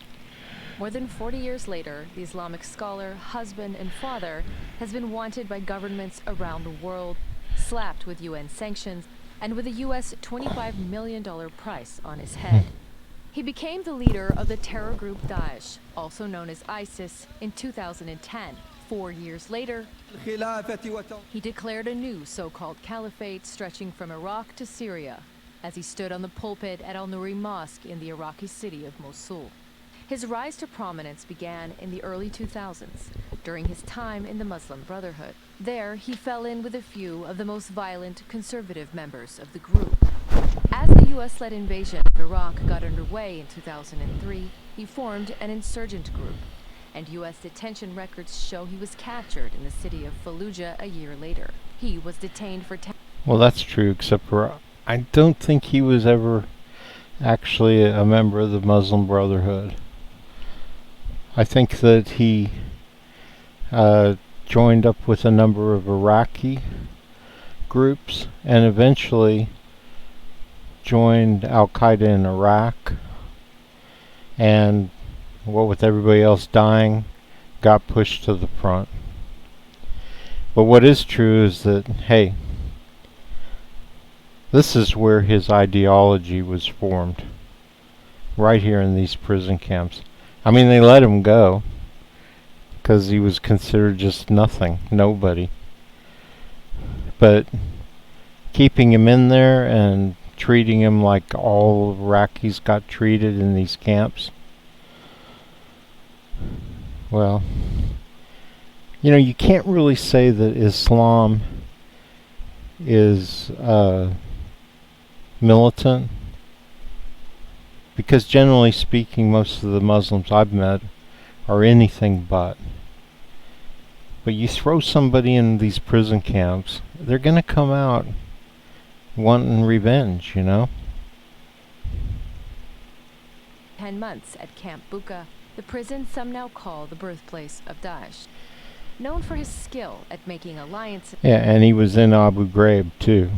S16: More than 40 years later, the Islamic scholar, husband, and father has been wanted by governments around the world, slapped with UN sanctions, and with a US $25 million price on his head. He became the leader of the terror group Daesh, also known as ISIS, in 2010. 4 years later, he declared a new so-called caliphate stretching from Iraq to Syria, as he stood on the pulpit at Al-Nuri Mosque in the Iraqi city of Mosul. His rise to prominence began in the early 2000s, during his time in the Muslim Brotherhood. There, he fell in with a few of the most violent conservative members of the group. As the US-led invasion of Iraq got underway in 2003, he formed an insurgent group, and US detention records show he was captured in the city of Fallujah a year later. He was detained for 10...
S1: Well, that's true, except for I don't think he was ever actually a member of the Muslim Brotherhood. I think that he joined up with a number of Iraqi groups and eventually joined Al-Qaeda in Iraq, and what with everybody else dying, got pushed to the front. But what is true is that, hey, this is where his ideology was formed, right here in these prison camps. I mean, they let him go because he was considered just nothing, nobody. But keeping him in there and treating him like all Iraqis got treated in these camps, well, you know, you can't really say that Islam is militant, because generally speaking, most of the Muslims I've met are anything but. But you throw somebody in these prison camps, they're going to come out wanting revenge, you know?
S16: 10 months at Camp Bucca, the prison some now call the birthplace of Daesh. Known for his skill at making alliances...
S1: Yeah, and he was in Abu Ghraib, too.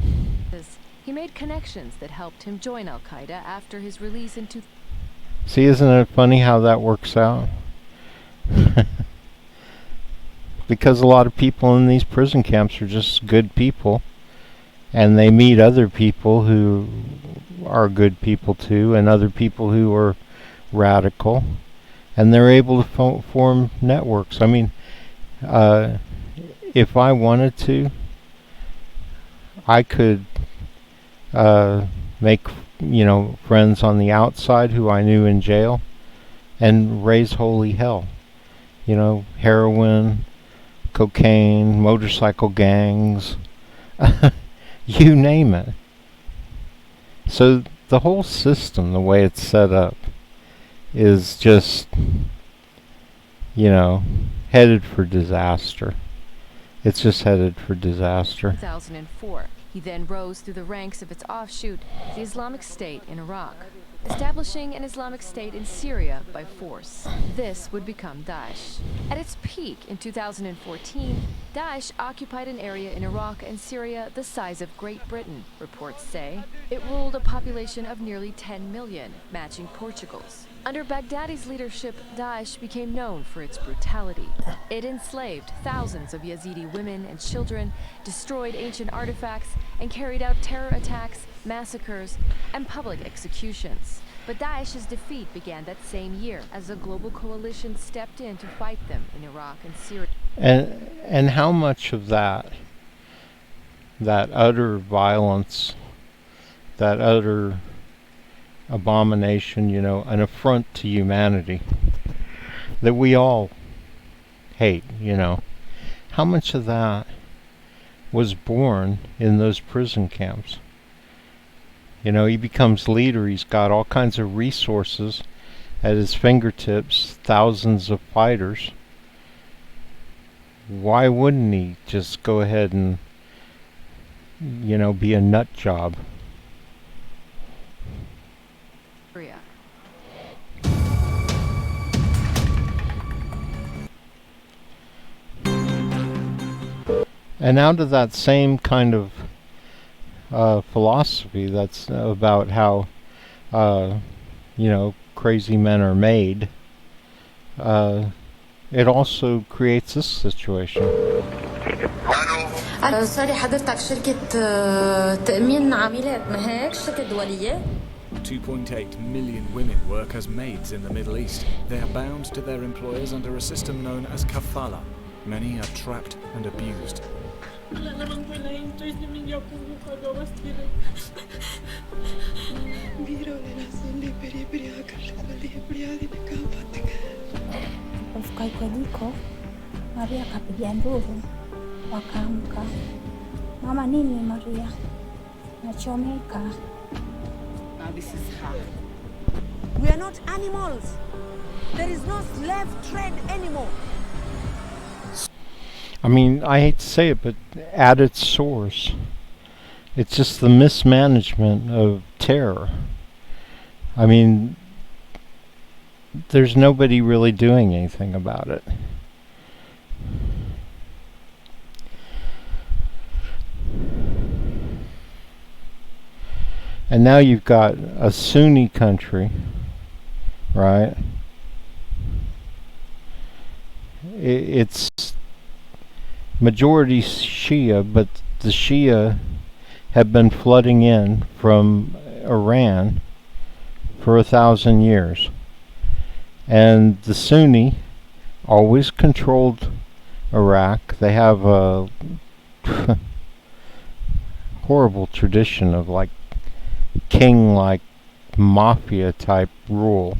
S16: He made connections that helped him join Al-Qaeda after his release in...
S1: See, isn't it funny how that works out? Because a lot of people in these prison camps are just good people, and they meet other people who are good people too, and other people who are radical, and they're able to form networks. I mean, if I wanted to, I could make, you know, friends on the outside who I knew in jail and raise holy hell. You know, heroin, cocaine, motorcycle gangs, you name it. So the whole system, the way it's set up, is just, you know, headed for disaster. It's just headed for disaster.
S16: 2004. He then rose through the ranks of its offshoot, the Islamic State in Iraq, establishing an Islamic State in Syria by force. This would become Daesh. At its peak in 2014, Daesh occupied an area in Iraq and Syria the size of Great Britain, reports say. It ruled a population of nearly 10 million, matching Portugal's. Under Baghdadi's leadership, Daesh became known for its brutality. It enslaved thousands of Yazidi women and children, destroyed ancient artifacts, and carried out terror attacks, massacres, and public executions. But Daesh's defeat began that same year as a global coalition stepped in to fight them in Iraq and Syria.
S1: And how much of that utter violence, that utter abomination, you know, an affront to humanity that we all hate, how much of that was born in those prison camps? He becomes leader. He's got all kinds of resources at his fingertips, thousands of fighters. Why wouldn't he just go ahead and, be a nut job?
S16: Korea.
S1: And out of that same kind of philosophy that's about how, crazy men are made, it also creates this situation.
S11: سوري حضرتك شركة تأمين عميلات ما هيك شركة دولية
S17: 2.8 million women work as maids in the Middle East. They are bound to their employers under a system known as kafala. Many are trapped and abused.
S18: Maria kapiga nduru wakaamka, mama nini Maria, nachomeka.
S19: Now this is her. We are not animals. There is no slave trade anymore.
S1: I mean, I hate to say it, but at its source, it's just the mismanagement of terror. I mean, there's nobody really doing anything about it. And now you've got a Sunni country, right? It's majority Shia, but the Shia have been flooding in from Iran for 1,000 years. And the Sunni always controlled Iraq. They have a horrible tradition of like king-like mafia type rule.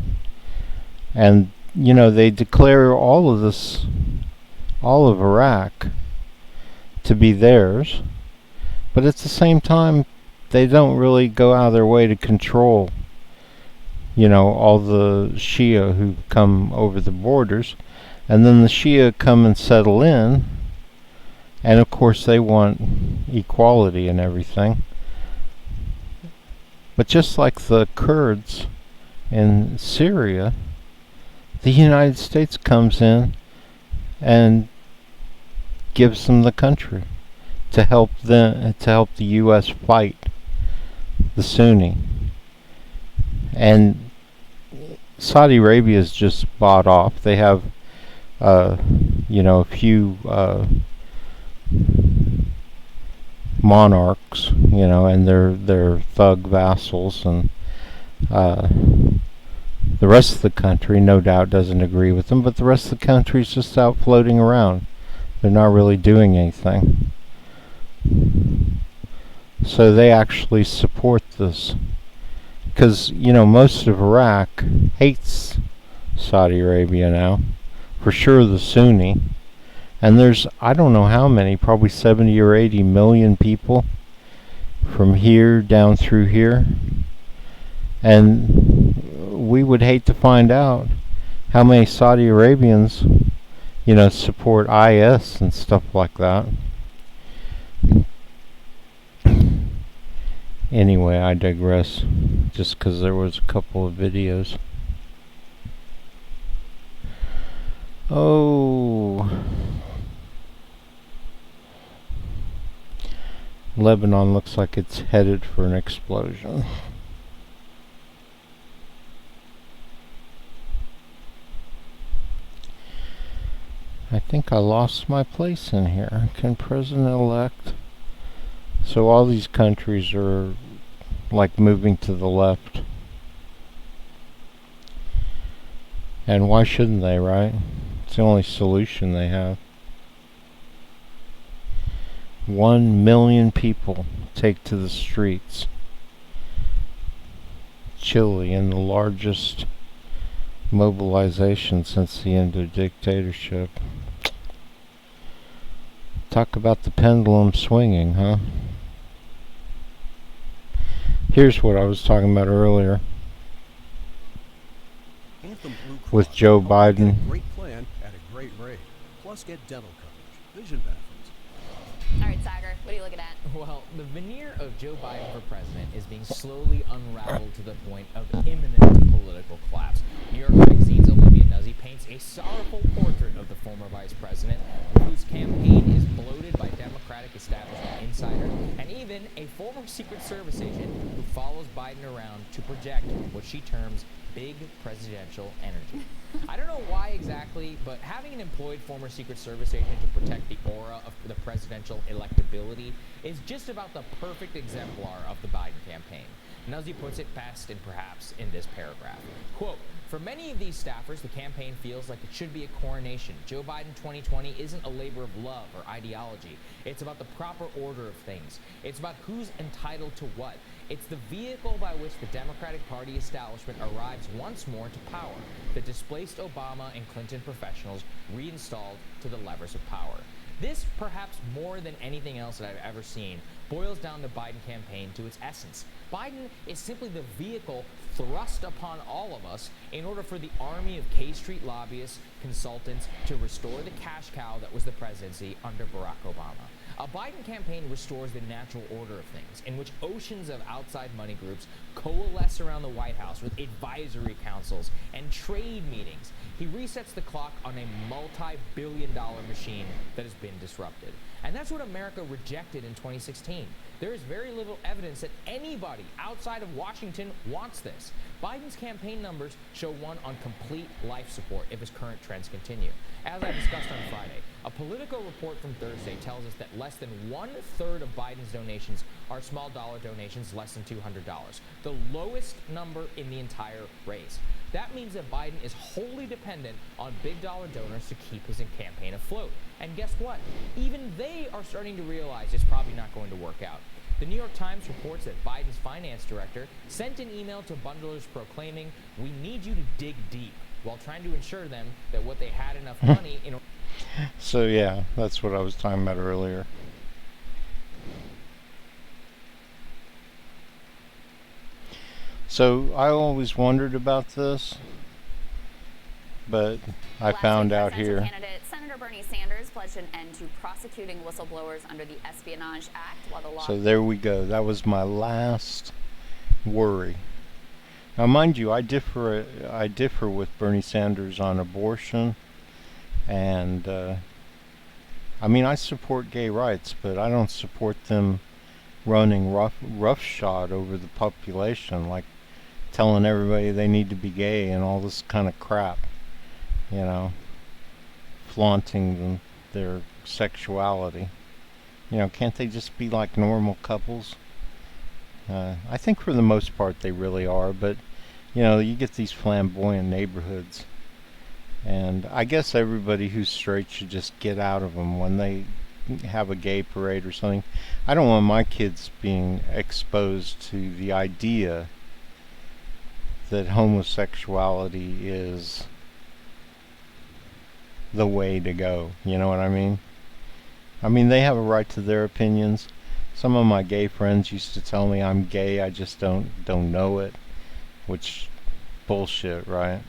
S1: And they declare all of Iraq to be theirs, but at the same time they don't really go out of their way to control all the Shia who come over the borders. And then the Shia come and settle in, and of course they want equality and everything. But just like the Kurds in Syria, the United States comes in and gives them the country to help the U.S. fight the Sunni. And Saudi Arabia is just bought off. They have a few monarchs, and their thug vassals, and the rest of the country no doubt doesn't agree with them, but the rest of the country's just out floating around. They're not really doing anything. So they actually support this. Because, most of Iraq hates Saudi Arabia now. For sure the Sunni. And there's, I don't know how many, probably 70 or 80 million people from here down through here. And we would hate to find out how many Saudi Arabians, support IS and stuff like that. Anyway, I digress, just because there was a couple of videos. Oh, Lebanon looks like it's headed for an explosion. I think I lost my place in here. Can President-elect... So all these countries are like moving to the left. And why shouldn't they, right? It's the only solution they have. 1 million people take to the streets. Chile in the largest mobilization since the end of dictatorship. Talk about the pendulum swinging, huh? Here's what I was talking about earlier with Joe Biden.
S20: Great plan at a great rate. Plus get dental coverage, vision benefits.
S21: All right, Sagar, what are you looking at?
S22: Well, the veneer of Joe Biden for president is being slowly unraveled to the point of imminent political collapse. New York Magazine's Olivia Nuzzi paints a sorrowful portrait of the former vice president, whose campaign is bloated by Democratic establishment insiders, and even a former Secret Service agent who follows Biden around to project what she terms big presidential energy. I don't know why exactly, but having an employed former Secret Service agent to protect the aura of the presidential electability is just about the perfect exemplar of the Biden campaign. Nuzzi puts it best perhaps in this paragraph. Quote, "For many of these staffers, the campaign feels like it should be a coronation. Joe Biden 2020 isn't a labor of love or ideology. It's about the proper order of things. It's about who's entitled to what. It's the vehicle by which the Democratic Party establishment arrives once more to power, the displaced Obama and Clinton professionals reinstalled to the levers of power." This, perhaps more than anything else that I've ever seen, boils down the Biden campaign to its essence. Biden is simply the vehicle thrust upon all of us in order for the army of K Street lobbyists, consultants, to restore the cash cow that was the presidency under Barack Obama. A Biden campaign restores the natural order of things, in which oceans of outside money groups coalesce around the White House with advisory councils and trade meetings. He resets the clock on a multi-billion-dollar machine that has been disrupted. And that's what America rejected in 2016. There is very little evidence that anybody outside of Washington wants this. Biden's campaign numbers show one on complete life support if his current trends continue. As I discussed on Friday, a Politico report from Thursday tells us that less than 1/3 of Biden's donations are small dollar donations less than $200, the lowest number in the entire race. That means that Biden is wholly dependent on big dollar donors to keep his campaign afloat. And guess what? Even they are starting to realize it's probably not going to work out. The New York Times reports that Biden's finance director sent an email to bundlers proclaiming, "We need you to dig deep," while trying to ensure them that what they had enough money in order.
S1: So yeah, that's what I was talking about earlier. So I always wondered about this, but I found out here.
S21: Candidate Senator Bernie Sanders pledged an end to prosecuting whistleblowers under the Espionage Act, while the law.
S1: So there we go. That was my last worry. Now, mind you, I differ with Bernie Sanders on abortion, and I mean, I support gay rights, but I don't support them running roughshod over the population, like telling everybody they need to be gay and all this kind of crap, you know, flaunting their sexuality. You know, can't they just be like normal couples? I think for the most part they really are, but you know, you get these flamboyant neighborhoods, and I guess everybody who's straight should just get out of them when they have a gay parade or something. I don't want my kids being exposed to the idea that homosexuality is the way to go. You know what I mean? I mean, they have a right to their opinions. Some of my gay friends used to tell me I'm gay, I just don't know it, which bullshit, right?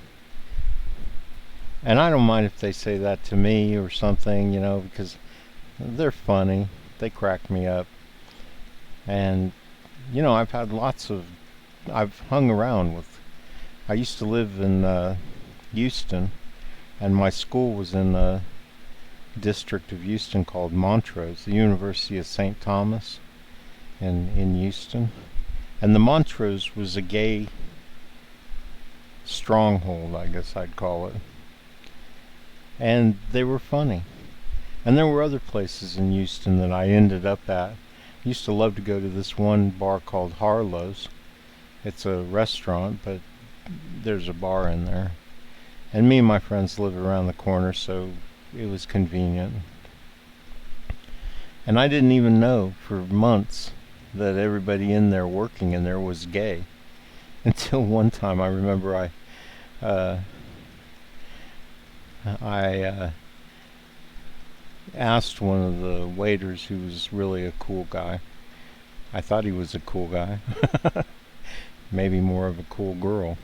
S1: And I don't mind if they say that to me or something, you know, because they're funny. They crack me up. And, you know, I've hung around with, I used to live in Houston, and my school was in a district of Houston called Montrose, the University of St. Thomas in Houston. And the Montrose was a gay stronghold, I guess I'd call it. And they were funny. And there were other places in Houston that I ended up at. I used to love to go to this one bar called Harlow's. It's a restaurant, but there's a bar in there. And me and my friends live around the corner, so it was convenient. And I didn't even know for months that everybody in there working in there was gay. Until one time I remember I asked one of the waiters, who was really a cool guy. I thought he was a cool guy. Maybe more of a cool girl.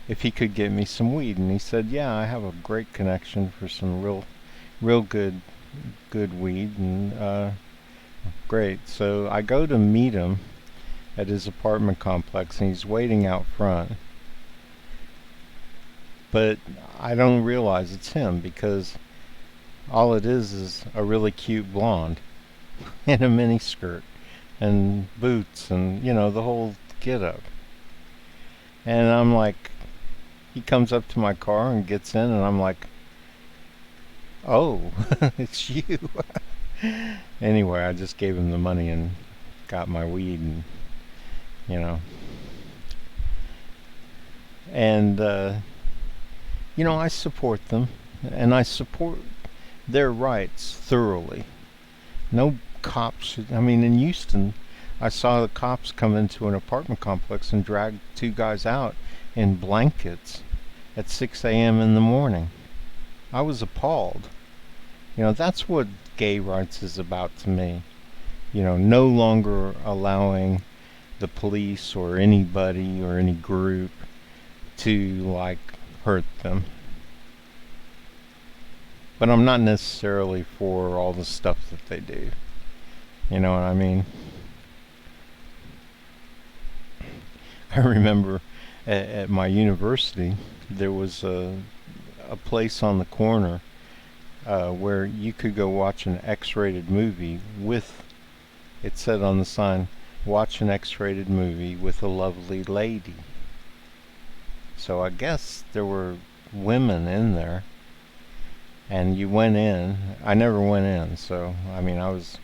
S1: If he could get me some weed, and he said, "Yeah, I have a great connection for some real good weed." And great. So I go to meet him at his apartment complex, and he's waiting out front. But I don't realize it's him, because all it is a really cute blonde in a mini skirt and boots and, the whole get up. And I'm like, he comes up to my car and gets in, and I'm like, "Oh, it's you." Anyway, I just gave him the money and got my weed, and, and, I support them, and I support their rights thoroughly. No cops should, in Houston, I saw the cops come into an apartment complex and drag two guys out in blankets at 6 a.m. in the morning. I was appalled. That's what gay rights is about to me. No longer allowing the police or anybody or any group to, hurt them. But I'm not necessarily for all the stuff that they do. You know what I mean? I remember at my university, there was a place on the corner where you could go watch an X-rated movie with, it said on the sign, "Watch an X-rated movie with a lovely lady." So I guess there were women in there, and you went in. I never went in, so I was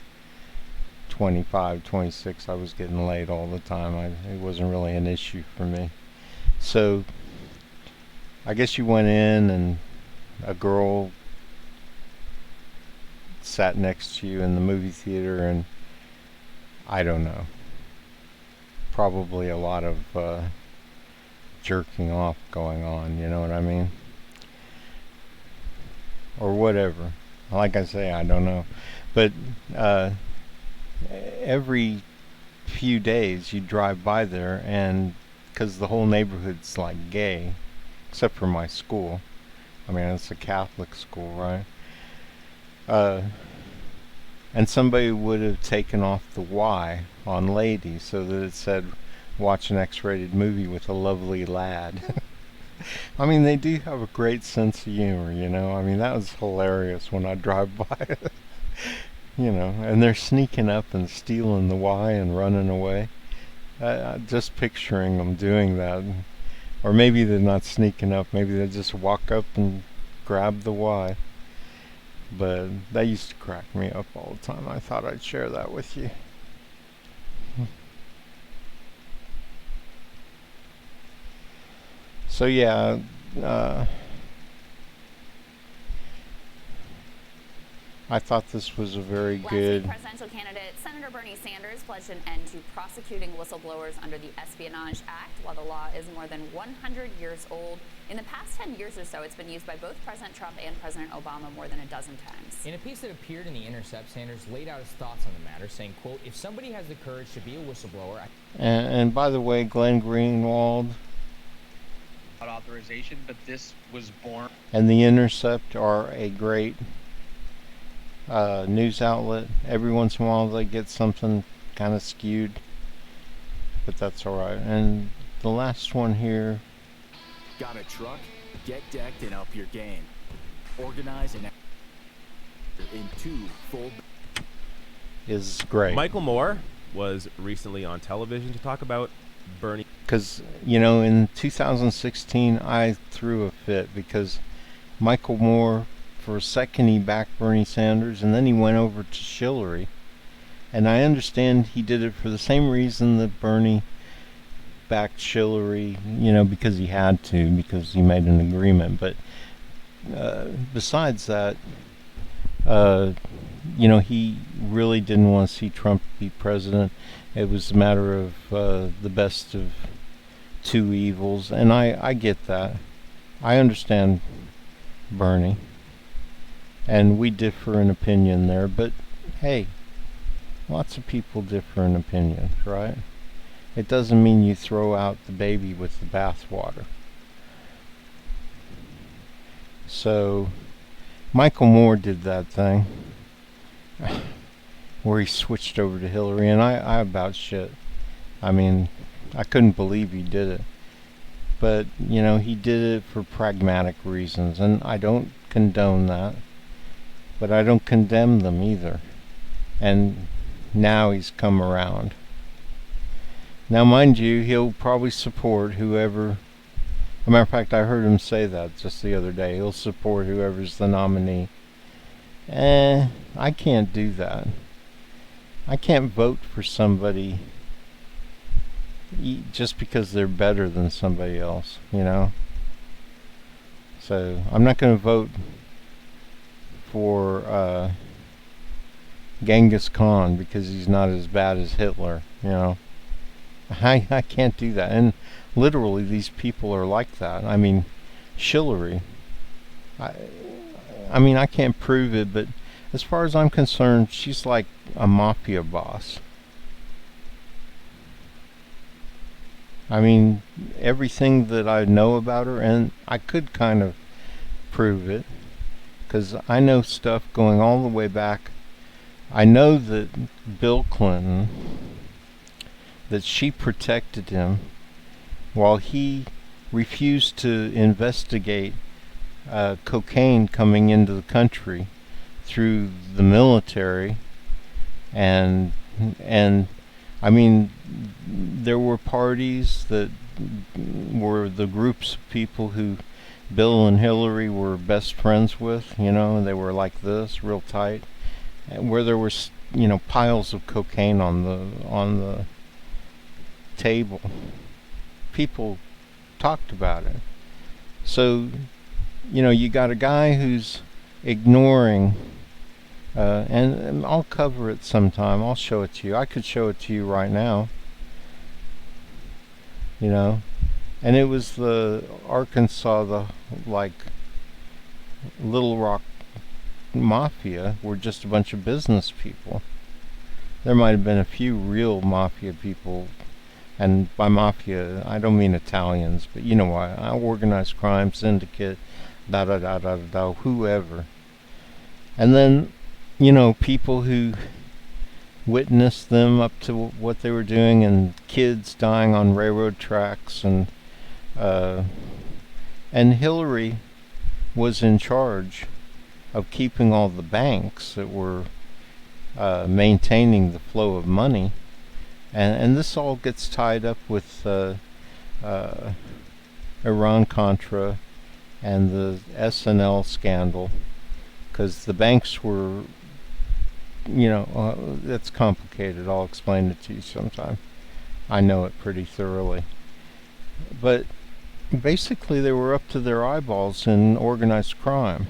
S1: 25, 26. I was getting laid all the time. It wasn't really an issue for me. So I guess you went in, and a girl sat next to you in the movie theater, and I don't know, probably a lot of jerking off going on, you know what I mean? Or whatever. Like I say, I don't know. But every few days you drive by there, and because the whole neighborhood's gay, except for my school. It's a Catholic school, right? And somebody would have taken off the Y on lady so that it said, "Watch an X-rated movie with a lovely lad." They do have a great sense of humor, that was hilarious when I drive by. And they're sneaking up and stealing the Y and running away. Just picturing them doing that. Or maybe they're not sneaking up, maybe they just walk up and grab the Y. But that used to crack me up all the time. I thought I'd share that with you. So yeah, I thought this was a very good...
S21: Last week, presidential candidate Senator Bernie Sanders pledged an end to prosecuting whistleblowers under the Espionage Act. While the law is more than 100 years old, in the past 10 years or so, it's been used by both President Trump and President Obama more than a dozen times.
S22: In a piece that appeared in The Intercept, Sanders laid out his thoughts on the matter, saying, quote, "If somebody has the courage to be a whistleblower..."
S1: And by the way, Glenn Greenwald
S2: authorization, but this was born.
S1: And The Intercept are a great news outlet. Every once in a while they get something kind of skewed, but that's alright. And the last one here.
S4: Got a truck? Get decked and up your game. Organize and in 2 full
S1: is great.
S6: Michael Moore was recently on television to talk about Bernie.
S1: Because, in 2016 I threw a fit because Michael Moore, for a second, he backed Bernie Sanders, and then he went over to Hillary. And I understand he did it for the same reason that Bernie backed Hillary, because he had to, because he made an agreement. But besides that, he really didn't want to see Trump be president. It was a matter of the best of two evils, and I get that. I understand Bernie. And we differ in opinion there, but hey, lots of people differ in opinions, right? It doesn't mean you throw out the baby with the bathwater. So, Michael Moore did that thing where he switched over to Hillary, and I about shit. I mean, I couldn't believe he did it. But, you know, he did it for pragmatic reasons, and I don't condone that. But I don't condemn them either. And now he's come around. Now, mind you, he'll probably support whoever... As a matter of fact, I heard him say that just the other day. He'll support whoever's the nominee. I can't do that. I can't vote for somebody just because they're better than somebody else, you know? So, I'm not going to vote for Genghis Khan because he's not as bad as Hitler, you know? I can't do that. And literally, these people are like that. I mean, Hillary. I mean, I can't prove it, but as far as I'm concerned, she's like a mafia boss. I mean, everything that I know about her, and I could kind of prove it, because I know stuff going all the way back. I know that Bill Clinton, that she protected him while he refused to investigate cocaine coming into the country through the military, and I mean, there were parties that were the groups of people who Bill and Hillary were best friends with, you know, and they were like this, real tight, where there was, you know, piles of cocaine on the table. People talked about it. So, you know, you got a guy who's ignoring, and I'll cover it sometime. I'll show it to you. I could show it to you right now. You know, and it was the Arkansas, the like Little Rock mafia were just a bunch of business people. There might have been a few real mafia people, and by mafia I don't mean Italians, but you know why? Organized crime syndicate, whoever. And then, you know, people who witnessed them up to what they were doing, and kids dying on railroad tracks, and Hillary was in charge of keeping all the banks that were maintaining the flow of money, and this all gets tied up with Iran-Contra and the SNL scandal, because the banks were, you know, that's complicated. I'll explain it to you sometime. I know it pretty thoroughly. But basically they were up to their eyeballs in organized crime.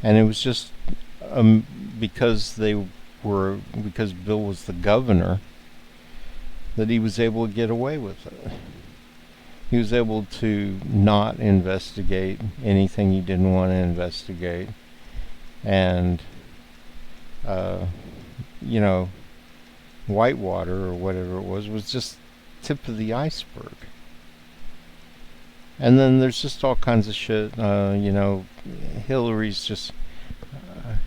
S1: And it was just because Bill was the governor, that he was able to get away with it. He was able to not investigate anything he didn't want to investigate. And you know, Whitewater or whatever it was just tip of the iceberg. And then there's just all kinds of shit. You know, Hillary's just,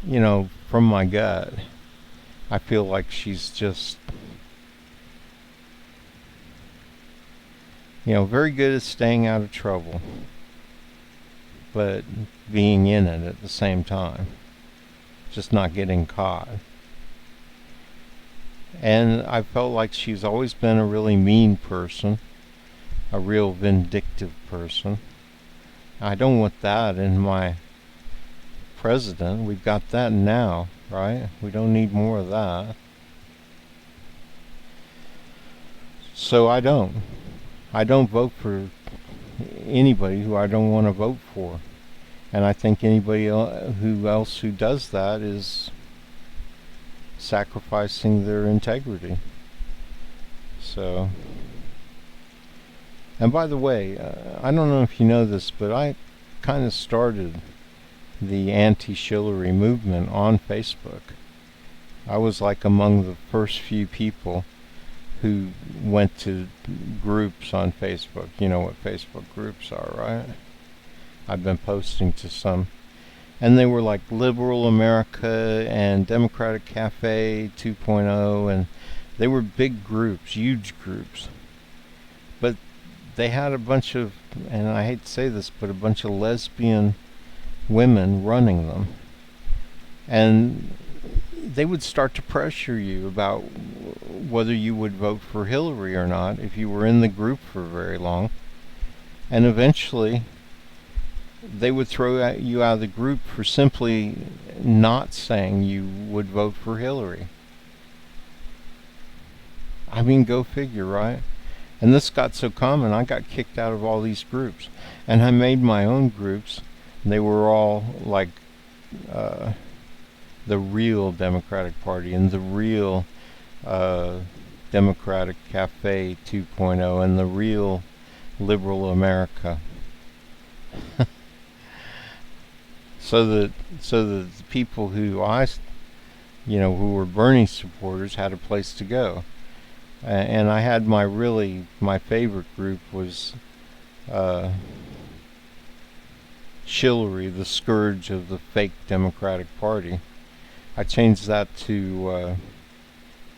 S1: you know, from my gut, I feel like she's just, you know, very good at staying out of trouble, but being in it at the same time, just not getting caught. And I felt like she's always been a really mean person, a real vindictive person. I don't want that in my president. We've got that now, right? We don't need more of that. So I don't vote for anybody who I don't want to vote for. And I think anybody else who does that is sacrificing their integrity. So, and by the way, I don't know if you know this, but I kind of started the anti-Hillary movement on Facebook. I was like among the first few people who went to groups on Facebook. You know what Facebook groups are, right? I've been posting to some. And they were like Liberal America and Democratic Cafe 2.0, and they were big groups, huge groups. But they had a bunch of, and I hate to say this, but a bunch of lesbian women running them. And they would start to pressure you about whether you would vote for Hillary or not if you were in the group for very long. And eventually, they would throw you out of the group for simply not saying you would vote for Hillary. I mean, go figure, right? And this got so common, I got kicked out of all these groups. And I made my own groups. They were all like the real Democratic Party and the real Democratic Cafe 2.0 and the real Liberal America. So that the people who who were Bernie supporters had a place to go. And I had my favorite group was Hillary, the scourge of the fake Democratic Party. I changed that to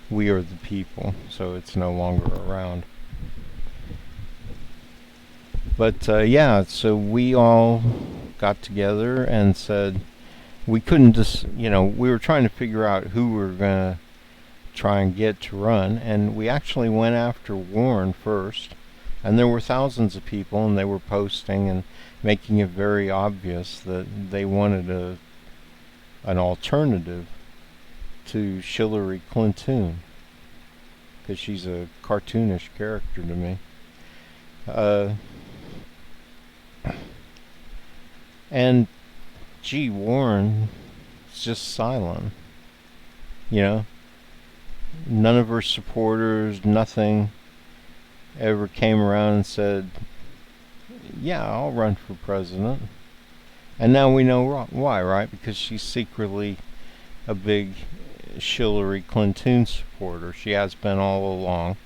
S1: We Are the People, so it's no longer around. But yeah, so we all got together and said we couldn't just, we were trying to figure out who we were going to try and get to run, and we actually went after Warren first, and there were thousands of people, and they were posting and making it very obvious that they wanted an alternative to Hillary Clinton, because she's a cartoonish character to me. And gee, Warren is just silent. None of her supporters, nothing ever came around and said, yeah, I'll run for president. And now we know why, right? Because she's secretly a big Hillary Clinton supporter. She has been all along.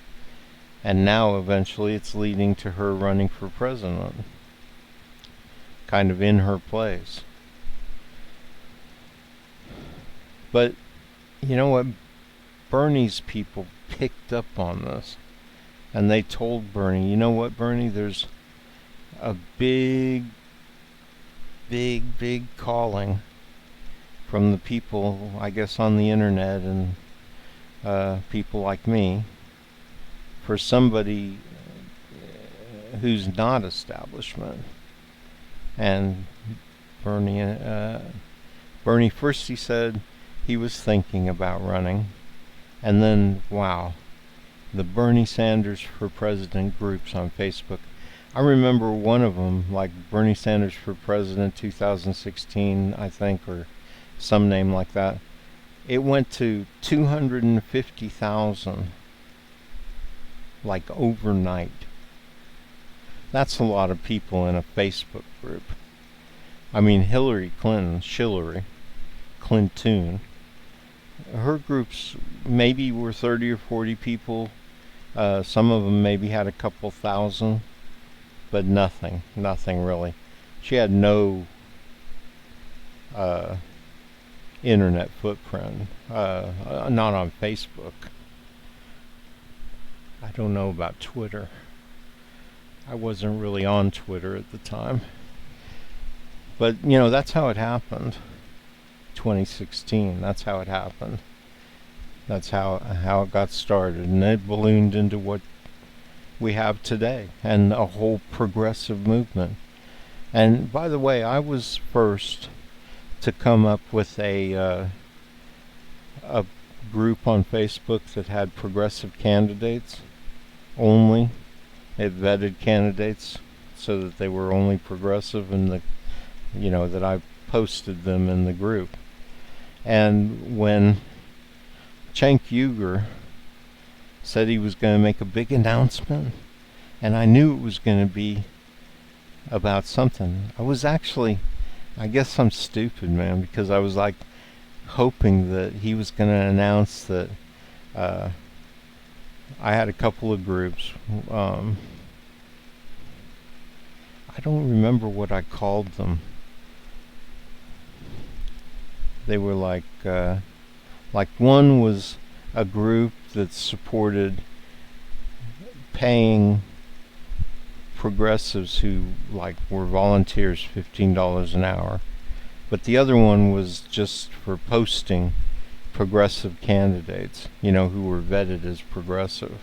S1: And now eventually it's leading to her running for president. Kind of in her place. But you know what? Bernie's people picked up on this. And they told Bernie, you know what, Bernie? There's a big calling from the people, I guess, on the internet and people like me for somebody who's not establishment. And Bernie first, he said he was thinking about running, and then wow, the Bernie Sanders for President groups on Facebook. I remember one of them, like Bernie Sanders for President 2016, I think, or some name like that. It went to 250,000, like overnight. That's a lot of people in a Facebook group. I mean, Hillary Clinton, her groups maybe were 30 or 40 people. Some of them maybe had a couple thousand, but nothing really. She had no internet footprint, not on Facebook. I don't know about Twitter. I wasn't really on Twitter at the time. But, that's how it happened. 2016, that's how it happened. That's how it got started. And it ballooned into what we have today. And a whole progressive movement. And, by the way, I was first to come up with a group on Facebook that had progressive candidates only. It vetted candidates so that they were only progressive, and that I posted them in the group. And when Cenk Uygur said he was going to make a big announcement, and I knew it was going to be about something, I was actually I guess I'm stupid, man, because I was like hoping that he was going to announce that I had a couple of groups. I don't remember what I called them. They were like one was a group that supported paying progressives who like were volunteers $15 an hour, but the other one was just for posting progressive candidates, who were vetted as progressive.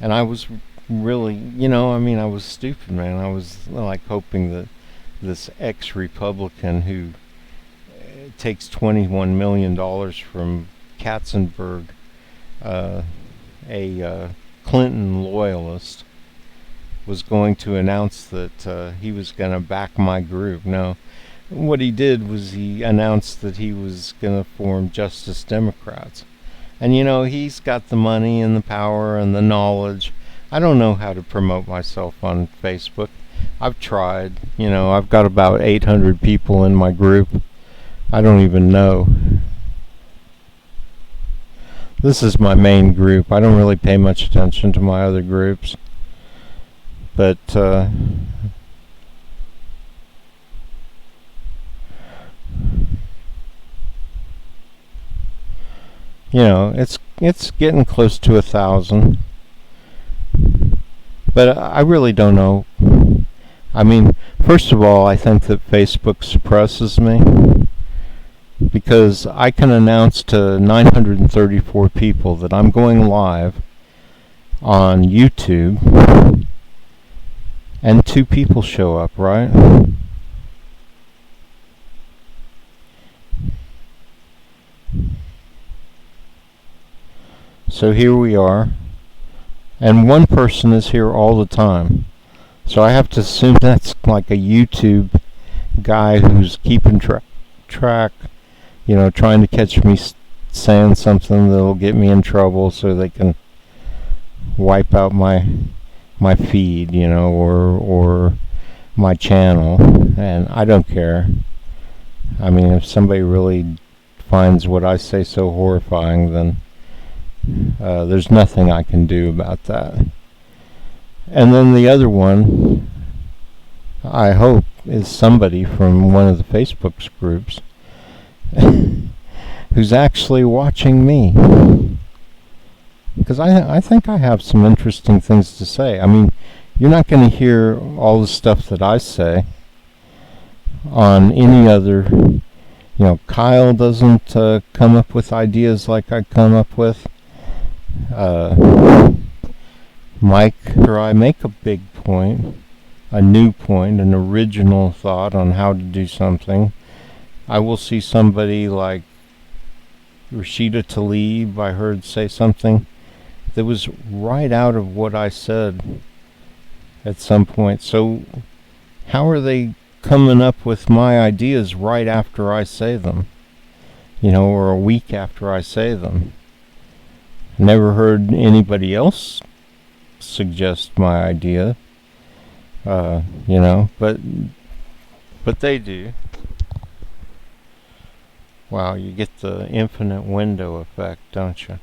S1: And I was really, I was stupid, man. I was like hoping that this ex-Republican who takes $21 million from Katzenberg, a Clinton loyalist, was going to announce that he was going to back my group. No, what he did was he announced that he was going to form Justice Democrats. And he's got the money and the power and the knowledge. I don't know how to promote myself on Facebook. I've tried. I've got about 800 people in my group. I don't even know. This is my main group. I don't really pay much attention to my other groups. But it's getting close to 1,000. But I really don't know. I mean, first of all, I think that Facebook suppresses me, because I can announce to 934 people that I'm going live on YouTube, and 2 people show up, right? So here we are, and 1 person is here all the time. So I have to assume that's like a YouTube guy who's keeping track, trying to catch me saying something that'll get me in trouble so they can wipe out my feed, or my channel. And I don't care. I mean, if somebody really finds what I say so horrifying, then there's nothing I can do about that. And then the other one, I hope, is somebody from one of the Facebook groups who's actually watching me. Because I think I have some interesting things to say. I mean, you're not going to hear all the stuff that I say on any other. Kyle doesn't come up with ideas like I come up with. Mike or I make a big point, a new point, an original thought on how to do something. I will see somebody like Rashida Tlaib, I heard say something that was right out of what I said at some point. So how are they coming up with my ideas right after I say them? Or a week after I say them. Never heard anybody else suggest my idea, but they do. Wow, you get the infinite window effect, don't you?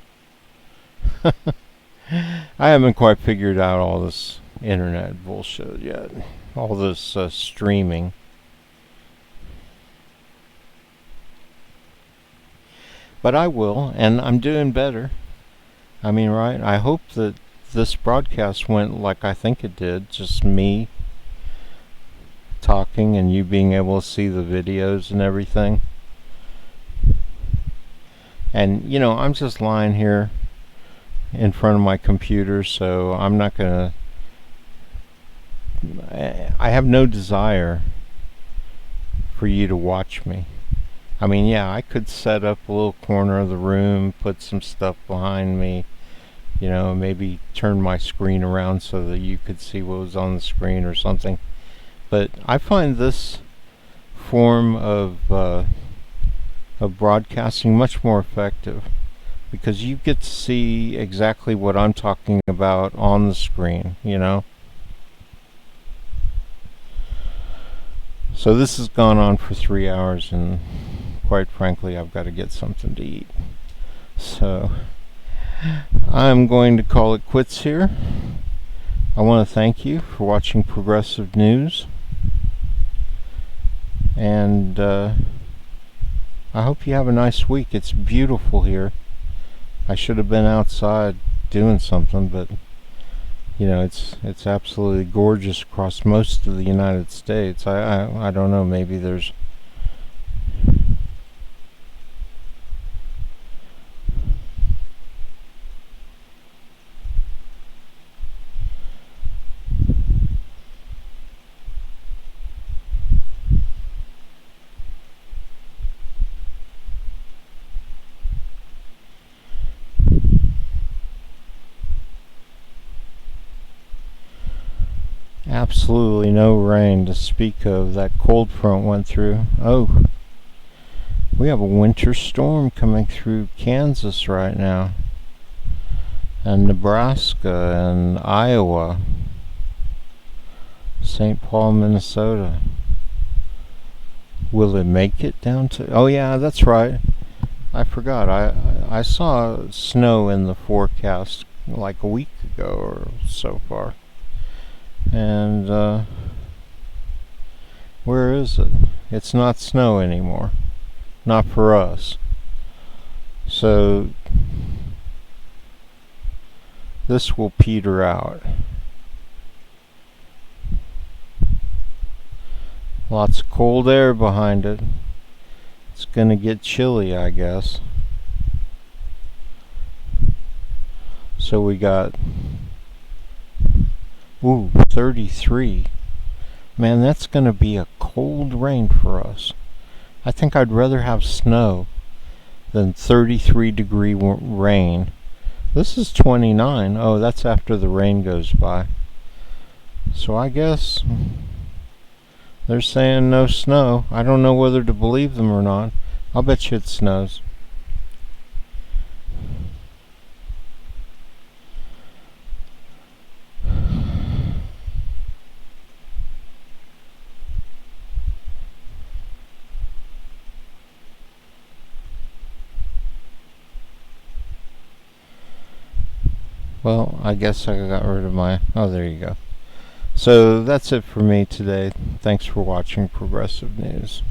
S1: I haven't quite figured out all this internet bullshit yet, all this streaming. But I will, and I'm doing better. I mean, right? I hope that this broadcast went like I think it did, just me talking and you being able to see the videos and everything. And, I'm just lying here in front of my computer, so I'm not gonna... I have no desire for you to watch me. I mean, yeah, I could set up a little corner of the room, put some stuff behind me, maybe turn my screen around so that you could see what was on the screen or something. But I find this form of broadcasting much more effective, because you get to see exactly what I'm talking about on the screen, So this has gone on for 3 hours, and quite frankly, I've got to get something to eat. So I'm going to call it quits here. I want to thank you for watching Progressive News, and I hope you have a nice week. It's beautiful here. I should have been outside doing something, but you know, it's absolutely gorgeous across most of the United States. I don't know, maybe there's absolutely no rain to speak of. That cold front went through. Oh, we have a winter storm coming through Kansas right now, and Nebraska and Iowa, St. Paul, Minnesota. Will it make it down to... Oh yeah, that's right. I forgot. I saw snow in the forecast like a week ago or so far. And where is it? It's not snow anymore. Not for us. So this will peter out. Lots of cold air behind it. It's gonna get chilly, I guess. So we got 33. Man, that's gonna be a cold rain for us. I think I'd rather have snow than 33-degree rain. This is 29. Oh, that's after the rain goes by. So I guess they're saying no snow. I don't know whether to believe them or not. I'll bet you it snows. Well, I guess I got rid of my... Oh, there you go. So that's it for me today. Thanks for watching Progressive News.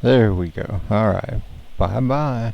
S1: There we go. All right. Bye-bye.